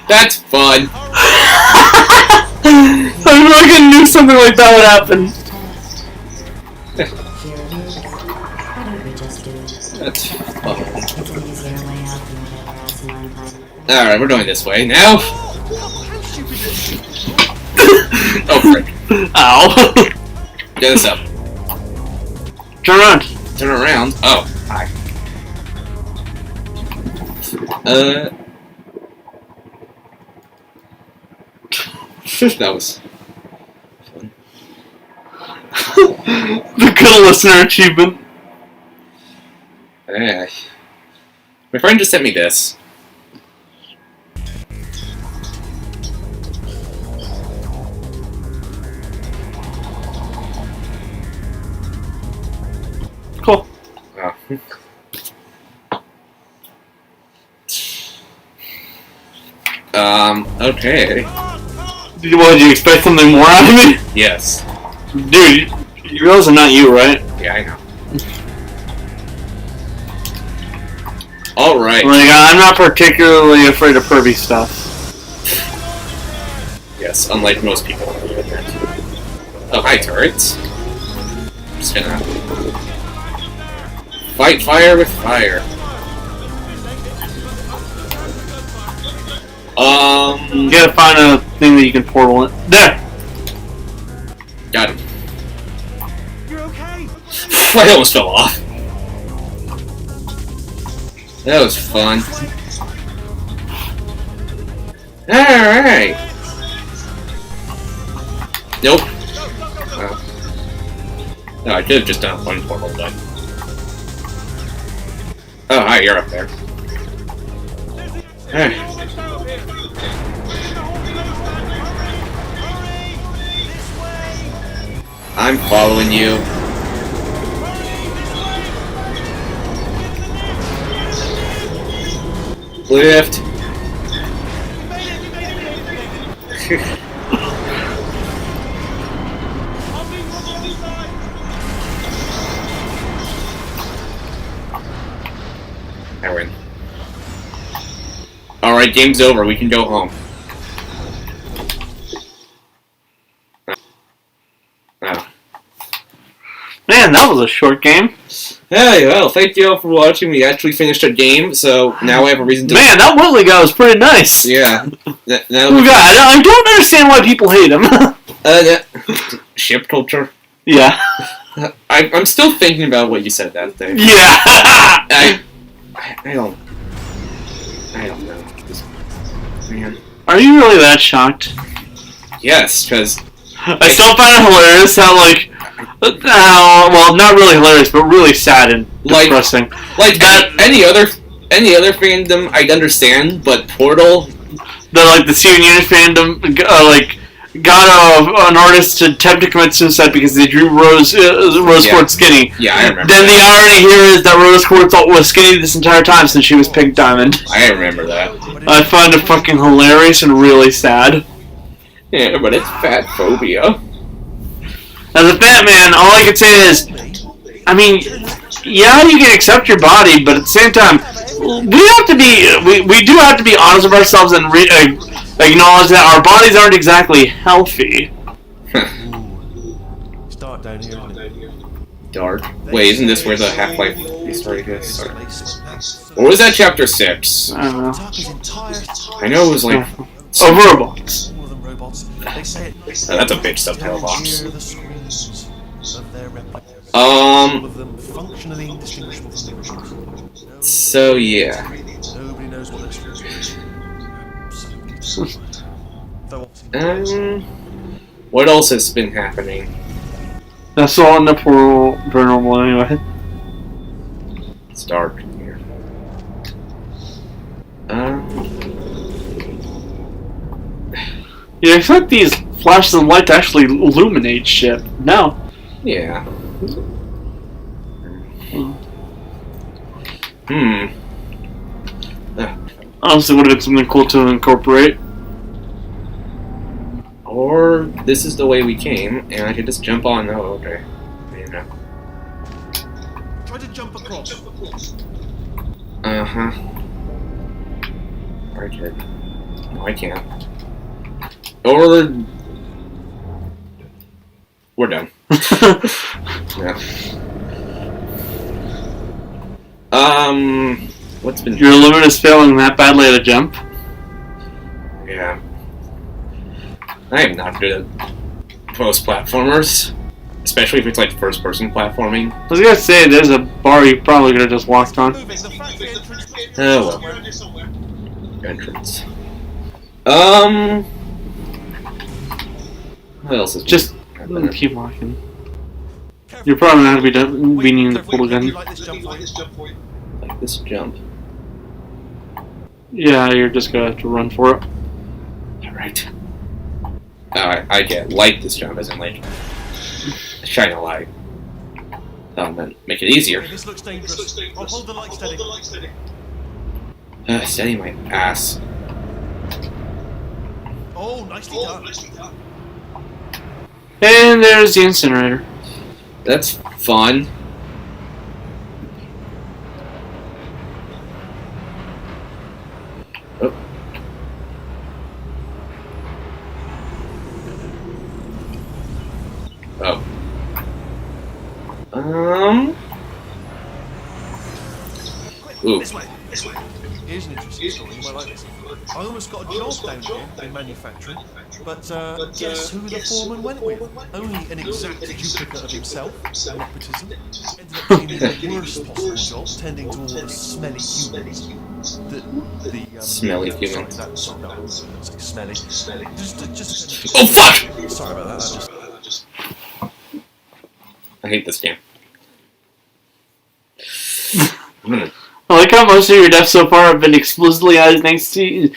That's fun. I fucking knew something like that would happen. Here it is. Why don't we just do it? That's fun. It's an easier way out than whatever asinine plan. Alright, we're going this way. Now! Oh, frick. Ow. Get this up. Turn around. Turn around. Oh, hi. That was fun. The good listener achievement. Yeah. My friend just sent me this. Cool. Oh. Okay. Did you expect something more out of me? Yes. Dude, you realize I'm not you, right? Yeah, I know. Alright. Like, I'm not particularly afraid of pervy stuff. Yes, unlike most people on the internet. Oh, hi, turrets. Just gonna... Fight fire with fire. You gotta find a thing that you can portal it. There! Got him. You're okay? I almost fell off. That was fun. Alright. Nope. No, I could have just done one portal, but... Oh, hi, you're up there. Alright. I'm following you. Lift. I win. Alright, game's over. We can go home. Oh. Man, that was a short game. Hey, well, thank you all for watching. We actually finished a game, so now I have a reason to... Man, that Whitley guy was pretty nice. Yeah. Now Oh god, I don't understand why people hate him. Ship culture. Yeah. I'm still thinking about what you said that day. Yeah. I don't know. Man. Are you really that shocked? Yes, because... I still find it hilarious how, like... well, not really hilarious, but really sad and depressing. Like that, any other fandom, I'd understand, but Portal... The Steven Universe fandom, got an artist to attempt to commit suicide because they drew Rose Quartz skinny. Yeah, I remember. Then the irony here is that Rose Quartz was skinny this entire time since she was Pink Diamond. I remember that. I find it fucking hilarious and really sad. Yeah, but it's fat phobia. As a fat man, all I can say is, I mean, yeah, you can accept your body, but at the same time, we do have to be honest with ourselves and acknowledge that our bodies aren't exactly healthy. It's dark down here, isn't it? Dark? Wait, isn't this where the Half-Life story is? Or was that chapter 6? I don't know. I know it was like... robots. That's a bitch subtitle box. So yeah. Nobody knows what what else has been happening? That's all in the paranormal anyway. It's dark in here. You expect these flashes of light to actually illuminate shit. No. Yeah. Honestly, would have been something cool to incorporate. Or this is the way we came, and I could just jump on. Oh, okay. You know. Try to jump across. Uh-huh. I could. No, I can't. Or... We're done. Yeah. What's been... Your limit is failing that badly at a jump? Yeah. I am not good at most platformers. Especially if it's like first-person platforming. I was gonna say, there's a bar you probably could have just walked on. Oh, well. Entrance. What else is just keep walking. You're probably not gonna be needing to pull again. like this jump? Yeah, you're just gonna have to run for it. Alright. I get like this jump as in like shine a light. Then make it easier. This looks dangerous. I'll hold the light steady. Steady my ass. Oh, nicely done. And there's the incinerator. That's fun. Oh. Oh. Ooh. This way. Here's an interesting story. You might like this. I almost got a job down here in manufacturing, but guess who the foreman went with? Only an exact duplicate of himself, nepotism. Ended up getting me the worst possible job, tending to all the smelly humans. Smelly human. Smelly. Just Oh fuck! sorry about that. I hate this game. I'm gonna... I like how most of your deaths so far have been explicitly thanks to you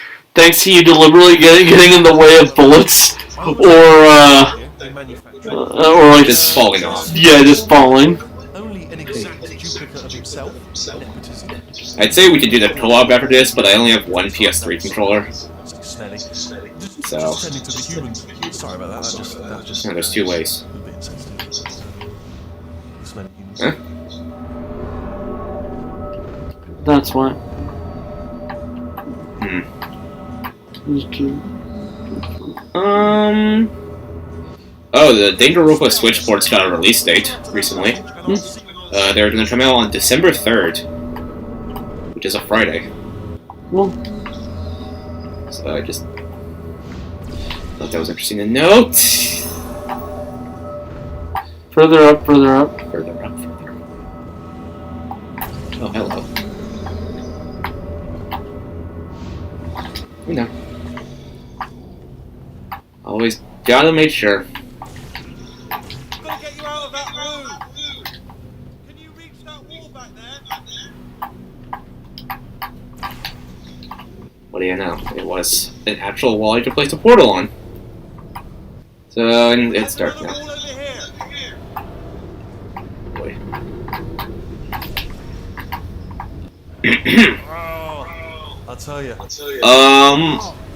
deliberately getting in the way of bullets, or like just falling off. Yeah, just falling. Only an exact duplicate of himself. Nepotism. I'd say we could do the co-op after this, but I only have one PS3 controller. Smelly. So... Tending to the humans. Sorry about that. That just No, there's 2 ways. a bit insensitive. Smelly humans. Huh? That's why. Oh, the Danganronpa Switch ports got a release date recently. They're going to come out on December 3rd, which is a Friday. Well, So I just thought that was interesting to note. further up, further up. Further up, further up. Oh, hello. You know. Always gotta make sure. Gotta get you out of that room! Can you reach that wall back there? What do you know? It was an actual wall you could place a portal on. So, and it's dark now. Wall over here. Boy. Oh, I'll tell you.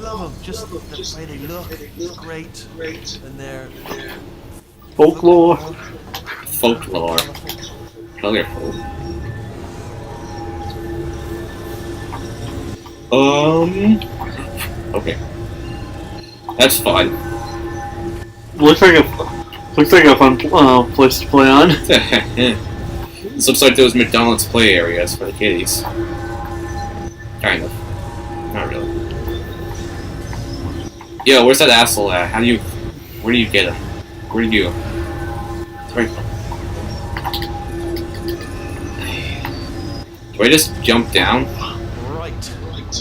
Love them. Just the way they look. It's great. And they're Folklore. Folklore. Colorful. Okay. That's fun. Looks like a fun place to play on. This looks like those McDonald's play areas for the kiddies. Kind of. Not really. Yo, where's that asshole at? Where do you get him? Where do you... It's right... Do I just jump down? right.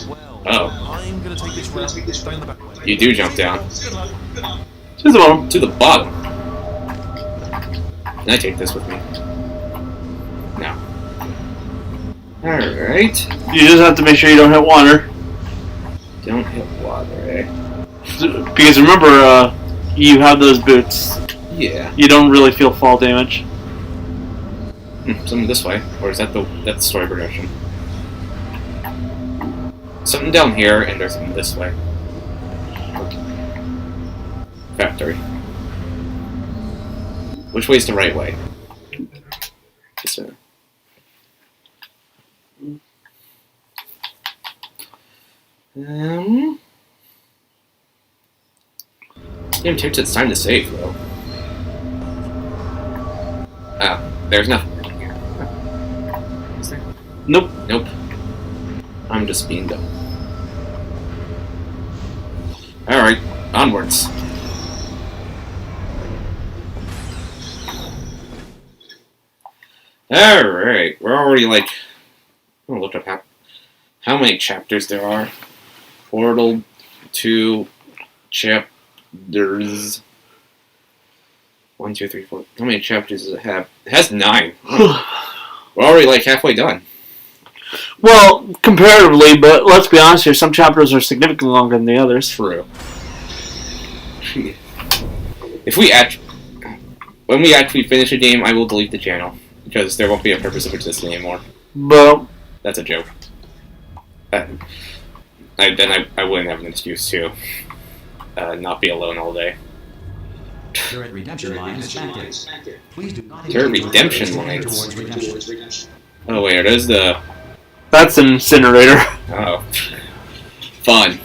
Well, Oh. I'm gonna take this round down the back way. You do jump down. Good luck. To the bottom. To the bottom. Can I take this with me? No. Alright. You just have to make sure you don't hit water. Don't hit water, eh? Because remember, you have those boots. Yeah. You don't really feel fall damage. Something this way. Or is that that's the story progression? Something down here, and there's something this way. Factory. Which way's the right way? Just Damn, tips, it's time to save, though. Ah, there's nothing in here. Is there? Nope. Nope. I'm just being dumb. Alright, onwards. Alright, we're already like... I'm gonna look up how many chapters there are. Portal 2 chapters. 1, 2, 3, 4. How many chapters does it have? It has 9. We're already like halfway done. Well, comparatively, but let's be honest here, some chapters are significantly longer than the others. True. If we when we actually finish a game, I will delete the channel because there won't be a purpose of existing anymore. But That's a joke. Then I wouldn't have an excuse to not be alone all day. Turret redemption line is active. Please do not Turret engage redemption towards lines. redemption. Oh wait, are those the... that's an incinerator. Oh. Fun.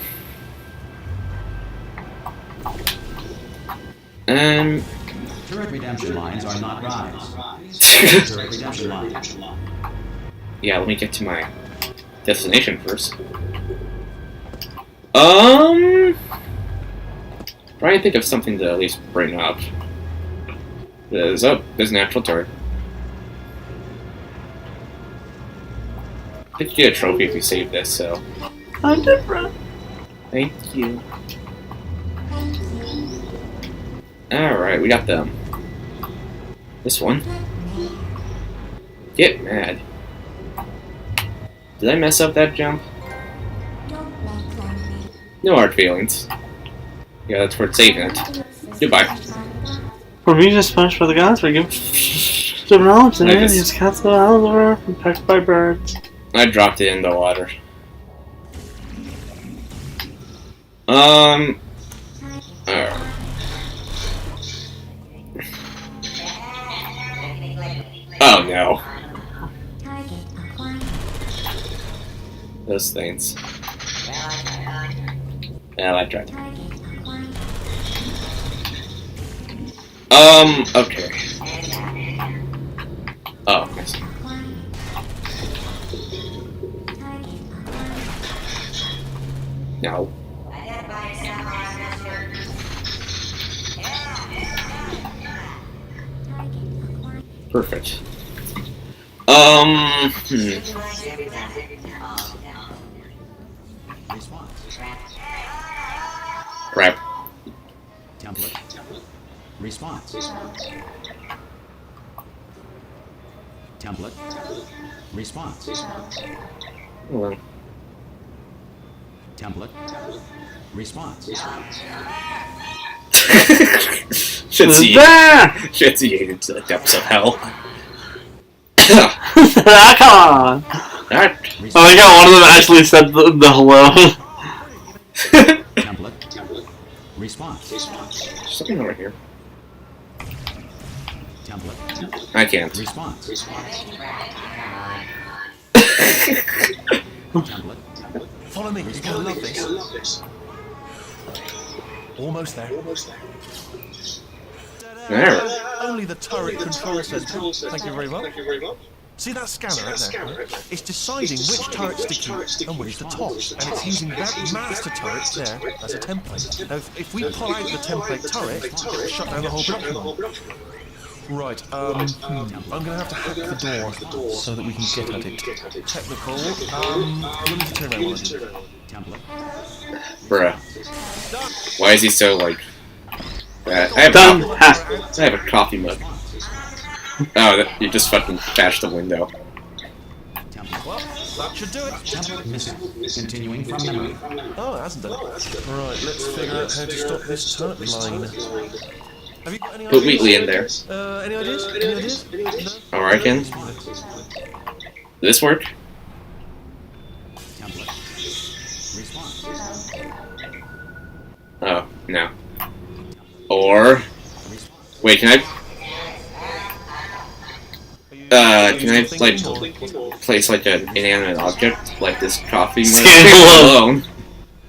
Turret redemption lines are not rise. Turret redemption line. Yeah, let me get to my destination first. Trying to think of something to at least bring up. There's an actual turret. I think you get a trophy if you save this, so. I'm different. Thank you. Alright, we got them. This one. Get mad. Did I mess up that jump? No hard feelings. Yeah, that's worth saving it. Goodbye. For me, just punished by the gods, we give some knowledge and he's cast the hell over, pecked by birds. I dropped it in the water. Oh no. Those things. Yeah, I tried. Okay. Oh, I see. No. Perfect. Crap. Template. Response. Template. Response. Well. Template. Response. Shitty to the depths of hell. Come on! Alright. Oh my god, one of them actually said the hello. Template. Response. Something over here. Template. I can't. Response. Template. Follow me. You're gonna love this. Almost there. There. Only the turret control center. Thank you very much. See that scanner right there? It's deciding which turrets to keep and which to toss, and it's using that master turret there as a template. Now, if we pull out the template turret, it'll shut down the whole production line. Right, I'm gonna have to hack the door so that we can get at it. Technical, you'll need to turn around one of you. Template. Bruh. Why is he so, like... I have a coffee mug. Oh, you just fucking bashed the window. Template. Well, that should do it. Template missing. Continuing from memory. Oh, it hasn't done it. Right, let's figure out how to stop this turret line. Have you got any Put ideas? Wheatley in there. Any ideas? Any ideas? No? Alright, Ken. Did this work? Template. Response. Oh, no. Or... Wait, can I, like, place, like, an inanimate object, like this coffee mug? Scan alone.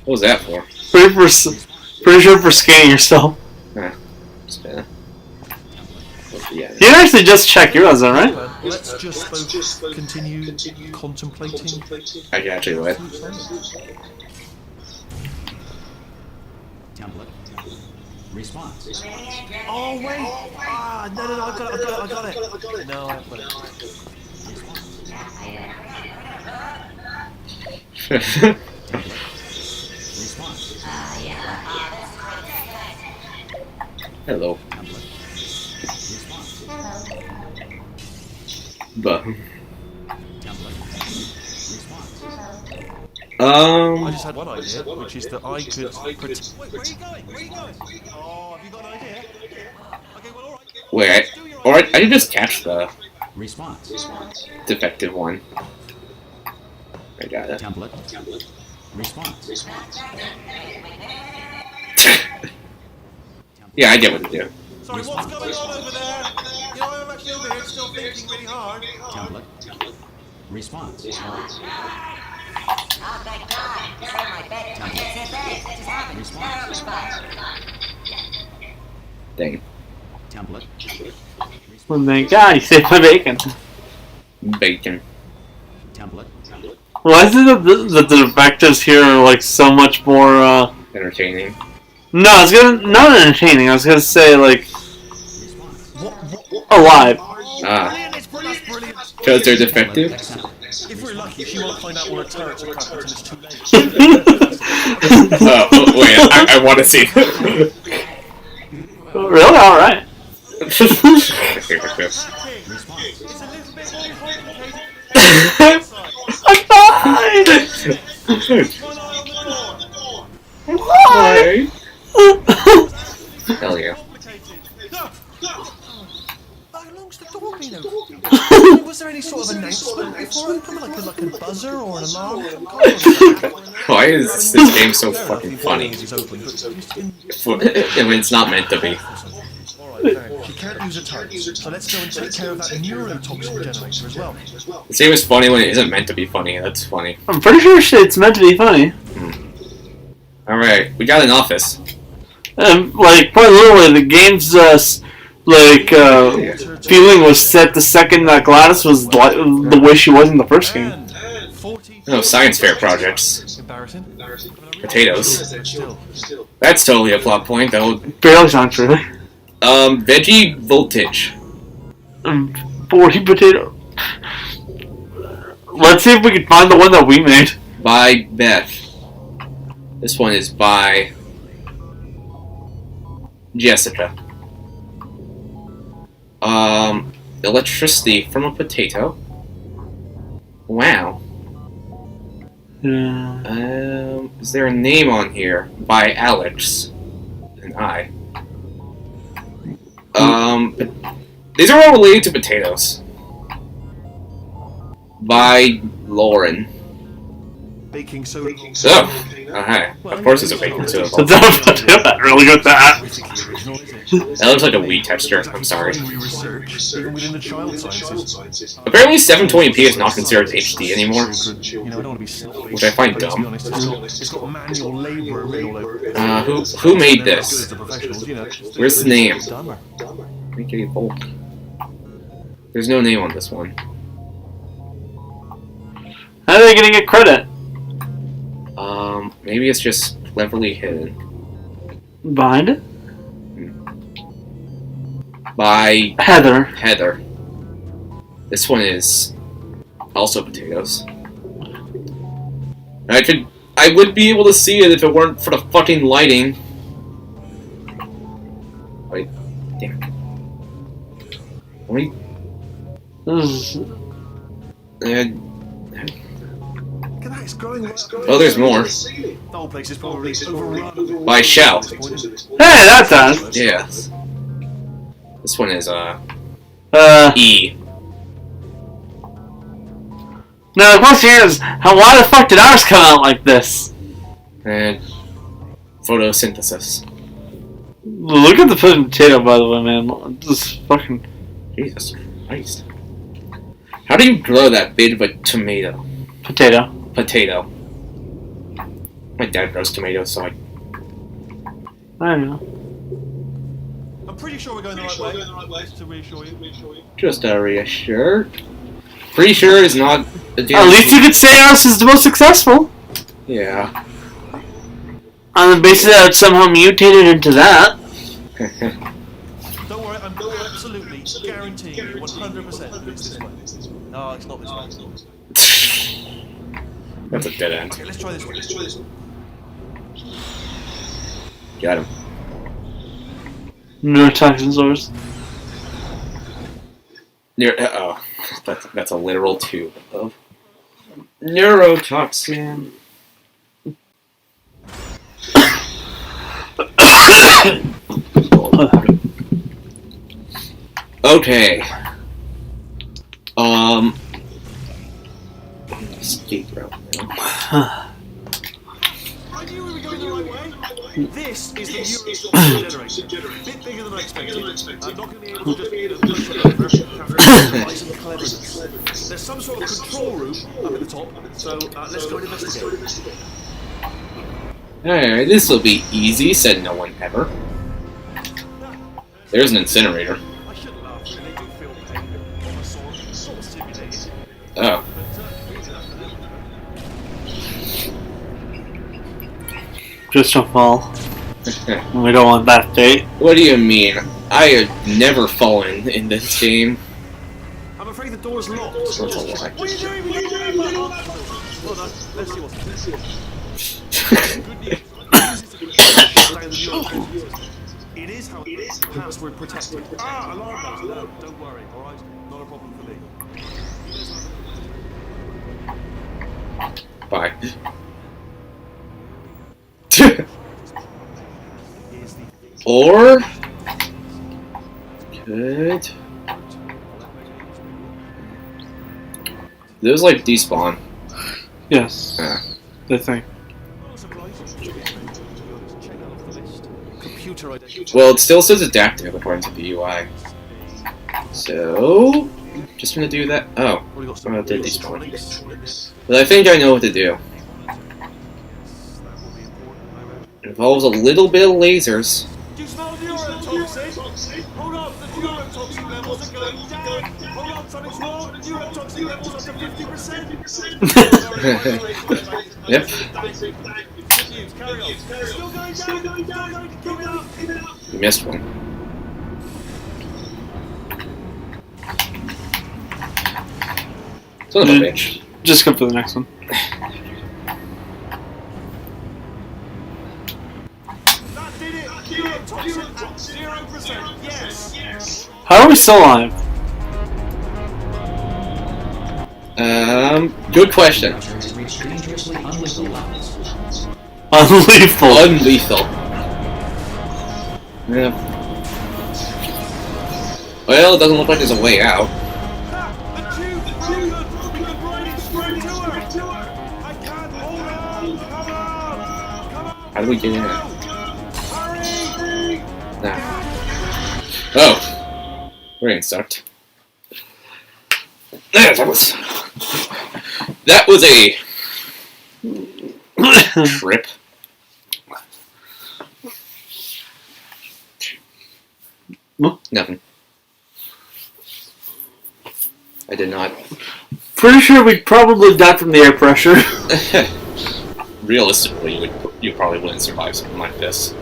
What was that for? Pretty sure for scanning yourself. Yeah. You can actually just check yours, alright? Let's just both continue contemplating. I can actually wait. Template. Response. Oh wait! Ah, no, I got it. No, I've got it. Response. Hello. Template. Response. But... Template. Response. I just had one idea, which is that I could. Wait, where are you going? Where are you going? Oh, have you got an idea? Okay, well, alright. Wait, I did just catch the Response. defective one. I got it. Template. Response. Yeah, I get what to do. Sorry, what's going on over there? You know, I'm actually over here still thinking really hard. Template. Response. Oh, thank God. This ain't my bed. It's in bed. It just happened. Dang. Template. Oh thank god, you saved my bacon. Bacon. Template. Why is it that the defectives here are like so much more Entertaining. No, I was gonna not entertaining, I was gonna say like Response. alive. Ah. Because they're defective? If we're lucky, she won't find out all her turrets are crap until it's too late. Wait, I want to see. Really? Alright. It's a little bit more complicated. I'm fine! One eye on the door. Why? Hell yeah. Complicated. How long's the door been open? Was there any sort of announcement before it opened, like a buzzer or an alarm? Why is this game so fucking funny? When it's not meant to be. She can't use a turret, so let's go and take care of that neurotoxin generator as well. This game is funny when it isn't meant to be funny. That's funny. I'm pretty sure it's meant to be funny. Alright, we got an office. Like, quite literally, the game's, feeling was set the second that Gladys was the way she was in the first game. No, science fair projects. Embarrassing. Potatoes. That's totally a plot point, though. Barely sounds really. Veggie voltage. 40 potato. Let's see if we can find the one that we made. By Beth. This one is by Jessica. Electricity from a potato. Wow. Is there a name on here? By Alex. And I. These are all related to potatoes. By Lauren. Baking soda. Oh, okay. Of course it's a baking soda. That's really good at that. That looks like a wheat texture. I'm sorry. Research, even within the child sciences. Apparently 720p is not considered HD anymore, You know, I don't want to be selfish, which I find but to be dumb. honest, it's got manual labour written all over it. Who made They're not this? good as the professionals, you know. Where's the name? Dumber. Make it evolve. There's no name on this one. How are they gonna get credit? Maybe it's just cleverly hidden. Behind it? By Heather. This one is also potatoes. I would be able to see it if it weren't for the fucking lighting. Wait, damn it. Wait. Oh, there's more. The whole place is probably overrun. By Shell. Hey, that's us. Yes. This one is, E. Now the question is, why the fuck did ours come out like this? And photosynthesis. Look at the potato, by the way, man. Just fucking... Jesus Christ. How do you grow that big of a tomato? Potato. My dad grows tomatoes, so I don't know. I'm pretty sure we're going the right way. Just to reassure you. just to reassure. Pretty sure it's not a At least you could say ours is the most successful. Yeah. On the basis that it somehow mutated into that. Don't worry, I'm absolutely guaranteeing you 100% it's this way. No, it's not this way. That's a dead end. Okay, let's try this one. Got him. Neurotoxin source. Oh, that's a literal tube of neurotoxin. Okay. Escape route now. I knew we were going the right way. This is the neurotoxin generator. A bit bigger than I expected. I'm not going to be able to just push it over. Have to utilize some cleverness. There's some sort of control room up at the top, so let's go and investigate. Alright, this will be easy, said no one ever. There's an incinerator. I shouldn't laugh, but they do feel pain. On a sort of simulated. Oh. Just a fall. We don't want that fate. What do you mean? I have never fallen in this game. I'm afraid the door door's locked. That's a lie. What are you doing with your well done. Let's see what's good news. It is, however, password protected. Alarm bells. No, don't worry, alright? Not a problem for me. Bye. Or could there's like despawn. Yes. Yeah. The thing. Well, it still says adaptive according to the UI. So just gonna do that. Oh, I'm gonna do despawn. But I think I know what to do. It involves a little bit of lasers. Do you smell the neurotoxin? Hold on, the neurotoxin levels are going down. Hold on, something's wrong. The neurotoxin levels up to 50%. Yep. Carry on. Still going down. Keep it up. You missed one. Son of a bitch. Just come for the next one. That did it. Neurotoxin at 0%. Yes. How are we still alive? Good question. Has reached dangerously unlethal levels. Unlethal. Unlethal. Yeah. Well, it doesn't look like there's a way out. The tube's broken. We can ride it straight to her. I can't hold on. Come on. How do we get in? Hurry. Nah. Oh. We're getting sucked. There, that was a trip. What? Nothing. I did not. Pretty sure we'd probably die from the air pressure. Realistically, you probably wouldn't survive something like this.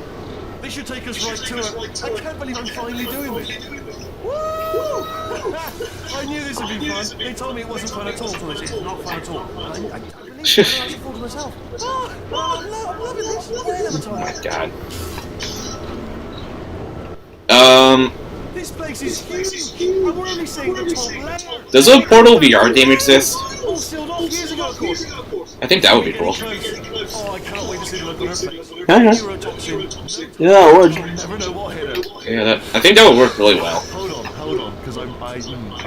They should take us right to it. I can't believe I'm finally doing this. Woo! I knew this would be fun. They told me it wasn't fun at all, so it's not fun at all. I believe it. I actually thought to myself. I'm loving this. Oh my god. This place is huge. I'm only seeing the top layer. Does a Portal VR game exist? All sealed off years ago, of course. I think that would be cool. Oh, I cannot wait to see the look on her face. Yeah. Neurotoxin. Yeah, it would. Never know what hit her. Yeah, I think that would work really well. Hold on, because I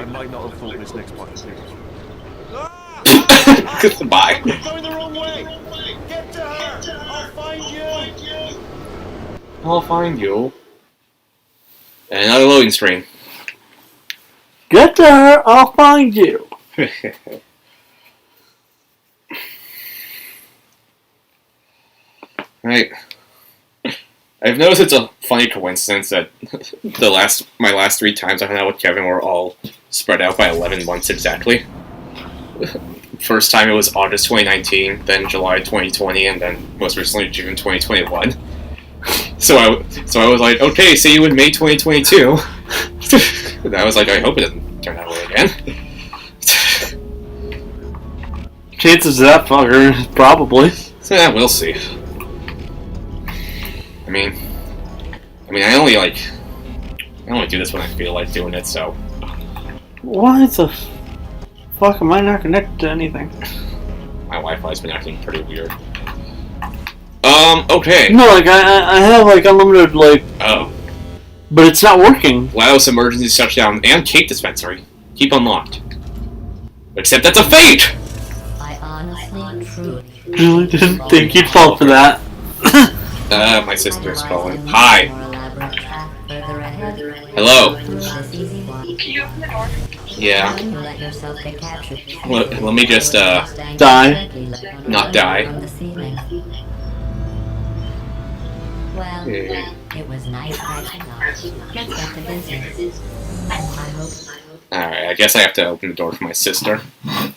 might not have thought this next part through. Goodbye. Going the wrong way. Get to her. I'll find you. I'll find you. And another loading screen. Get to her, I'll find you. Right. I've noticed it's a funny coincidence that my last 3 times I hung out with Kevin were all spread out by 11 months exactly. First time it was August 2019, then July 2020, and then most recently June 2021. So I was like, okay, see you in May 2022. And I was like, I hope it doesn't turn that way again. Chances of that fucker, probably. So yeah, we'll see. I mean, I only do this when I feel like doing it, so. Why the fuck am I not connected to anything? My Wi-Fi's been acting pretty weird. Okay. No, like, I have, like, unlimited, like... Oh. But it's not working. Laos emergency shutdown and cake dispensary. Keep unlocked. Except that's a fake! I honestly, truly... Really didn't think you'd fall for that. My sister's calling. Hi. Hello. Can you open the door? Yeah. Let yourself get captured. Let me just, Die. not die. Well, it was nice catching up. Let's get to business. I hope. Alright, I guess I have to open the door for my sister.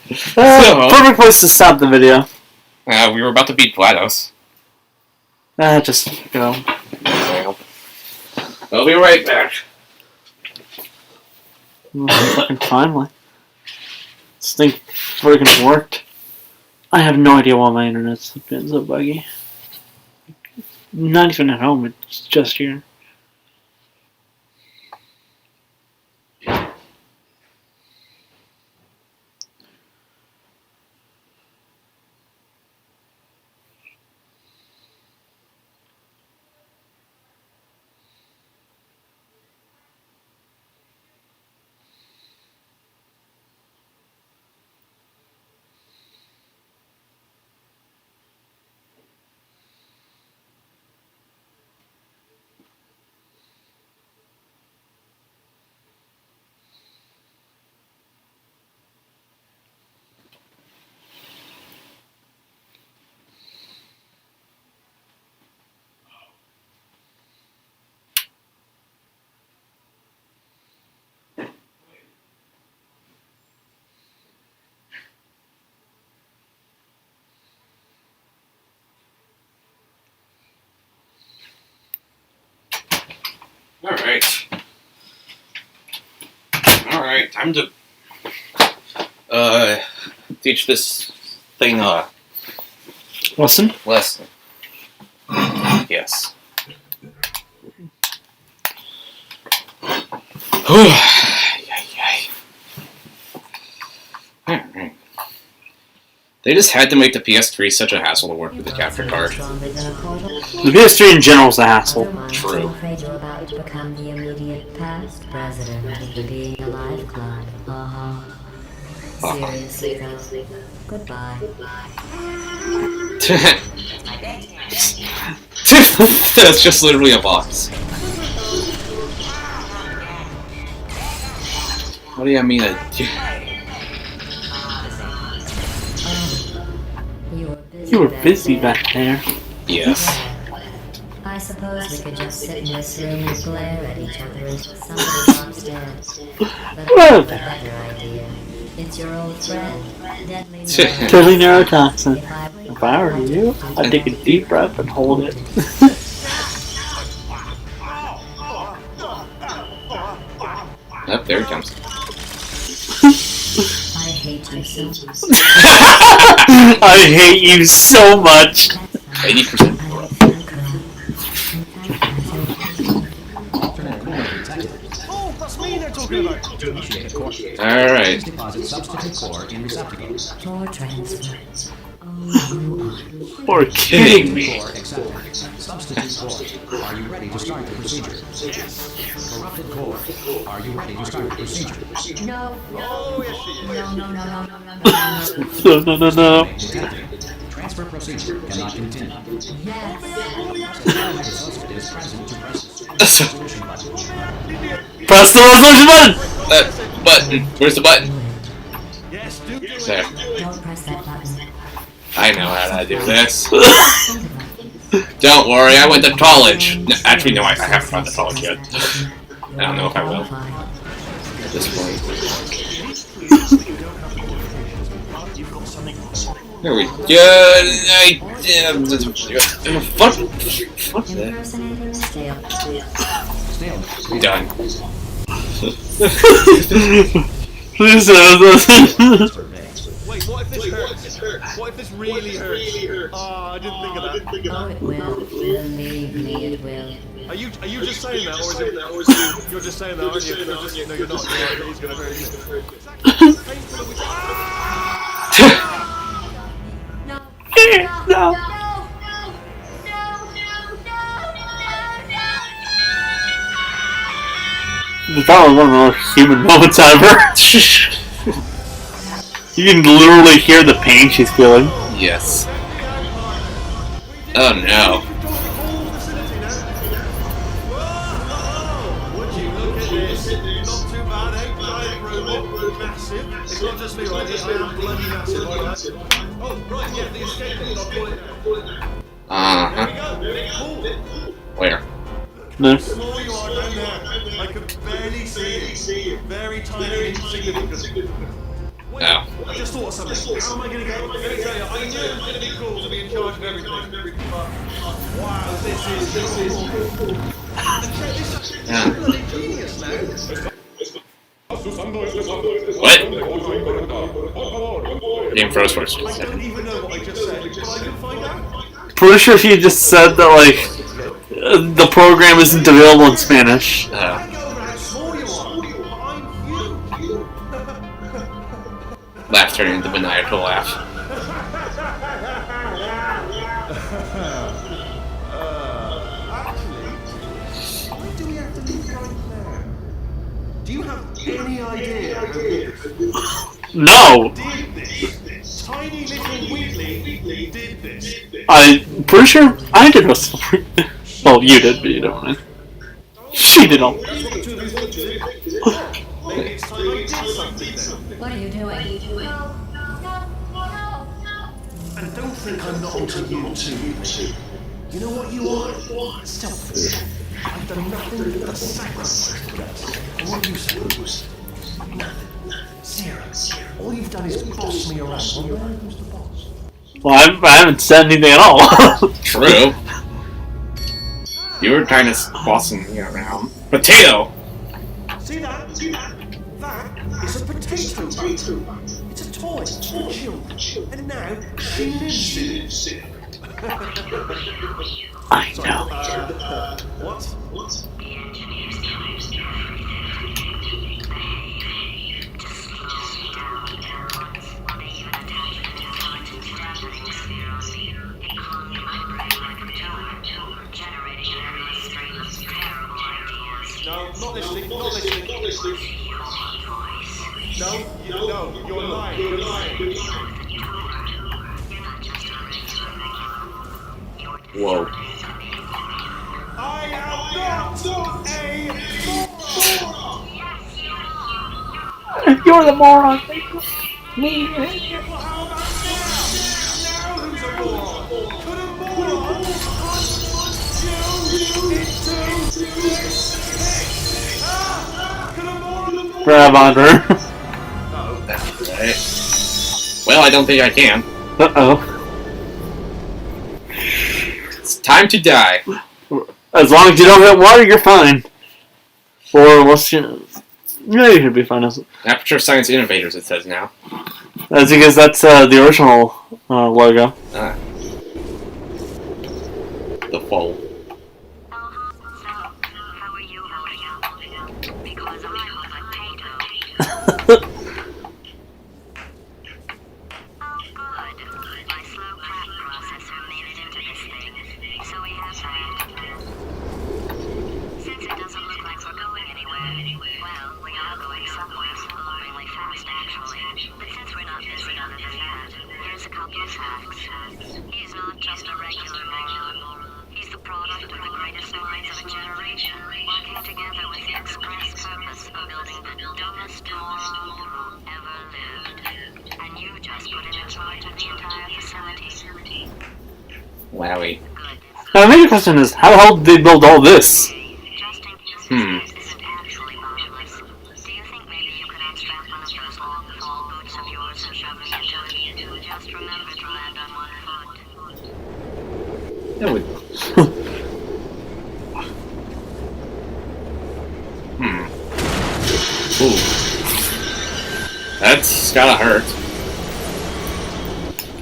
Perfect place to stop the video. We were about to beat GLaDOS. Just go. Well, I'll be right back. Fucking finally. This thing friggin' worked. I have no idea why my internet's been so buggy. Not even at home, it's just here. Alright, time to teach this thing a Lesson? lesson. Yes. Alright. They just had to make the PS3 such a hassle to work with the capture card. The PS3 in general is a hassle. True. I'm afraid you're about to become the immediate past president of the Being Alive Club. Seriously, though. Goodbye. That's just literally a box. What do you mean? You were busy back there. Yes. I suppose we could just sit in this room and glare at each other until somebody drops dead. But I have a better idea. It's your old friend, Deadly neurotoxin. If I were you, I'd take a deep breath and hold it. Yep, there it comes. I hate you so much. I hate you so much. 80%. Oh, that's me they're talking about. Alright. Deposit substitute core in receptacle. Floor transfer. You're kidding me. Core accepted. Substitute core. Are you ready to start the procedure? Corrupted core. Are you ready to start the procedure? No. Oh, yes, she is. No. Detected. Transfer procedure cannot continue. Yes. Substitute is present to press resolution button. Press the resolution button! That button. Where's the button? Yes, do it. There. Don't press that button. I know how to do this. Don't worry, I went to college. No, actually, no, I haven't gone to college yet. I don't know if I will. At this point. There we go. Fuck that. Impersonating a stale. Done. Please, Wait, what if this hurts? What if this really hurts? Oh, I didn't think of that. Oh, it will. Believe me, it will. Are you just saying that, or is it you're just saying that, aren't you? No, you're not. He's gonna hurt you. No. That was one of the most human moments ever. You can literally hear the pain she's feeling. Yes. Oh no. Would you look at this? Not too bad, eh? Giant robot, massive. It's not just me, right? I am bloody massive, like that. Oh, right, yeah, the escape thing. I'll pull it down. There we go. Cool. Where? No. Small you are down there. I can barely see you. Very tiny, insignificant. Wait, Oh. I just thought of something. How am I going to get? Let me tell you, I knew it was going to be cool to be in charge of everything. But, wow, this is cool. And check this out. Yeah. It's bloody genius now. What? Game froze for a I don't second. even know what I just said, but I can find out. Pretty sure he just said that, like, the program isn't available in Spanish. Hang over how small you are. I'm huge. Laugh turning into maniacal laugh. Actually, why do we have to leave right now? Do you have any idea how good No! did this? Tiny little Wheatley did this. I'm pretty sure I did most of the Well, you did, but you don't mind. She did all. That's what the two of you think, is it? Maybe it's time I did something then. What are you doing? And don't think I'm not onto you too. You know what you are? Selfish. I've done nothing but sacrifice to get us. And what you say? Nothing. Zero. All you've done is boss me around. Well, where was the boss? Well, I haven't said anything at all. True. You were kind of bossing me around. Potato! See that? That is a potato bag. It's a toy for children. And now she lives in it. I know. What? No, not listening, not listening. No, you're lying, you're lying. Whoa. I am not a moron! You're the moron. Me. Well, how about now? Now who's a moron? Could a moron punch you into this pig? Could a moron... Grab on her. Right. Well, I don't think I can. Uh-oh. It's time to die. As long as you don't hit water, you're fine. Or unless you... Yeah, you should be fine. Aperture Science Innovators, it says now. That's because that's the original logo. Ah. The fold. So, how are you holding up? Because I'm a potato. Oh, good. My slow crack processor made it into this thing, so we have that. Since it doesn't look like we're going anywhere, well, we are going somewhere, alarmingly fast, actually. But since we're not missing other than that, here's a couple of facts. He's not just a regular moron. He's the product of the greatest minds of a generation, working together with the express purpose of building the dumbest moron ever lived. And you just put him in charge of the entire facility. Wowie. Good. Now, the major question is, how the hell did they build all this? Just in case Hmm. this isn't actually bottomless, do you think maybe you could unstrap one of those long fall boots of yours and shove me into it? Just remember to land on one foot. That would... Ooh. That's gotta hurt.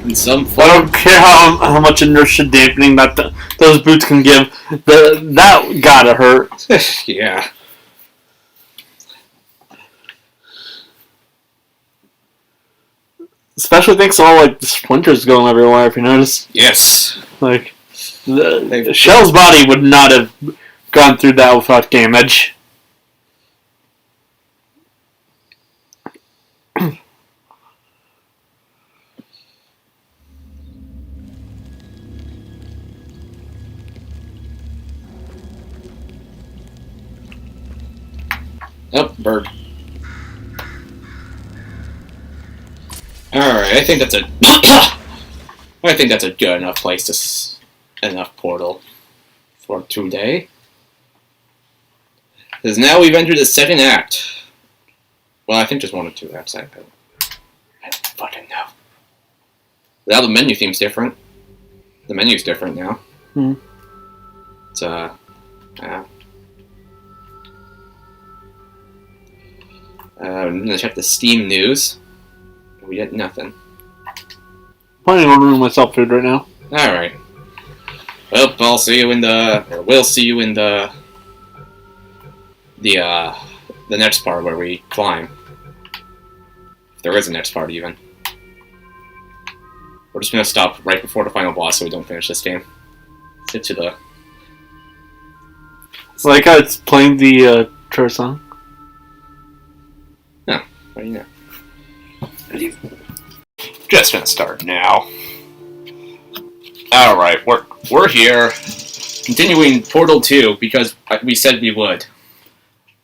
In some I form. don't care how much inertia dampening that those boots can give. That gotta hurt. Yeah. Especially thanks to all like the splinters going everywhere. If you notice, Yes. like the Shell's body would not have gone through that without damage. Oh, bird. Alright, I think that's a... I think that's a good enough place to... enough portal for today. Because now we've entered the second act. Well, I think there's one or two acts. I don't fucking know. Now the menu seems different. The menu's different now. Hmm. It's, yeah. I'm gonna check the Steam news. We get nothing. Planning on ordering myself food right now. Alright. Well, I'll see you in the... Or we'll see you in the next part where we climb. If there is a next part, even. We're just gonna stop right before the final boss so we don't finish this game. Get to the... It's like how it's playing the church song. No, what do you know? Just gonna start now. Alright, we're here. Continuing Portal 2 because we said we would.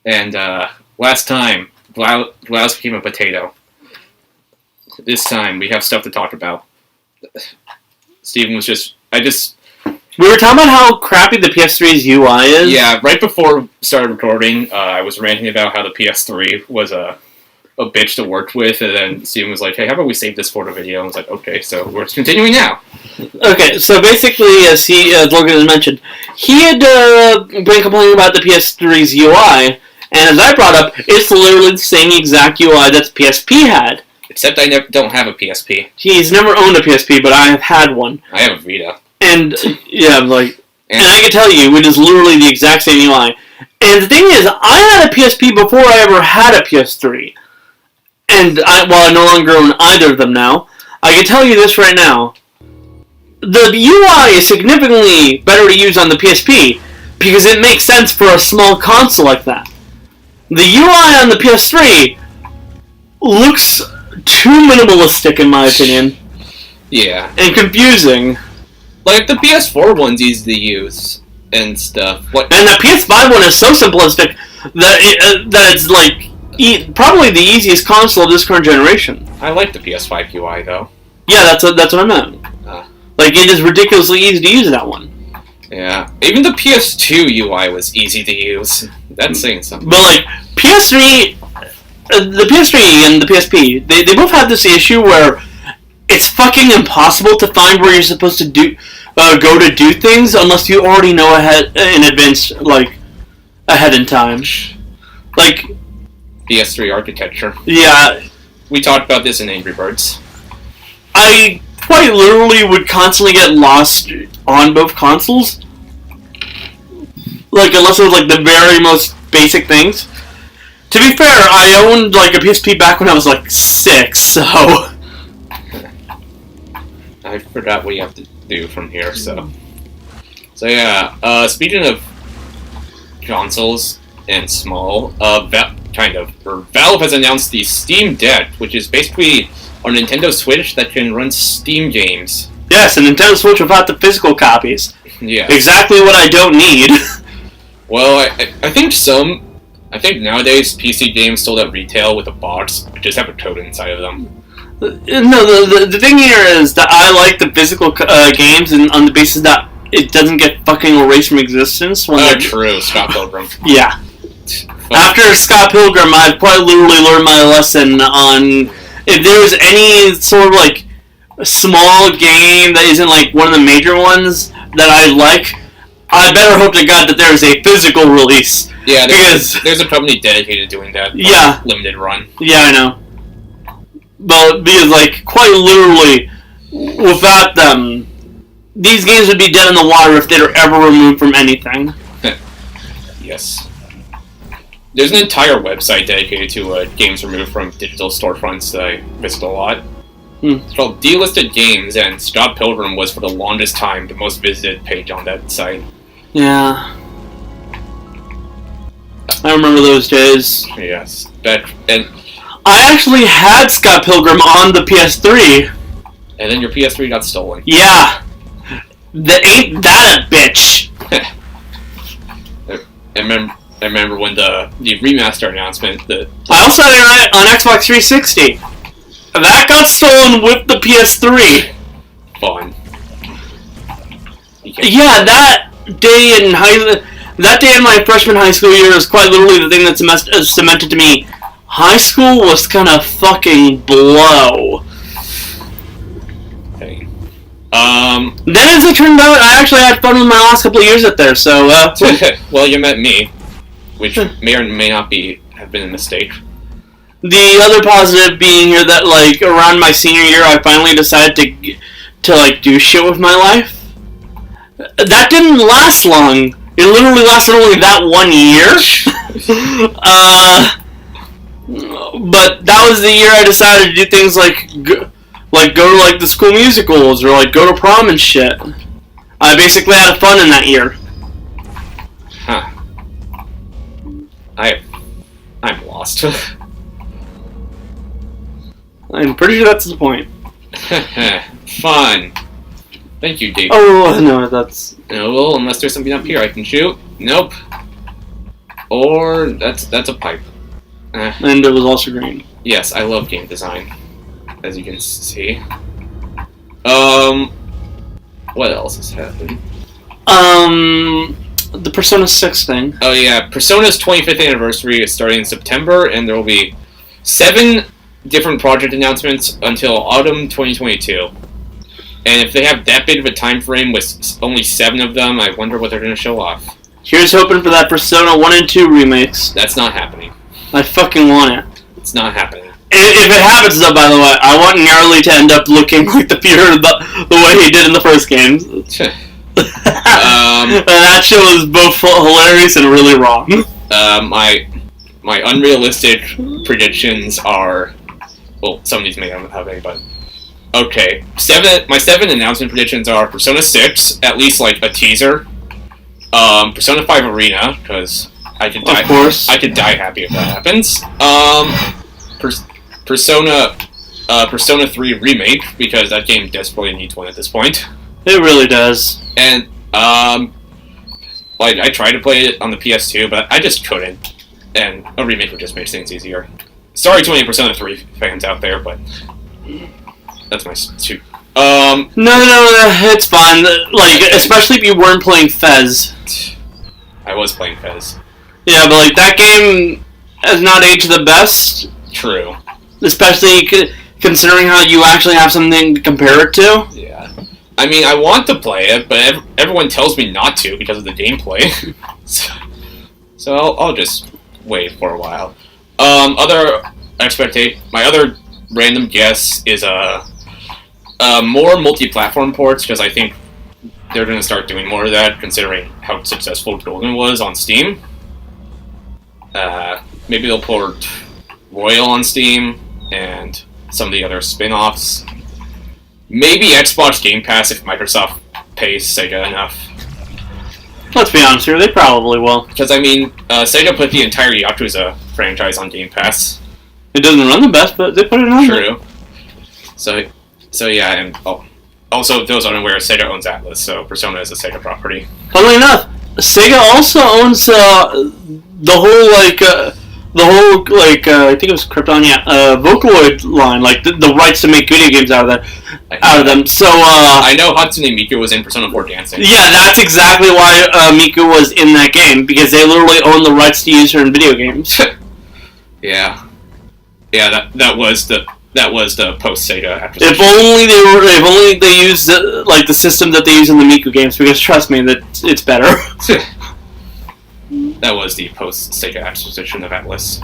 And last time, Blouse became a potato. This time, we have stuff to talk about. Steven was just... We were talking about how crappy the PS3's UI is. Yeah, right before we started recording, I was ranting about how the PS3 was a bitch to work with, and then Steven was like, hey, how about we save this for the video? And I was like, okay, so we're continuing now. Okay, so basically, as Logan has mentioned, he had been complaining about the PS3's UI, and as I brought up, it's literally the same exact UI that the PSP had. Except I don't have a PSP. He's never owned a PSP, but I have had one. I have a Vita. And, yeah, like... And I can tell you, it is literally the exact same UI. And the thing is, I had a PSP before I ever had a PS3. And while I no longer own either of them now, I can tell you this right now. The UI is significantly better to use on the PSP, because it makes sense for a small console like that. The UI on the PS3 looks too minimalistic, in my opinion. Yeah. And confusing. Like, the PS4 one's easy to use and stuff. And the PS5 one is so simplistic that it's, like, probably the easiest console of this current generation. I like the PS5 UI, though. Yeah, that's what I meant. Like, it is ridiculously easy to use that one. Yeah. Even the PS2 UI was easy to use. That's saying something. But, like, PS3... the PS3 and the PSP, they both have this issue where it's fucking impossible to find where you're supposed to go to do things unless you already know ahead in advance, like, ahead in time. Like... PS3 architecture. Yeah. We talked about this in Angry Birds. I quite literally would constantly get lost on both consoles. Like, unless it was, like, the very most basic things. To be fair, I owned, like, a PSP back when I was, like, 6, so... I forgot what you have to do from here, so... So, yeah, speaking of consoles and small, Valve has announced the Steam Deck, which is basically a Nintendo Switch that can run Steam games. Yes, a Nintendo Switch without the physical copies. Yeah. Exactly what I don't need. Well, I think nowadays PC games sold at retail with a box just have a code inside of them. No, the thing here is that I like the physical games, and on the basis that it doesn't get fucking erased from existence. When True, Scott Pilgrim. Yeah. After Scott Pilgrim, I've quite literally learned my lesson on if there's any sort of, like, small game that isn't, like, one of the major ones that I like, I better hope to God that there's a physical release. Yeah, there's a company dedicated to doing that. Yeah. Limited run. Yeah, I know. But because, like, quite literally, without them, these games would be dead in the water if they were ever removed from anything. Yes. There's an entire website dedicated to games removed from digital storefronts that I visit a lot. It's called Delisted Games, and Scott Pilgrim was for the longest time the most visited page on that site. Yeah. I remember those days. Yes. I actually had Scott Pilgrim on the PS3. And then your PS3 got stolen. Yeah. Ain't that a bitch? I remember when the remaster announcement. I also had it on Xbox 360. That got stolen with the PS3. Fun. Yeah, that day in my freshman high school year is quite literally the thing that cemented to me. High school was kind of fucking blow. Okay. Then as it turned out, I actually had fun with my last couple of years up there, so, Well, you met me, which may or may not have been a mistake. The other positive being here that, like, around my senior year, I finally decided to like, do shit with my life. That didn't last long. It literally lasted only that 1 year. But that was the year I decided to do things like go to, like, the school musicals, or, like, go to prom and shit. I basically had fun in that year. Huh. I'm lost. I'm pretty sure that's the point. Fun. Thank you, Dave. Oh, no, that's... No, well, unless there's something up here I can shoot. Nope. Or that's a pipe. And it was also green. Yes, I love game design, as you can see. What else has happened? The Persona 6 thing. Oh yeah, Persona's 25th anniversary is starting in September, and there will be 7 different project announcements until autumn 2022. And if they have that big of a time frame with only 7 of them, I wonder what they're going to show off. Here's hoping for that Persona 1 and 2 remakes. That's not happening. I fucking want it. It's not happening. If it happens, though, by the way, I want Gnarly to end up looking like the Peter the way he did in the first games. That shit was both hilarious and really wrong. My unrealistic predictions are... Well, some of these may not have any, but... Okay, my 7 announcement predictions are Persona 6, at least, like, a teaser. Persona 5 Arena, because I could die. Of course. I could die happy if that happens. Persona 3 Remake, because that game desperately needs one at this point. It really does. And, like, I tried to play it on the PS2, but I just couldn't. And a remake would just make things easier. Sorry to any Persona 3 fans out there, but that's my 2. No, it's fine. Like, especially if you weren't playing Fez. I was playing Fez. Yeah, but, like, that game has not aged the best. True. Especially considering how you actually have something to compare it to. Yeah. I mean, I want to play it, but everyone tells me not to because of the gameplay. So I'll just wait for a while. My other random guess is more multi-platform ports, because I think they're going to start doing more of that, considering how successful Golden was on Steam. Maybe they'll port Royal on Steam, and some of the other spin-offs. Maybe Xbox Game Pass if Microsoft pays Sega enough. Let's be honest here, they probably will. Because, I mean, Sega put the entire Yakuza franchise on Game Pass. It doesn't run the best, but they put it on. True. So yeah, and also, those unaware, Sega owns Atlas, so Persona is a Sega property. Funnily enough, Sega also owns the whole I think it was Krypton, Vocaloid line, like the rights to make video games out of them. So I know Hatsune Miku was in Persona 4 Dancing. Yeah, that's exactly why Miku was in that game, because they literally own the rights to use her in video games. Yeah, that was the post Sega acquisition. If only they used the system that they use in the Miku games, because trust me, that it's better. That was the post Sega acquisition of Atlas.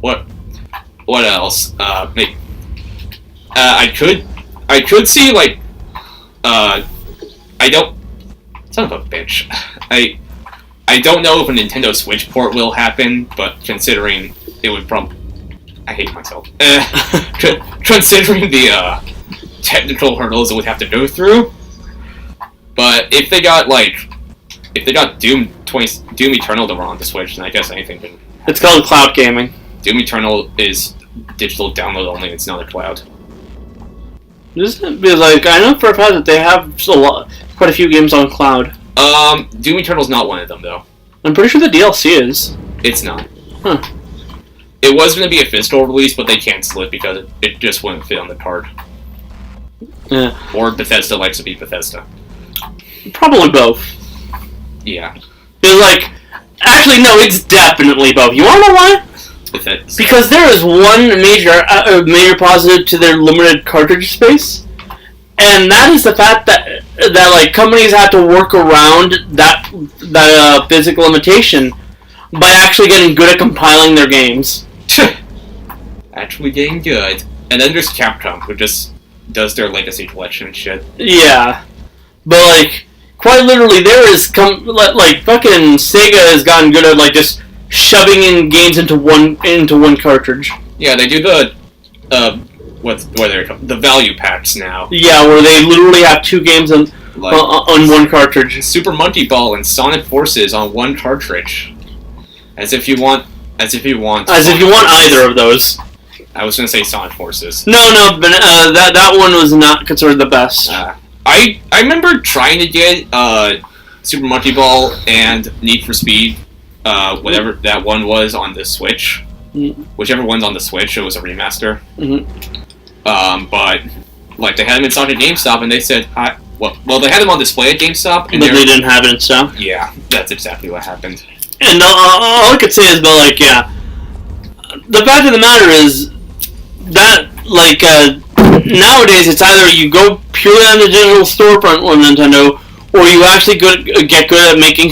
What else? Maybe, I could see, like, son of a bitch. I don't know if a Nintendo Switch port will happen, but considering it would probably... I hate myself. Considering the technical hurdles it would have to go through. But if they got Doom Eternal to run on the Switch, then I guess anything can... It's called cloud gaming. Doom Eternal is digital download only, it's not a cloud. Because, I know for a fact that they have quite a few games on cloud. Doom Eternal's not one of them, though. I'm pretty sure the DLC is. It's not. Huh. It was going to be a physical release, but they canceled it because it just wouldn't fit on the card. Yeah. Or Bethesda likes to be Bethesda. Probably both. Yeah. Actually, no, it's definitely both. You wanna know why? Because there is one major positive to their limited cartridge space, and that is the fact that companies have to work around that physical limitation by actually getting good at compiling their games. Actually getting good. And then there's Capcom, who just does their Legacy Collection and shit. Yeah. But, like, quite literally, like, fucking Sega has gotten good at, like, just shoving in games into one cartridge. Yeah, they do the, what are they called? The value packs now. Yeah, where they literally have 2 games on one cartridge. Super Monkey Ball and Sonic Forces on one cartridge. As if you want either of those. I was gonna say Sonic Forces. No, but that one was not considered the best. I remember trying to get Super Monkey Ball and Need for Speed, whatever that one was on the Switch. Mm-hmm. Whichever one's on the Switch, it was a remaster. Mm-hmm. But like they had them in stock at GameStop, and they said, well, they had them on display at GameStop, and but they didn't have it in stock. Yeah, that's exactly what happened. And all I could say is, but like, yeah, the fact of the matter is that, like, nowadays it's either you go purely on the digital storefront with Nintendo, or you actually get good at making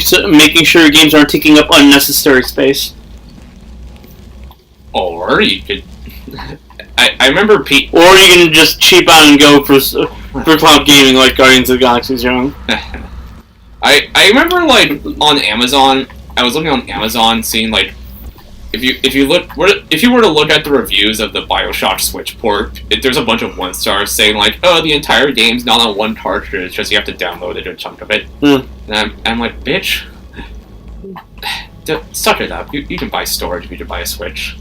sure your games aren't taking up unnecessary space. Or you could. I remember Or you can just cheap out and go for cloud gaming like Guardians of the Galaxy's doing. I remember, like, on Amazon, I was looking on Amazon, seeing, like, if you were to look at the reviews of the BioShock Switch port, there's a bunch of 1-stars saying, like, oh, the entire game's not on one cartridge, it's just you have to download it or a chunk of it. And I'm like, bitch, suck it up. You can buy storage if you can buy a Switch.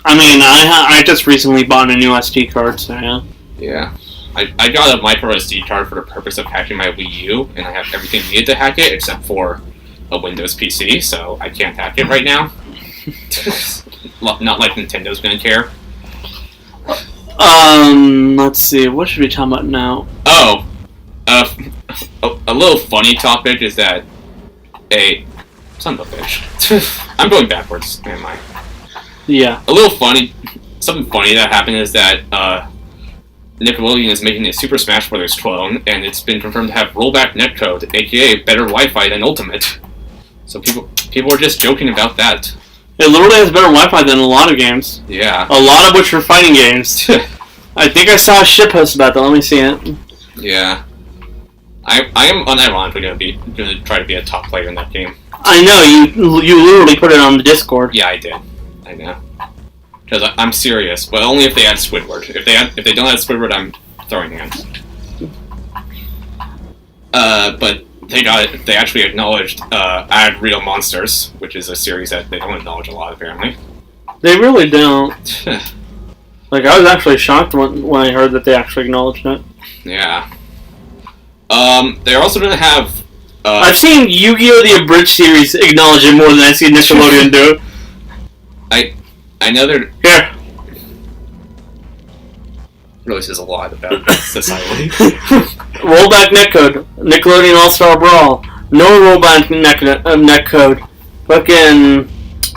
I mean, I just recently bought a new SD card, so yeah. Yeah. I got a micro SD card for the purpose of hacking my Wii U, and I have everything needed to hack it except for a Windows PC, so I can't hack it right now. Not like Nintendo's gonna care. Let's see, what should we talk about now? Oh, a little funny topic is that son of a bitch. I'm going backwards, am I? Yeah. Something funny that happened is that, Nickelodeon is making a Super Smash Bros. Clone, and it's been confirmed to have rollback netcode, aka better Wi-Fi than Ultimate. So people are just joking about that. It literally has better Wi-Fi than a lot of games. Yeah. A lot of which are fighting games. I think I saw a shitpost about that. Let me see it. Yeah. I am unironically gonna try to be a top player in that game. I know, you literally put it on the Discord. Yeah, I did. I know. Because I'm serious, but only if they add Squidward. If they don't add Squidward, I'm throwing hands. But they actually acknowledged Add Real Monsters, which is a series that they don't acknowledge a lot, apparently. They really don't. Like, I was actually shocked when I heard that they actually acknowledged it. Yeah. They're also going to have... I've seen Yu-Gi-Oh! The Abridged series acknowledge it more than I see Nickelodeon do it. I know they're... Here. Really says a lot about society. Rollback netcode. Nickelodeon All-Star Brawl. No rollback netcode. Fucking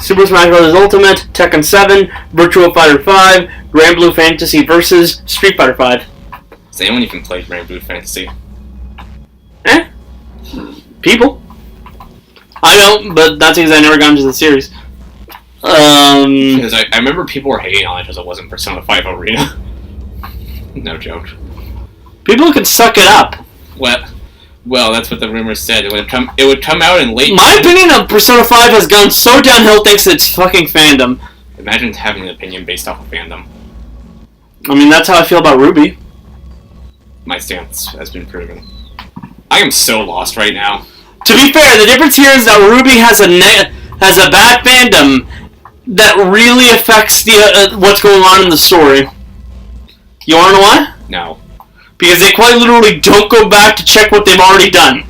Super Smash Bros. Ultimate, Tekken 7, Virtua Fighter 5, Grand Blue Fantasy vs. Street Fighter 5. Does anyone even play Grand Blue Fantasy? People. I don't, but that's because I never got into the series. Because I remember people were hating on it because it wasn't Persona 5 Arena. No joke. People could suck it up. Well, that's what the rumors said. It would come out in late... My opinion of Persona 5 has gone so downhill thanks to its fucking fandom. Imagine having an opinion based off of fandom. I mean, that's how I feel about Ruby. My stance has been proven. I am so lost right now. To be fair, the difference here is that Ruby has a bad fandom that really affects the what's going on in the story. You wanna know why? No. Because they quite literally don't go back to check what they've already done.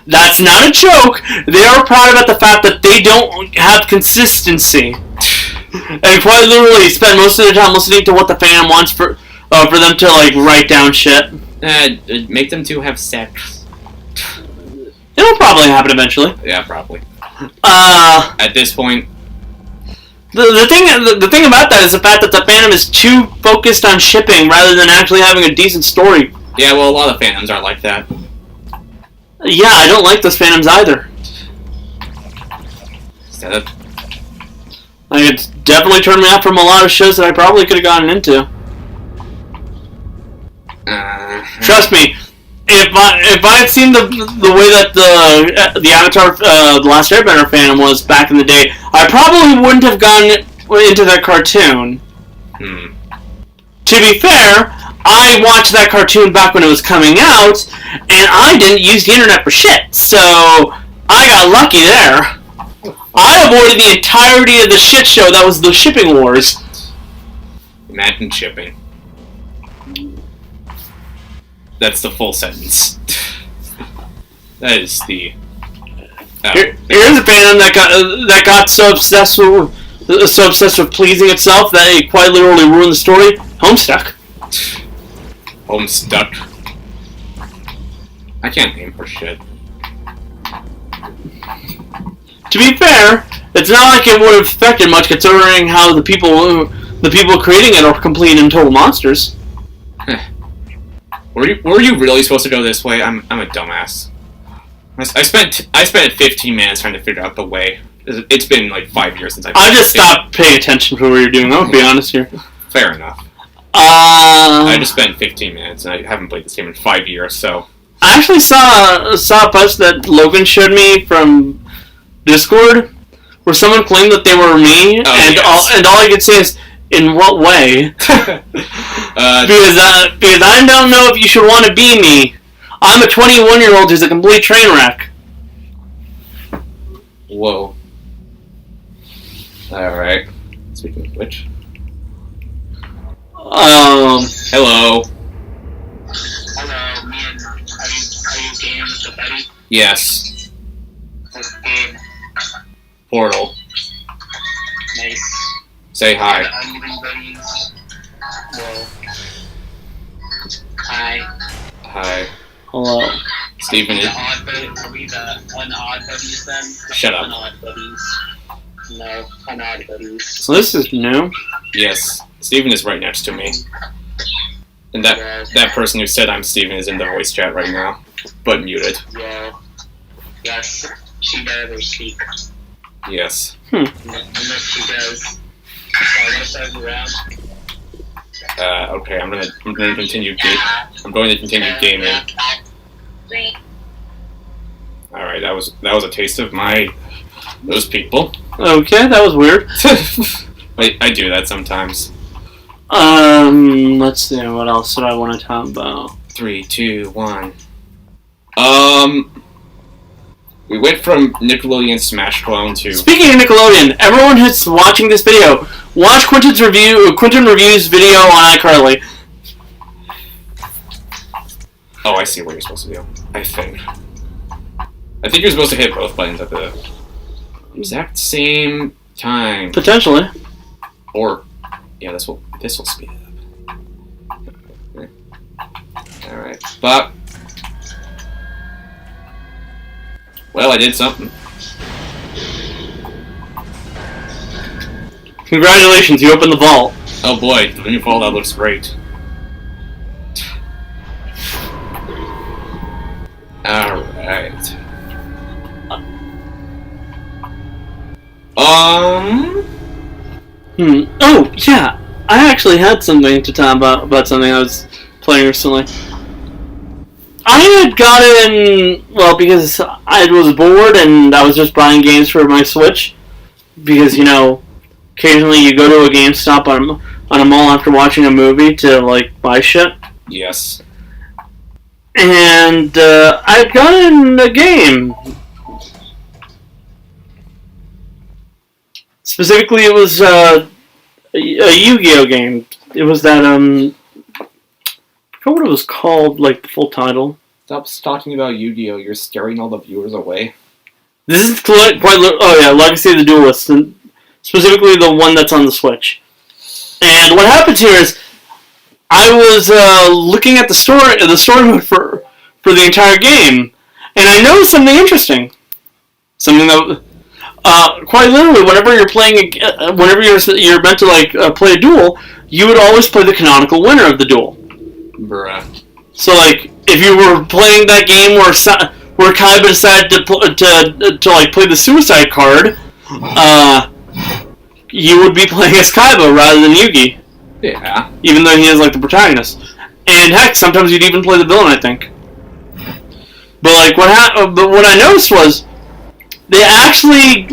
That's not a joke. They are proud about the fact that they don't have consistency. And quite literally spend most of their time listening to what the fandom wants for them to, like, write down shit. Make them two have sex. It'll probably happen eventually. Yeah, probably. At this point... The thing about that is the fact that the fandom is too focused on shipping rather than actually having a decent story. Yeah, well, a lot of fandoms are like that. Yeah, I don't like those fandoms either. Yeah, Like, it's definitely turned me off from a lot of shows that I probably could have gotten into. Trust me, if I had seen the way that the Avatar the Last Airbender fandom was back in the day, I probably wouldn't have gotten into that cartoon. To be fair, I watched that cartoon back when it was coming out, and I didn't use the internet for shit, so I got lucky there. I avoided the entirety of the shit show that was the shipping wars. Imagine shipping. That's the full sentence. That is the. Here's a fandom that got so obsessed with pleasing itself that it quite literally ruined the story. Homestuck. Homestuck. I can't aim for shit. To be fair, it's not like it would have affected much, considering how the people creating it are complete and total monsters. Were you really supposed to go this way? I'm a dumbass. I spent 15 minutes trying to figure out the way. It's been like 5 years since I just stopped paying attention to what you're doing. I'll be honest here. Fair enough. I just spent 15 minutes, and I haven't played this game in 5 years, so. I actually saw a post that Logan showed me from Discord, where someone claimed that they were me, and all I could say is, in what way? Because I don't know if you should want to be me. I'm a 21-year-old who's a complete train wreck. Whoa. Alright. Speaking of which. Hello. Hello, man. Are you game with the buddy? Yes. What game? Portal. Nice. Say hi. Buddies. Whoa. Hi. Hi. Hello. Steven is... Are we the unodd buddies then? Shut up. Unodd buddies. No, unodd buddies. So this is new. Yes. Steven is right next to me. And that person who said I'm Steven is in the voice chat right now, but muted. Yeah. Yes. She better speak. Yes. Unless she does. So I'm gonna start the round. Okay, I'm gonna continue gaming. Alright, that was a taste of those people. Okay, that was weird. I do that sometimes. Let's see, what else did I want to talk about? 3, 2, 1. We went from Nickelodeon Smash Clone to... Speaking of Nickelodeon, everyone who's watching this video, watch Quentin Review's video on iCarly. Oh, I see what you're supposed to do. I think you're supposed to hit both buttons at the exact same time. Potentially. Or, yeah, this will speed it up. Alright, but... Well, I did something. Congratulations, you opened the vault. Oh boy, the new vault, that looks great. Alright. Oh, yeah. I actually had something to talk about something I was playing recently. I had gotten, well, because I was bored and I was just buying games for my Switch. Because, you know, occasionally you go to a GameStop on a mall after watching a movie to, like, buy shit. Yes. And I had gotten a game. Specifically, it was a Yu-Gi-Oh game. It was that, I forgot what it was called, like, the full title. Stop talking about Yu-Gi-Oh! You're scaring all the viewers away. This is Legacy of the Duelist, and specifically the one that's on the Switch. And what happens here is, I was looking at the story mode for the entire game, and I noticed something interesting. Something that, quite literally, whenever you're playing, whenever you're meant to like play a duel, you would always play the canonical winner of the duel. Bruh. So, like, if you were playing that game where Kaiba decided to like play the suicide card, you would be playing as Kaiba rather than Yugi. Yeah. Even though he is like the protagonist. And heck, sometimes you'd even play the villain, I think. But like but what I noticed was they actually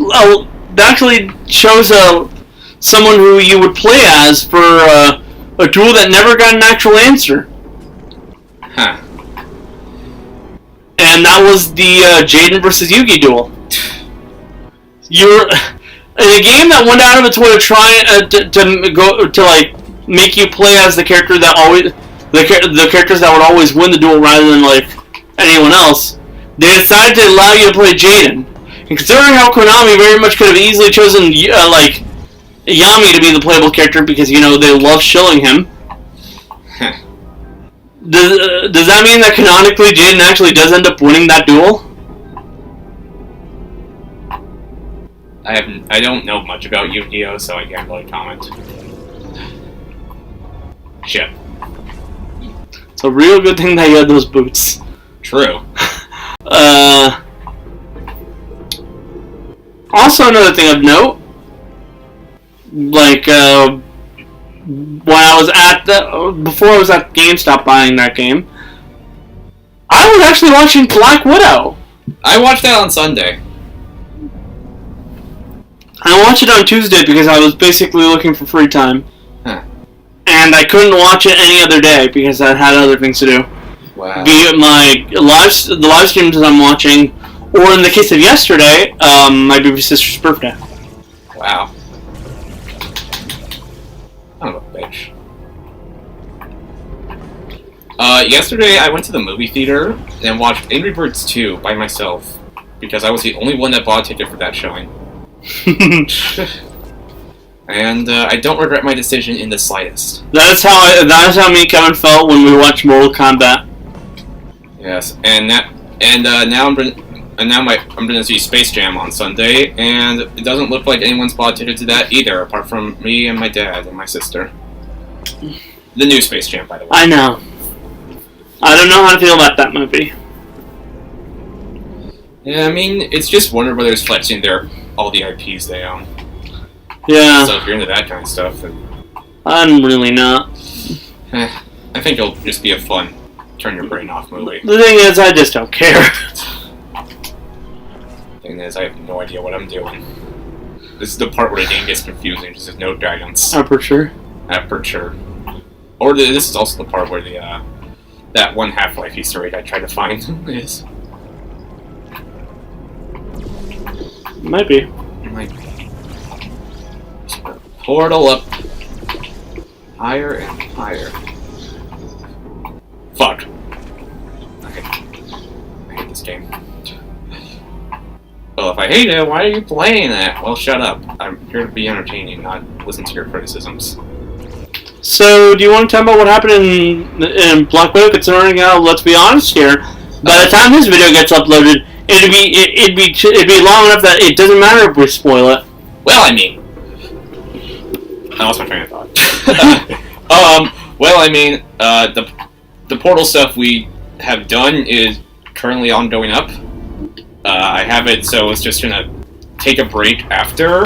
chose someone who you would play as for a duel that never got an actual answer. Huh. And that was the Jaden versus Yugi duel. You're in a game that went out of its way to try to like make you play as the character that always the characters that would always win the duel rather than like anyone else. They decided to allow you to play Jaden. And considering how Konami very much could have easily chosen like Yami to be the playable character because they love shilling him. Does that mean that canonically Jaden actually does end up winning that duel? I don't know much about Yu-Gi-Oh, so I can't really comment. Shit. It's a real good thing that you had those boots. True. Also, another thing of note, like when I was before I was at GameStop buying that game, I was actually watching Black Widow. I watched that on Sunday. I watched it on Tuesday because I was basically looking for free time. Huh. And I couldn't watch it any other day because I had other things to do. Wow. Be it the live streams that I'm watching, or in the case of yesterday, my baby sister's birthday. Wow. Son of a bitch. Yesterday I went to the movie theater and watched Angry Birds 2 by myself because I was the only one that bought a ticket for that showing. And I don't regret my decision in the slightest. That is how me and Kevin felt when we watched Mortal Kombat. Yes, and now I'm gonna see Space Jam on Sunday, and it doesn't look like anyone's bought a ticket to that either, apart from me and my dad and my sister. The new Space Jam, by the way. I know. I don't know how to feel about that movie. Yeah, I mean, it's just Warner Brothers flexing all the IPs they own. Yeah. So if you're into that kind of stuff, then I'm really not. I think it'll just be a fun turn your brain off movie. The thing is, I just don't care. Thing is, I have no idea what I'm doing. This is the part where the game gets confusing, just has no guidance. Aperture. Aperture. Or this is also the part where that one Half-Life Easter egg I tried to find is. Might be. It might be. Portal up. Higher and higher. Fuck. Okay. I hate this game. Well, if I hate it, why are you playing it? Well, shut up. I'm here to be entertaining, not listen to your criticisms. So, do you want to talk about what happened in Black Widow? Considering, let's be honest here, by the time this video gets uploaded, it'd be long enough that it doesn't matter if we spoil it. Well, I mean, I lost my train of thought. Well, I mean, the Portal stuff we have done is currently ongoing up. I have it, so it's just gonna take a break after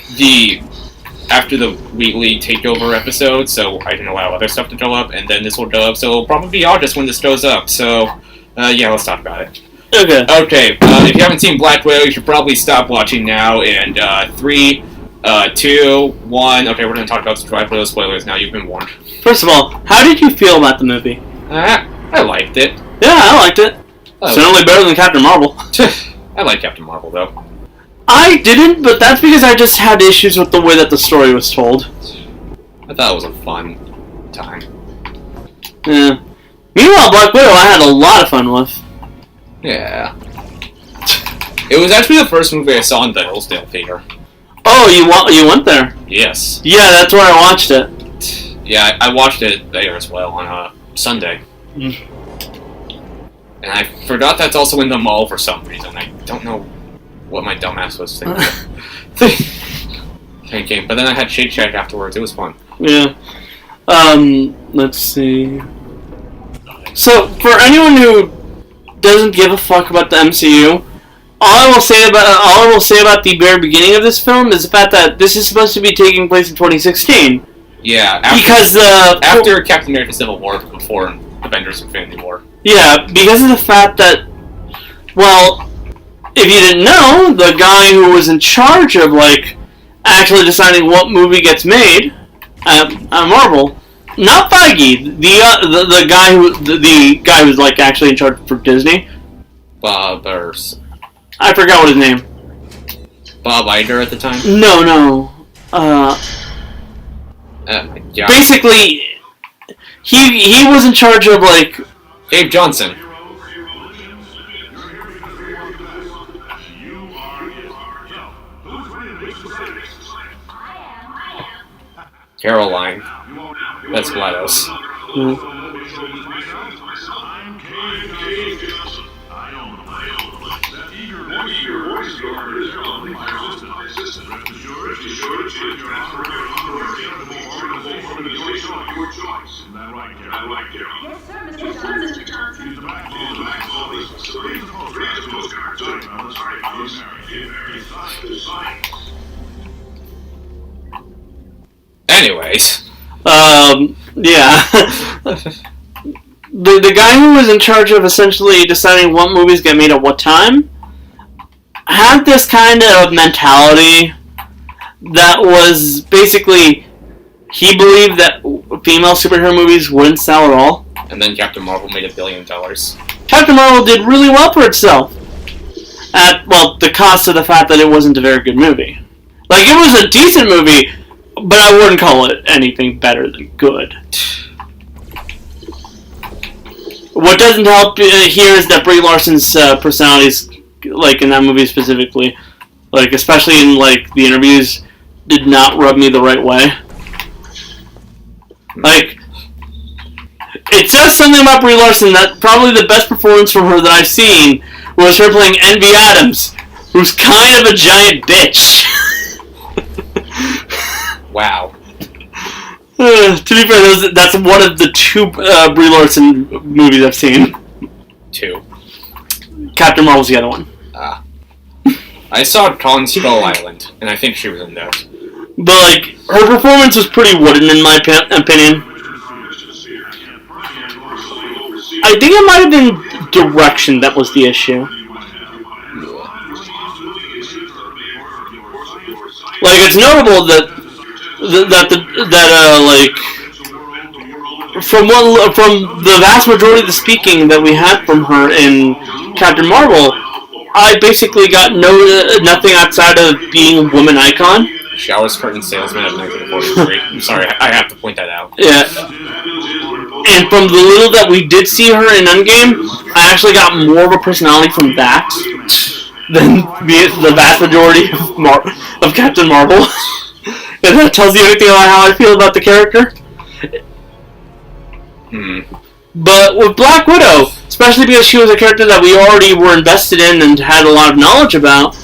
the weekly takeover episode, so I can allow other stuff to go up, and then this will go up. So it'll probably be August when this goes up. So yeah, let's talk about it. Okay. Okay. If you haven't seen Black Widow, you should probably stop watching now. And 3, 2, 1. Okay, we're gonna talk about some Black Widow spoilers now. You've been warned. First of all, how did you feel about the movie? I liked it. Yeah, I liked it. Certainly better than Captain Marvel. I like Captain Marvel, though. I didn't, but that's because I just had issues with the way that the story was told. I thought it was a fun time. Yeah. Meanwhile, Black Widow I had a lot of fun with. Yeah. It was actually the first movie I saw in the Hillsdale Theater. Oh, you went there? Yes. Yeah, that's where I watched it. Yeah, I watched it there as well on Sunday. Mm. And I forgot that's also in the mall for some reason. I don't know what my dumbass was thinking. But then I had Shake Shack afterwards. It was fun. Yeah. Let's see. So, for anyone who doesn't give a fuck about the MCU, All I will say about the very beginning of this film is the fact that this is supposed to be taking place in 2016. Yeah, after Captain America: Civil War, before Avengers: Infinity War. Yeah, because of the fact that, well, if you didn't know, the guy who was in charge of actually deciding what movie gets made at Marvel, not Feige, the guy who's actually in charge for Disney. I forgot what his name. Bob Iger at the time? No. Basically, he was in charge of Dave Johnson. Caroline. That's GLaDOS. Anyways. Yeah. the guy who was in charge of essentially deciding what movies get made at what time had this kind of mentality that was basically, he believed that female superhero movies wouldn't sell at all. And then Captain Marvel made $1 billion. Captain Marvel did really well for itself. At, the cost of the fact that it wasn't a very good movie. It was a decent movie, but I wouldn't call it anything better than good. What doesn't help here is that Brie Larson's personalities, in that movie specifically, especially in the interviews, did not rub me the right way. It says something about Brie Larson that probably the best performance from her that I've seen was her playing Envy Adams, who's kind of a giant bitch. Wow. To be fair, that's one of the 2 Brie Larson movies I've seen. 2. Captain Marvel's the other one. I saw Kong Skull Island, and I think she was in that. But, her performance was pretty wooden in my opinion. I think it might have been direction that was the issue. It's notable that from the vast majority of the speaking that we had from her in Captain Marvel, I basically got nothing outside of being a woman icon. Showers Curtain Salesman of 1943. I'm sorry, I have to point that out. Yeah. And from the little that we did see her in Endgame, I actually got more of a personality from that than the vast majority of Captain Marvel. And that tells you anything about how I feel about the character. But with Black Widow, especially because she was a character that we already were invested in and had a lot of knowledge about,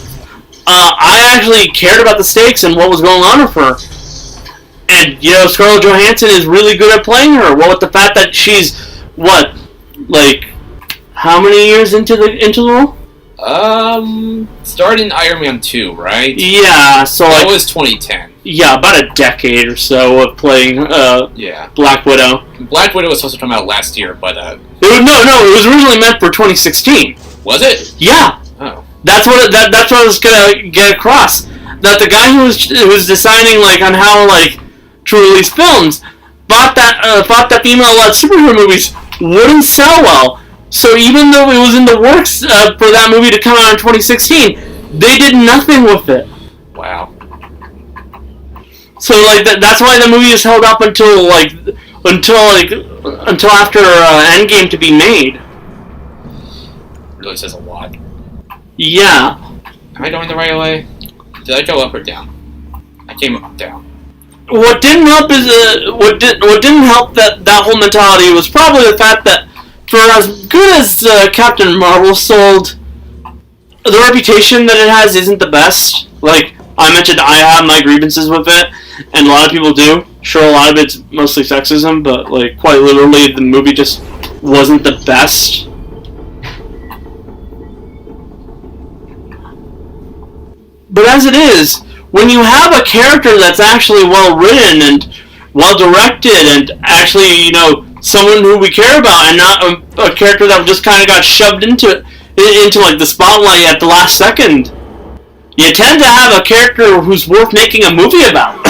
I actually cared about the stakes and what was going on with her. And, Scarlett Johansson is really good at playing her. Well, with the fact that she's, how many years into the role? Started in Iron Man 2, right? Yeah, so that was 2010. Yeah, about a decade or so of playing Black Widow. Black Widow was supposed to come out last year, but No, it was originally meant for 2016. Was it? Yeah. Oh. That's what I was gonna get across. That the guy who was deciding on how to release films thought that female-led superhero movies wouldn't sell well. So even though it was in the works for that movie to come out in 2016, they did nothing with it. Wow. So that's why the movie is held up until after Endgame to be made. Really says a lot. Yeah. Am I going the right way? Did I go up or down? I came up down. What didn't help is what didn't help that whole mentality was probably the fact that for as good as Captain Marvel sold, the reputation that it has isn't the best. I mentioned, I have my grievances with it, and a lot of people do. Sure, a lot of it's mostly sexism, but quite literally, the movie just wasn't the best. But as it is, when you have a character that's actually well written and well directed and actually, someone who we care about and not a character that just kind of got shoved into like the spotlight at the last second, you tend to have a character who's worth making a movie about.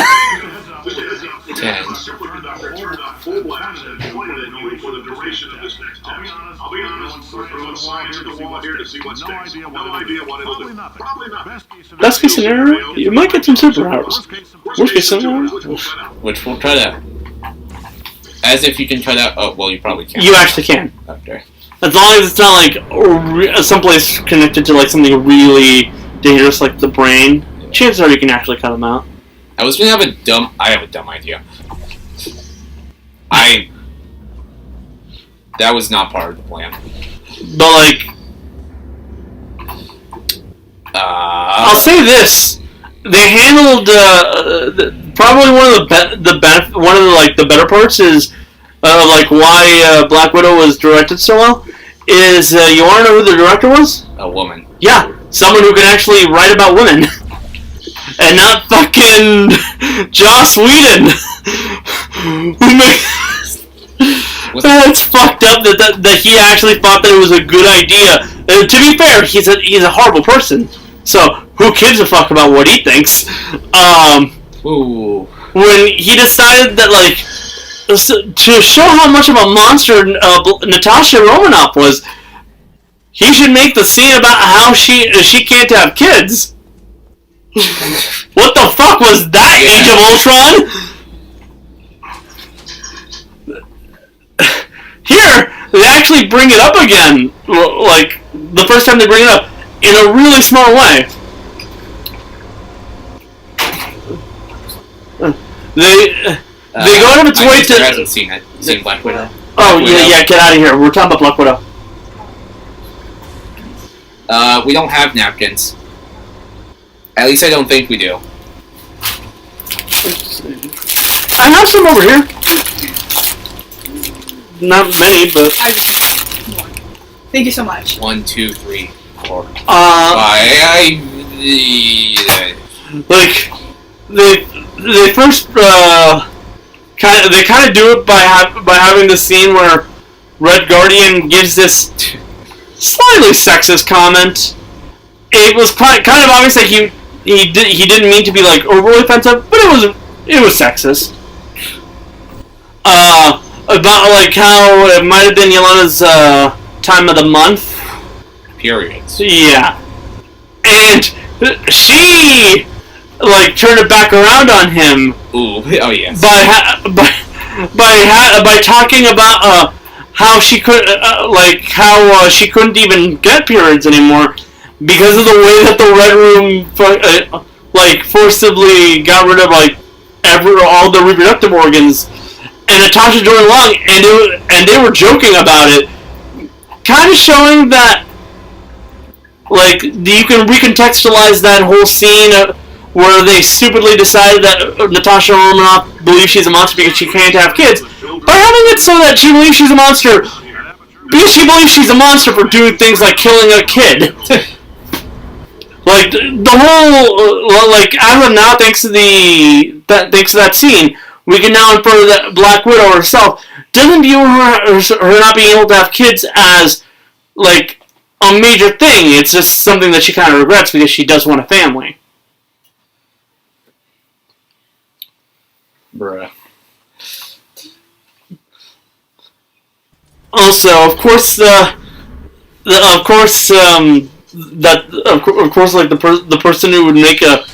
Best case scenario, you might get some superpowers. Worst case scenario, which we'll try to. As if you can cut out. Oh, well, you probably can't. You actually can. Okay. As long as it's not like someplace connected to like something really dangerous, like the brain. Chances are you can actually cut them out. I was gonna have a dumb. I have a dumb idea. That was not part of the plan. But like, I'll say this: they handled probably one of the better parts is like why Black Widow was directed so well. Is you want to know who the director was? A woman. Yeah, someone who can actually write about women, and not fucking Joss Whedon, who makes. That's fucked up that he actually thought that it was a good idea. To be fair, he's a horrible person. So who gives a fuck about what he thinks? Ooh. When he decided that like to show how much of a monster Natasha Romanoff was, he should make the scene about how she can't have kids. What the fuck was that? Age of Ultron? Here, they actually bring it up again, like, the first time they bring it up, in a really smart way. They go out of its way to... I haven't seen Black Widow. Yeah, get out of here. We're talking about Black Widow. We don't have napkins. At least I don't think we do. I have some over here. Not many, but... Thank you so much. 1, 2, 3, 4, 5. Like, they first kind of do it by having the scene where Red Guardian gives this slightly sexist comment. It was kind of obvious that he didn't mean to be like overly offensive, but it was sexist. About like how it might have been Yelena's time of the month. Periods. Yeah. And she like turned it back around on him. Ooh. Oh yes. By talking about how she could how she couldn't even get periods anymore because of the way that the Red Room forcibly got rid of all the reproductive organs. And Natasha joined along, and they were joking about it, kind of showing that, like, you can recontextualize that whole scene where they stupidly decided that Natasha Romanoff believes she's a monster because she can't have kids, by having it so that she believes she's a monster because she believes she's a monster for doing things like killing a kid. Like, the whole, as of now, thanks to that scene, we can now infer that Black Widow herself doesn't view her not being able to have kids as, like, a major thing. It's just something that she kind of regrets because she does want a family. Bruh. Also, of course, the person who would make a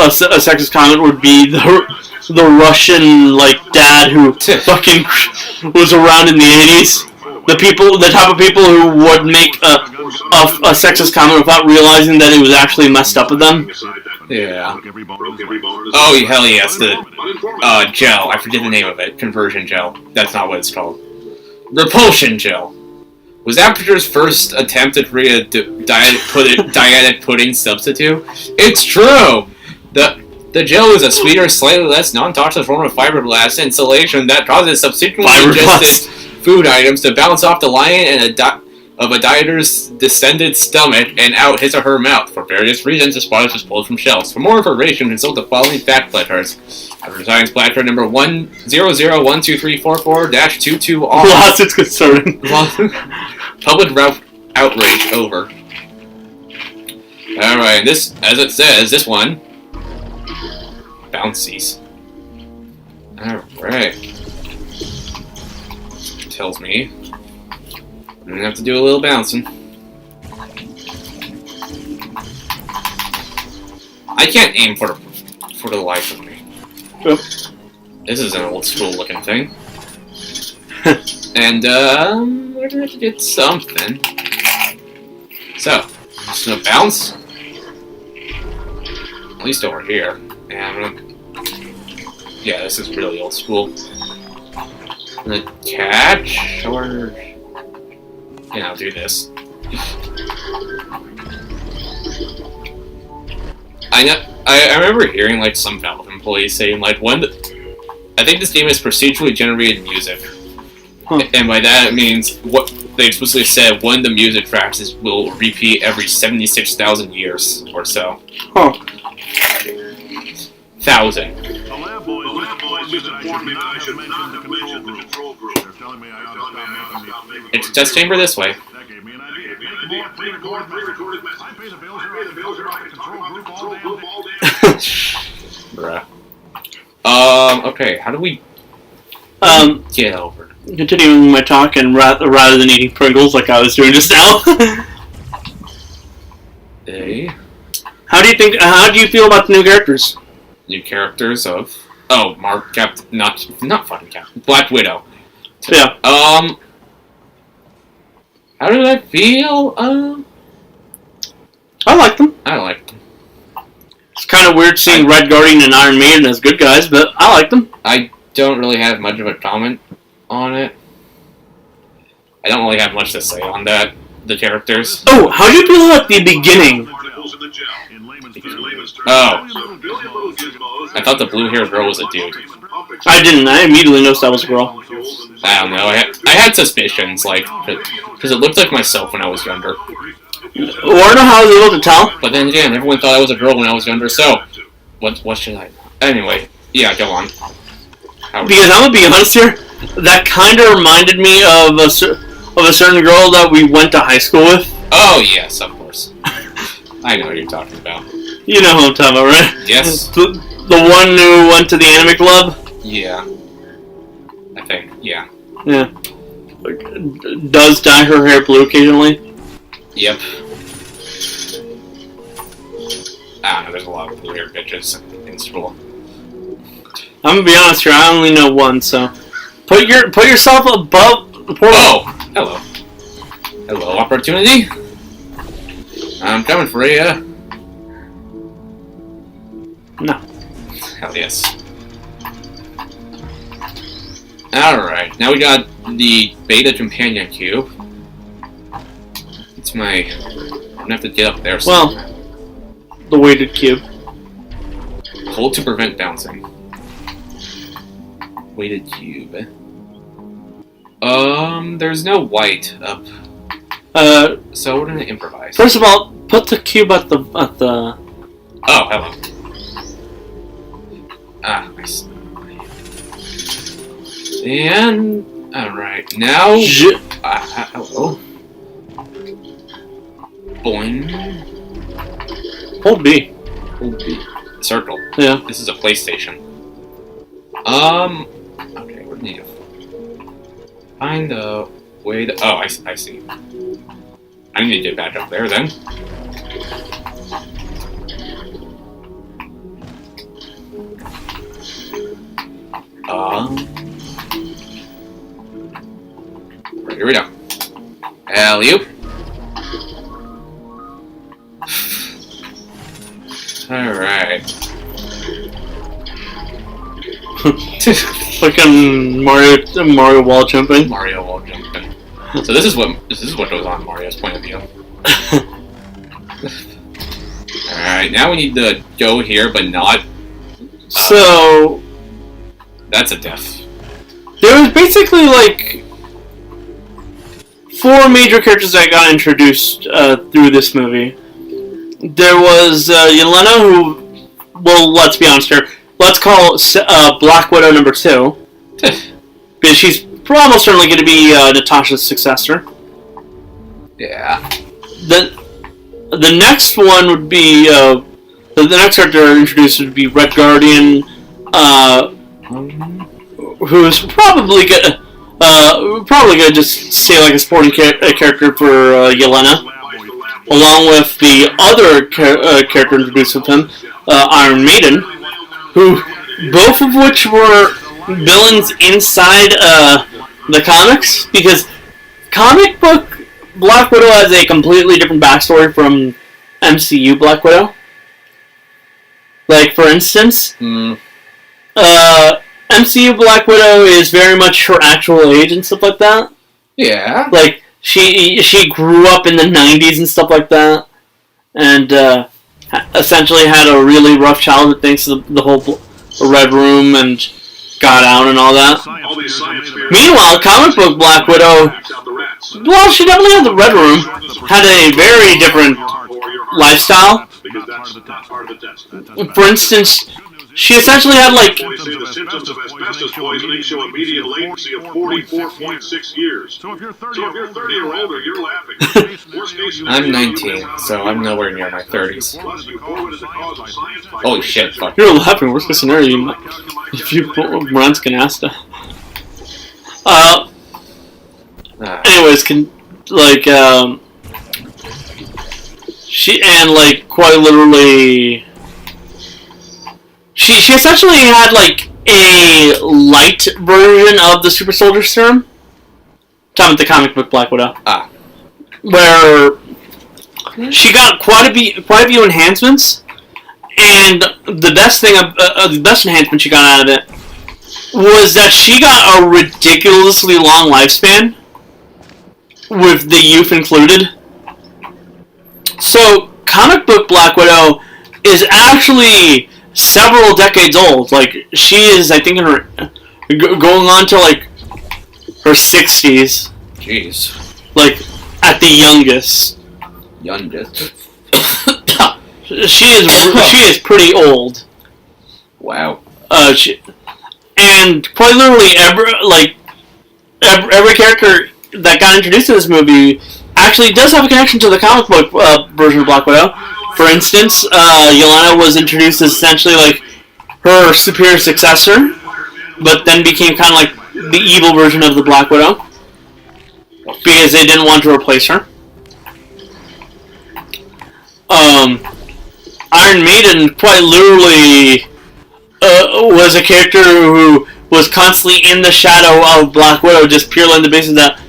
sexist comment would be the Russian, like, dad who fucking was around in the 80s. The type of people who would make a sexist comment without realizing that it was actually messed up with them. Yeah. Oh, hell yes, the gel. I forget the name of it. Conversion gel. That's not what it's called. Repulsion gel. Was Aperture's first attempt to create a diegetic pudding substitute? It's true! The gel is a sweeter, slightly less non-toxic form of fiberglass insulation that causes subsequently ingested food items to bounce off the lining and of a dieter's descended stomach and out his or her mouth. For various reasons, this product was pulled from shelves. For more information, consult the following fact placards. Advertising placard number 100-12344-22R. Lawsuits concerning. Public outrage over. Alright, this, as it says, this one. Bouncies. Alright. Tells me I'm gonna have to do a little bouncing. I can't aim for the life of me. Yep. This is an old school looking thing. And we're gonna have to get something. So, just gonna bounce. At least over here. And I'm gonna... Yeah, this is really old school. I'm gonna catch, or... Yeah, I'll do this. I remember hearing, like, some Valve employees saying, like, I think this game is procedurally generated music. Huh. And by that it means, what they explicitly said, one of the music tracks will repeat every 76,000 years or so. Huh. 1,000. The lab boys informed me that I should not have mentioned the control group. They're telling me I ought to stop making these It's test chamber this way. That gave me an idea. Make more pre-recorded messages. I pay the bills here. I can talk about the control group all day. Bruh. Okay, how do we get over? Continuing my talk and rather than eating Pringles like I was doing just now. Hey. How do you feel about the new characters? New characters of... Oh, not fucking Captain. Black Widow. Yeah. How did I feel? I like them. I like them. It's kind of weird seeing Red Guardian and Iron Maiden as good guys, but I like them. I don't really have much of a comment on it. I don't really have much to say on that. The characters. Oh, how do you feel at the beginning? Oh. I thought the blue-haired girl was a dude. I didn't. I immediately noticed that was a girl. I don't know. I had suspicions, like, because it looked like myself when I was younger. Well, I don't know how I was able to tell. But then again, everyone thought I was a girl when I was younger, so... What should I... Anyway, yeah, go on. Because I'm gonna be honest here, that kind of reminded me of a certain girl that we went to high school with. Oh, yes, of course. I know what you're talking about. You know who I'm talking about, right? Yes. The one who went to the anime club? Yeah. I think, yeah. Yeah. Does dye her hair blue occasionally? Yep. I don't know, there's a lot of blue-haired bitches in school. I'm gonna be honest here, I only know one, so... Put yourself above the portal. Oh! Hello. Hello, opportunity? I'm coming for you. No. Hell yes. Alright, now we got the beta companion cube. It's my... I'm gonna have to get up there sometime. Well, the weighted cube. Hold to prevent bouncing. Weighted cube. There's no white up. So we're gonna improvise. First of all, put the cube at the... Oh, hello. Ah, nice. And... Alright, now... hello. Boing. Hold B. Hold B. Circle. Yeah. This is a PlayStation. Okay, what do you do? Find a way to... Oh, I see. I need to get back up there, then. Here we go. Alley-oop. Alright. Fucking Mario wall jumping. Mario wall jumping. So this is what goes on Mario's point of view. Alright, now we need to go here, but not... So... That's a death. There was basically, like... four major characters that got introduced through this movie. There was Yelena, who, well, let's be honest here. Let's call Black Widow number 2. Because she's almost certainly going to be Natasha's successor. Yeah. The next one would be the next character introduced would be Red Guardian, who's probably gonna just stay like a supporting character for Yelena, along with the other character introduced with him, Iron Maiden, who both of which were villains inside the comics, because comic book Black Widow has a completely different backstory from MCU Black Widow. Like, for instance, MCU Black Widow is very much her actual age and stuff like that. Yeah. Like, she grew up in the 90s and stuff like that, and essentially had a really rough childhood thanks to the whole Red Room and got out and all that. Meanwhile, comic book Black Widow, well, she definitely had the Red Room, had a very different lifestyle. For instance, she essentially had like... The symptoms of asbestos poisoning show a median latency of 44.6 years. So if you're 30 or older, you're laughing. I'm 19, so I'm nowhere near my 30s. Holy shit, fuck. You're laughing, worst case scenario, if you run Canasta. Anyways, she, and like, quite literally... She essentially had, like, a light version of the Super Soldier Serum. Talking about the comic book Black Widow. Where she got quite a few enhancements, and the best enhancement she got out of it was that she got a ridiculously long lifespan, with the youth included. So, comic book Black Widow is actually several decades old. Like, she is, I think, in her going on to like her 60s. Jeez. Like, at the youngest. She is pretty old. Wow. And quite literally every character that got introduced to this movie actually does have a connection to the comic book version of Black Widow. For instance, Yelena was introduced as essentially like her superior successor, but then became kind of like the evil version of the Black Widow because they didn't want to replace her. Iron Maiden quite literally was a character who was constantly in the shadow of Black Widow, just purely on the basis that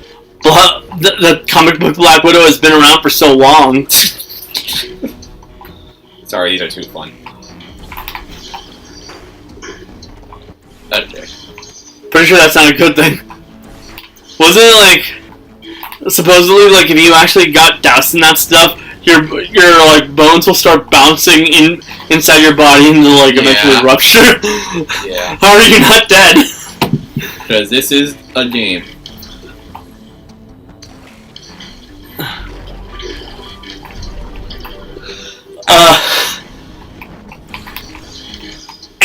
the comic book Black Widow has been around for so long. Sorry, these are too fun. Okay. Pretty sure that's not a good thing. Wasn't it like supposedly like if you actually got doused in that stuff, your like bones will start bouncing inside your body and they'll like eventually rupture? Yeah. How are you not dead? Because this is a game.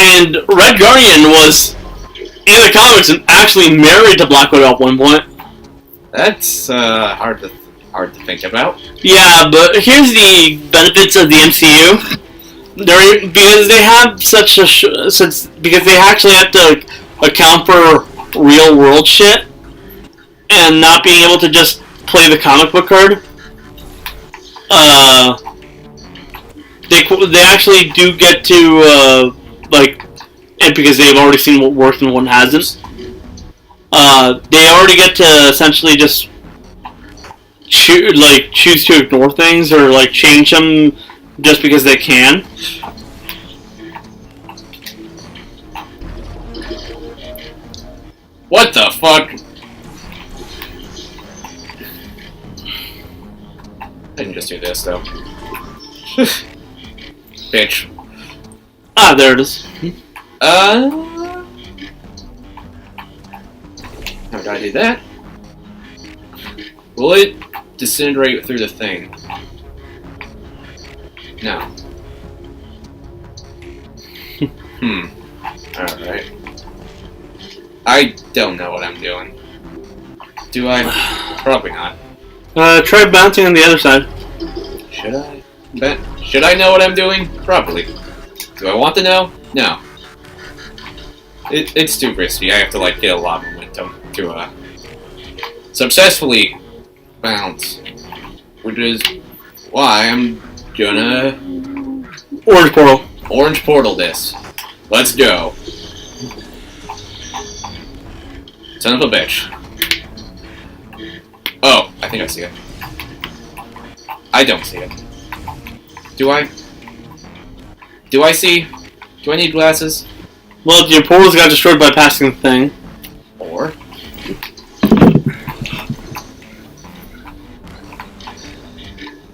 And Red Guardian was in the comics and actually married to Black Widow at one point. That's hard to think about. Yeah, but here's the benefits of the MCU. Because they have because they actually have to account for real world shit and not being able to just play the comic book card. They actually do get to and because they've already seen what works and what hasn't. They already get to essentially just choose to ignore things or like change them just because they can. What the fuck? I can just do this though. Bitch. Ah, there it is. How do I do that? Will it disintegrate through the thing? No. Alright. I don't know what I'm doing. Do I? Probably not. Try bouncing on the other side. Should I? Should I know what I'm doing? Probably. Do I want to know? No. It's too risky. I have to like get a lot of momentum to successfully bounce, which is why I'm gonna Orange portal this. Let's go. Son of a bitch. Oh, I think I see it. I don't see it. Do I? Do I see? Do I need glasses? Well, your portals got destroyed by passing the thing. Or?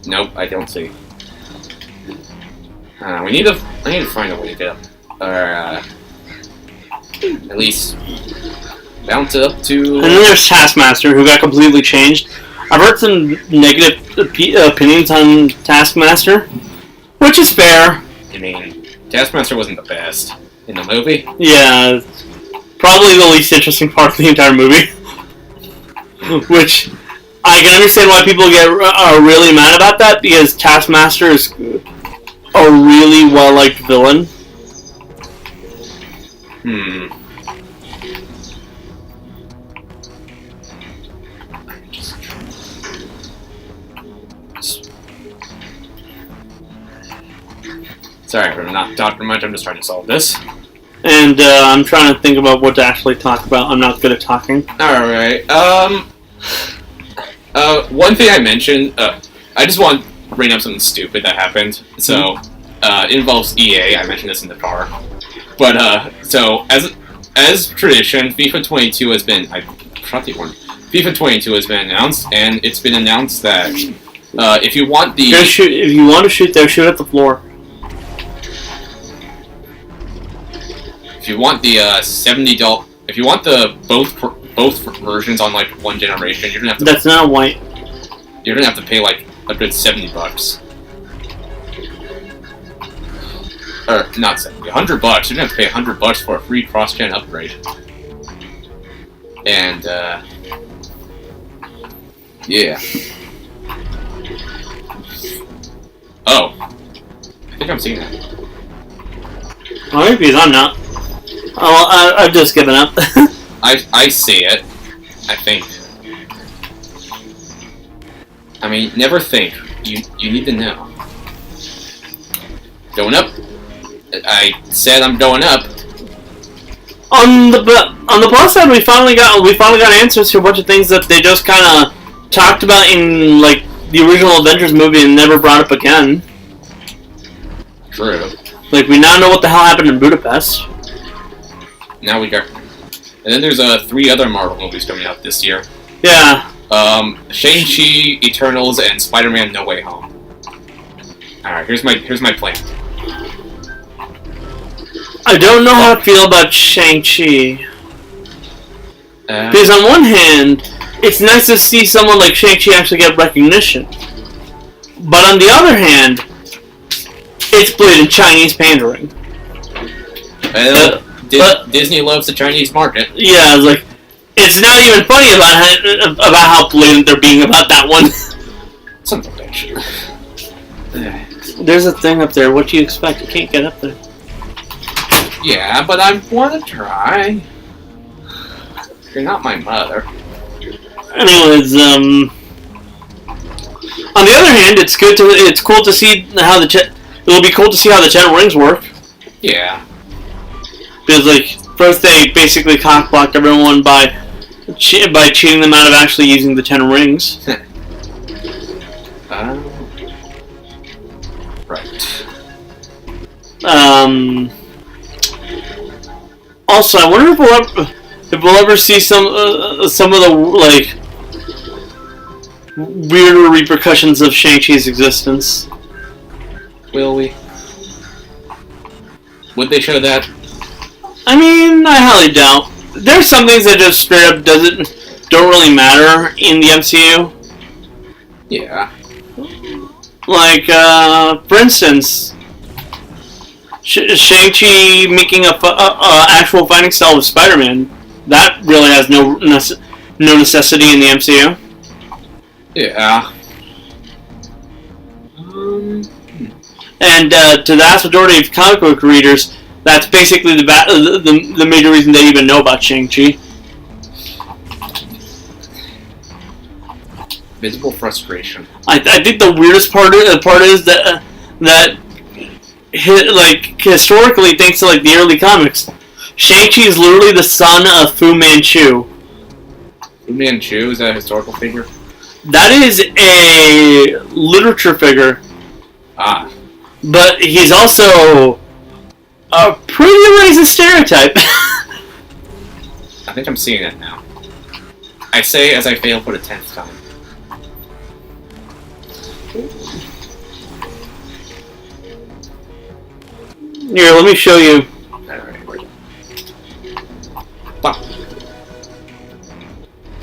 Nope, I don't see. I need to find a way to get up. Or, at least bounce it up to... And then there's Taskmaster, who got completely changed. I've heard some negative opinions on Taskmaster, which is fair. I mean, Taskmaster wasn't the best in the movie. Yeah, probably the least interesting part of the entire movie. Which, I can understand why people are really mad about that, because Taskmaster is a really well-liked villain. Sorry for not talking much, I'm just trying to solve this. And I'm trying to think about what to actually talk about. I'm not good at talking. Alright, one thing I mentioned, I just want to bring up something stupid that happened. So, it involves EA, I mentioned this in the car. But, so, as tradition, FIFA 22 has been, FIFA 22 has been announced, and it's been announced that, if you want the... If you want to shoot there, shoot at the floor. If you want the $70, if you want the both versions on like one generation, you're gonna have to. That's not white. You're gonna have to pay like a good $70. Or not 70, $100. You're gonna have to pay $100 for a free cross-gen upgrade. And yeah. Oh, I think I'm seeing that. Oh, maybe I'm not. Oh, I've just given up. I see it. I think. I mean, never think. You need to know. Going up. I said I'm going up. On the plus side, we finally got answers to a bunch of things that they just kind of talked about in like the original Avengers movie and never brought up again. True. Like, we now know what the hell happened in Budapest. Now we got... And then there's 3 other Marvel movies coming out this year. Yeah. Shang-Chi, Eternals, and Spider-Man No Way Home. Alright, here's my plan. I don't know how to feel about Shang-Chi. Because on one hand, it's nice to see someone like Shang-Chi actually get recognition. But on the other hand, it's blatant Chinese pandering. Disney loves the Chinese market. Yeah, it's not even funny about how blatant they're being about that one. Son of a bitch. There's a thing up there. What do you expect? You can't get up there. Yeah, but I want to try. You're not my mother. Anyways, on the other hand, it's cool to see how it'll be cool to see how the 10 rings work. Yeah. Because, first they basically cock-blocked everyone by cheating them out of actually using the 10 rings. Right. Also, I wonder if we'll ever see some of the, weirder repercussions of Shang-Chi's existence. Will we? Would they show that? I mean, I highly doubt. There's some things that just straight up don't really matter in the MCU. Yeah. Like, for instance, Shang-Chi making a actual fighting style with Spider-Man. That really has no necessity in the MCU. Yeah. And to the vast majority of comic book readers, that's basically the major reason they even know about Shang-Chi. Visible frustration. I think the weirdest part is that historically, thanks to like the early comics, Shang-Chi is literally the son of Fu Manchu. Fu Manchu, is that a historical figure? That is a literature figure. Ah. But he's also a pretty racist stereotype. I think I'm seeing it now. I say as I fail for the 10th time. Here, let me show you. Alright, fuck.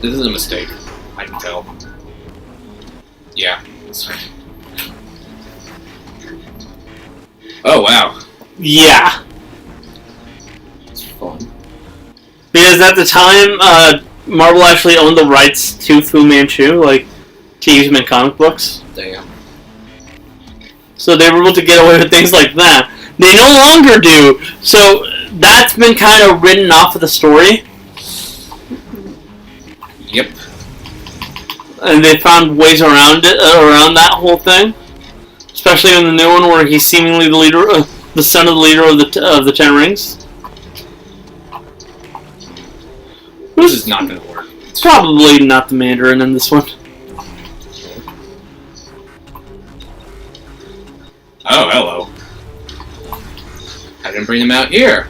This is a mistake. I can tell. Yeah. That's right. Oh, wow. Yeah. It's fun. Because at the time, Marvel actually owned the rights to Fu Manchu, like, to use him in comic books. Damn. So they were able to get away with things like that. They no longer do. So that's been kind of written off of the story. Yep. And they found ways around it, around that whole thing. Especially in the new one, where he's seemingly the leader, the son of the leader of the Ten Rings. This is not going to work. It's probably not the Mandarin in this one. Oh, hello. I didn't bring them out here.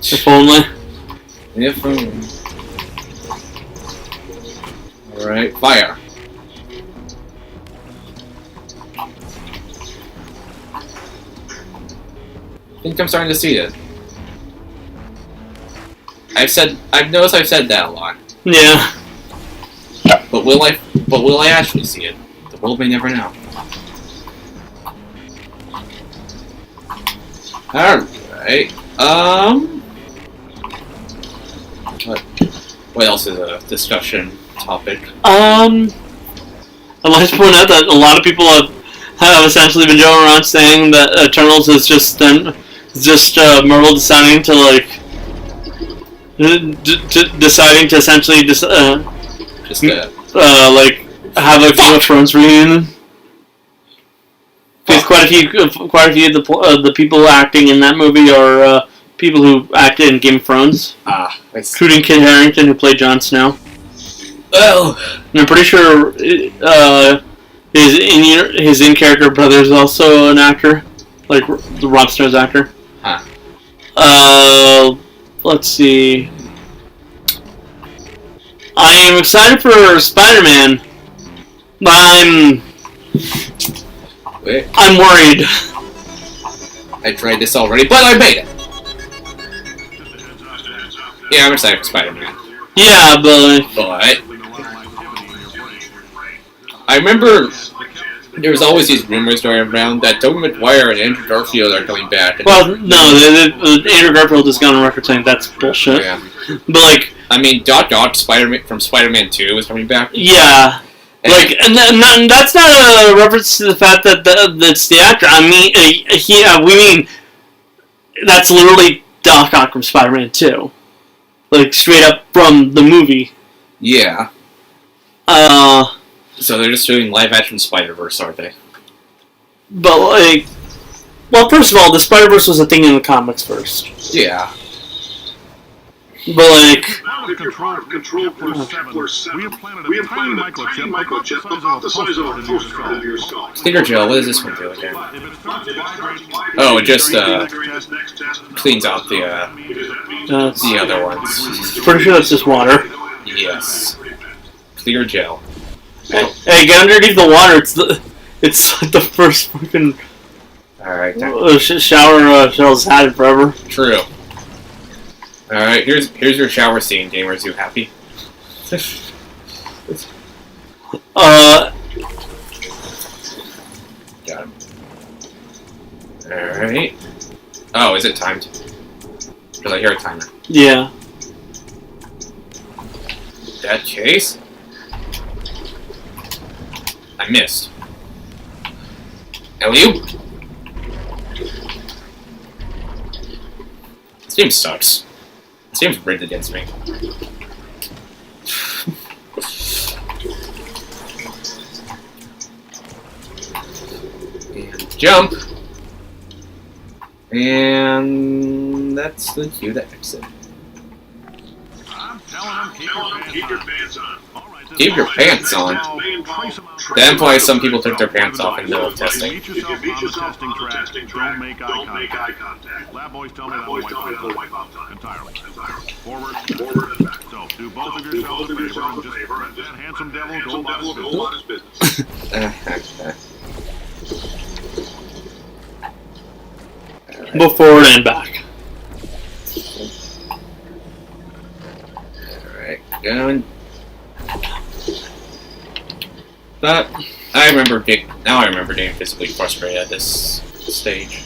If only. If only. Alright, fire. I think I'm starting to see it. I've noticed I've said that a lot. Yeah. But will I actually see it? The world may never know. Alright. What else is a discussion topic? I'd like to point out that a lot of people have essentially been going around saying that Eternals is just Marvel deciding to like deciding to essentially like have a Game of Thrones reunion. Because quite a few of the people acting in that movie are people who acted in Game of Thrones, including Kit Harington, who played Jon Snow. Well, and I'm pretty sure his in-character brother is also an actor, like the Rob Snow's actor. Huh. Let's see. I am excited for Spider-Man, but I'm worried. I tried this already, but I made it. Yeah, I'm excited for Spider-Man. Yeah, but I remember there was always these rumors going around that Tobey Maguire and Andrew Garfield are coming back. Well, no, Andrew Garfield has gone on record saying that's bullshit. Yeah. But like, I mean, Spider-Man from Spider-Man 2 is coming back. Yeah. Like, and that's not a reference to the fact that that's the actor. I mean, we mean that's literally Doc Ock from Spider-Man 2. Like, straight up from the movie. Yeah. So they're just doing live-action Spider-Verse, aren't they? But, like, well, first of all, the Spider-Verse was a thing in the comics first. Yeah. But, like... Control +7. We implanted a tiny microchip about the size of a postcard into your skull. Cleaner gel, what does this one do again? Oh, it just, cleans out the other ones. Pretty sure that's just water. Yes. Clear gel. Hey, get underneath the water. It's like the first fucking alright, shower Shell's had in forever. True. Alright, here's your shower scene, gamers. You happy? Got him. Alright. Oh, is it timed? Because I hear a timer. Yeah. That case? I missed. Alley-oop. This game sucks. This game's rigged against me. And jump. And that's the cue to exit. I'm telling them, keep your pants on. Keep your pants on. That implies some people took their pants off in the middle of testing. If you beat yourself on the testing track, don't make eye contact. Lab boys tell me Lab boys tell me that'll that'll wipe wipe out time. entirely. Forward and back. So, do both of Do yourselves both a of favor yourself and a just favor and that handsome devil handsome go devil about go his about his business. Before and back. Alright, going. But I remember getting physically frustrated at this stage.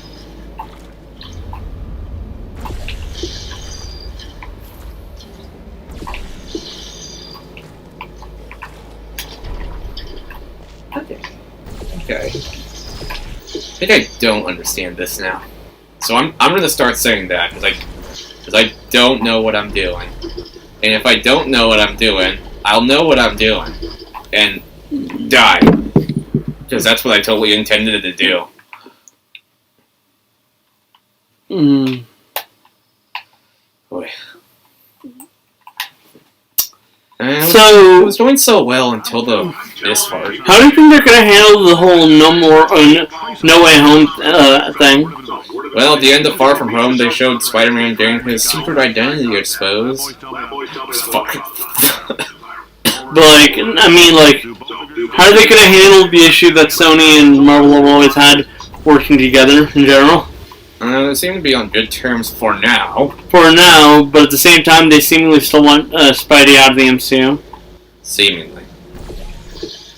Okay. I think I don't understand this now. So I'm gonna start saying that because I don't know what I'm doing. And if I don't know what I'm doing, I'll know what I'm doing and die. Because that's what I totally intended to do. Boy. And So- it was doing so well until this part. How do you think they're gonna handle the whole No Way Home thing? Well, at the end of Far From Home, they showed Spider-Man getting his secret identity exposed. Fuck. But like, I mean, like, how are they gonna handle the issue that Sony and Marvel have always had working together in general? They seem to be on good terms for now. For now, but at the same time, they seemingly still want Spidey out of the MCU. Seemingly.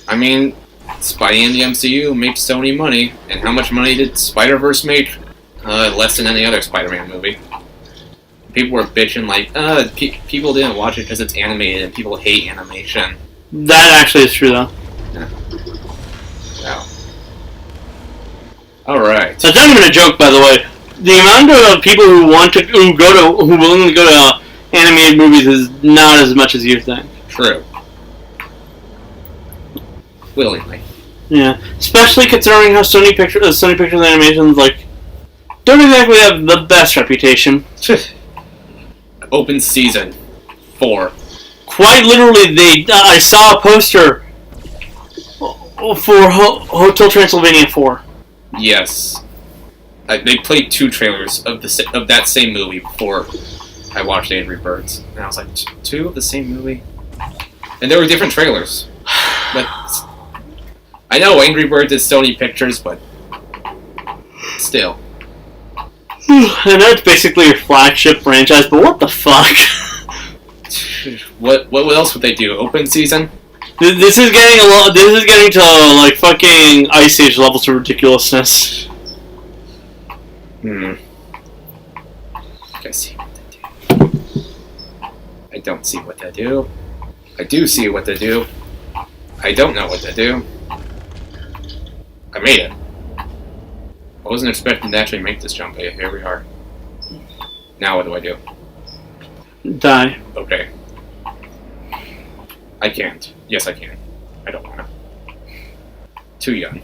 I mean, Spidey in the MCU makes Sony money, and how much money did Spider-Verse make? Less than any other Spider-Man movie. People were bitching like, people didn't watch it because it's animated and people hate animation. That actually is true, though. Yeah. Wow. Alright. That's not even a joke, by the way. The amount of people who willingly go to animated movies is not as much as you think. True. Willingly. Yeah, especially considering how Sony Pictures Animations don't exactly have the best reputation. Open season 4. Quite literally, I saw a poster for Hotel Transylvania 4. Yes. They played 2 trailers of that same movie before I watched Angry Birds. And I was like, 2 of the same movie? And there were different trailers. But I know Angry Birds is Sony Pictures, but still. I know it's basically your flagship franchise, but what the fuck? What else would they do? Open season? This is getting to like fucking Ice Age levels of ridiculousness. I see what they do. I don't see what they do. I do see what they do. I don't know what they do. I made it. I wasn't expecting to actually make this jump, but here we are. Now what do I do? Die. Okay. I can't. Yes, I can. I don't wanna. Too young.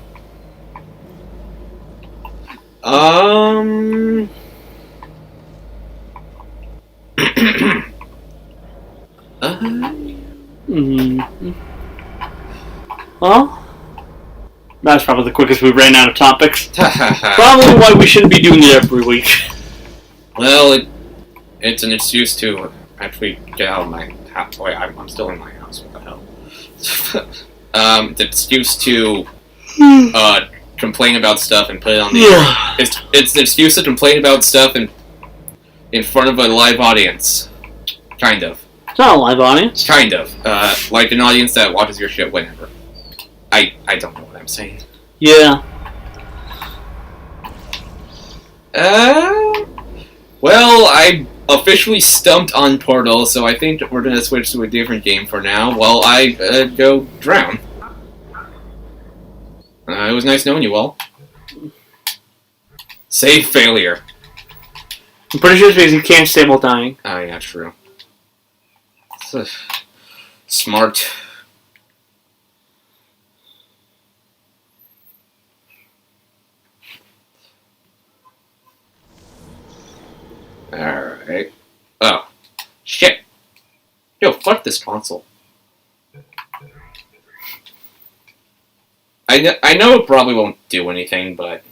Well, that's probably the quickest we ran out of topics. Probably why we shouldn't be doing it every week. Well, it's an excuse to actually get out of my house. Wait, I'm still in my house. What the hell? It's an excuse to complain about stuff and put it on the. Yeah. It's an excuse to complain about stuff in front of a live audience. Kind of. It's not a live audience. Kind of. Like an audience that watches your shit whenever. I don't know what I'm saying. Yeah. Well, I officially stumped on Portal, so I think we're gonna switch to a different game for now while I go drown. It was nice knowing you all. Save failure. I'm pretty sure it's because you can't save while dying. Oh, yeah, true. Smart. Alright. Oh. Shit. Yo, fuck this console. I know it probably won't do anything, but...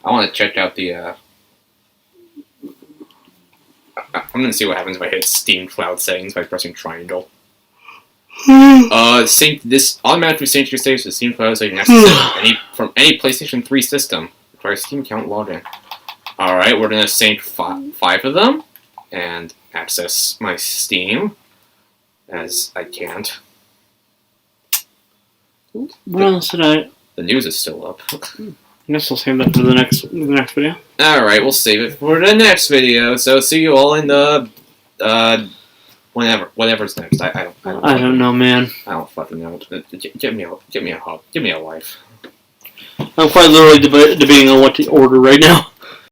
I want to check out the, I'm gonna see what happens if I hit Steam Cloud settings by pressing triangle. This automatically syncs your saves to Steam Cloud so you can access from any PlayStation 3 system. Requires Steam account login. Alright, we're gonna sync 5 of them and access my Steam, as I can't. What else did I... The news is still up. I guess we'll save that for the next video. Alright, we'll save it for the next video, so see you all in the, whatever's next. I don't know, man. I don't fucking know. Give me a hug. Give me a life. I'm quite literally debating on what to order right now.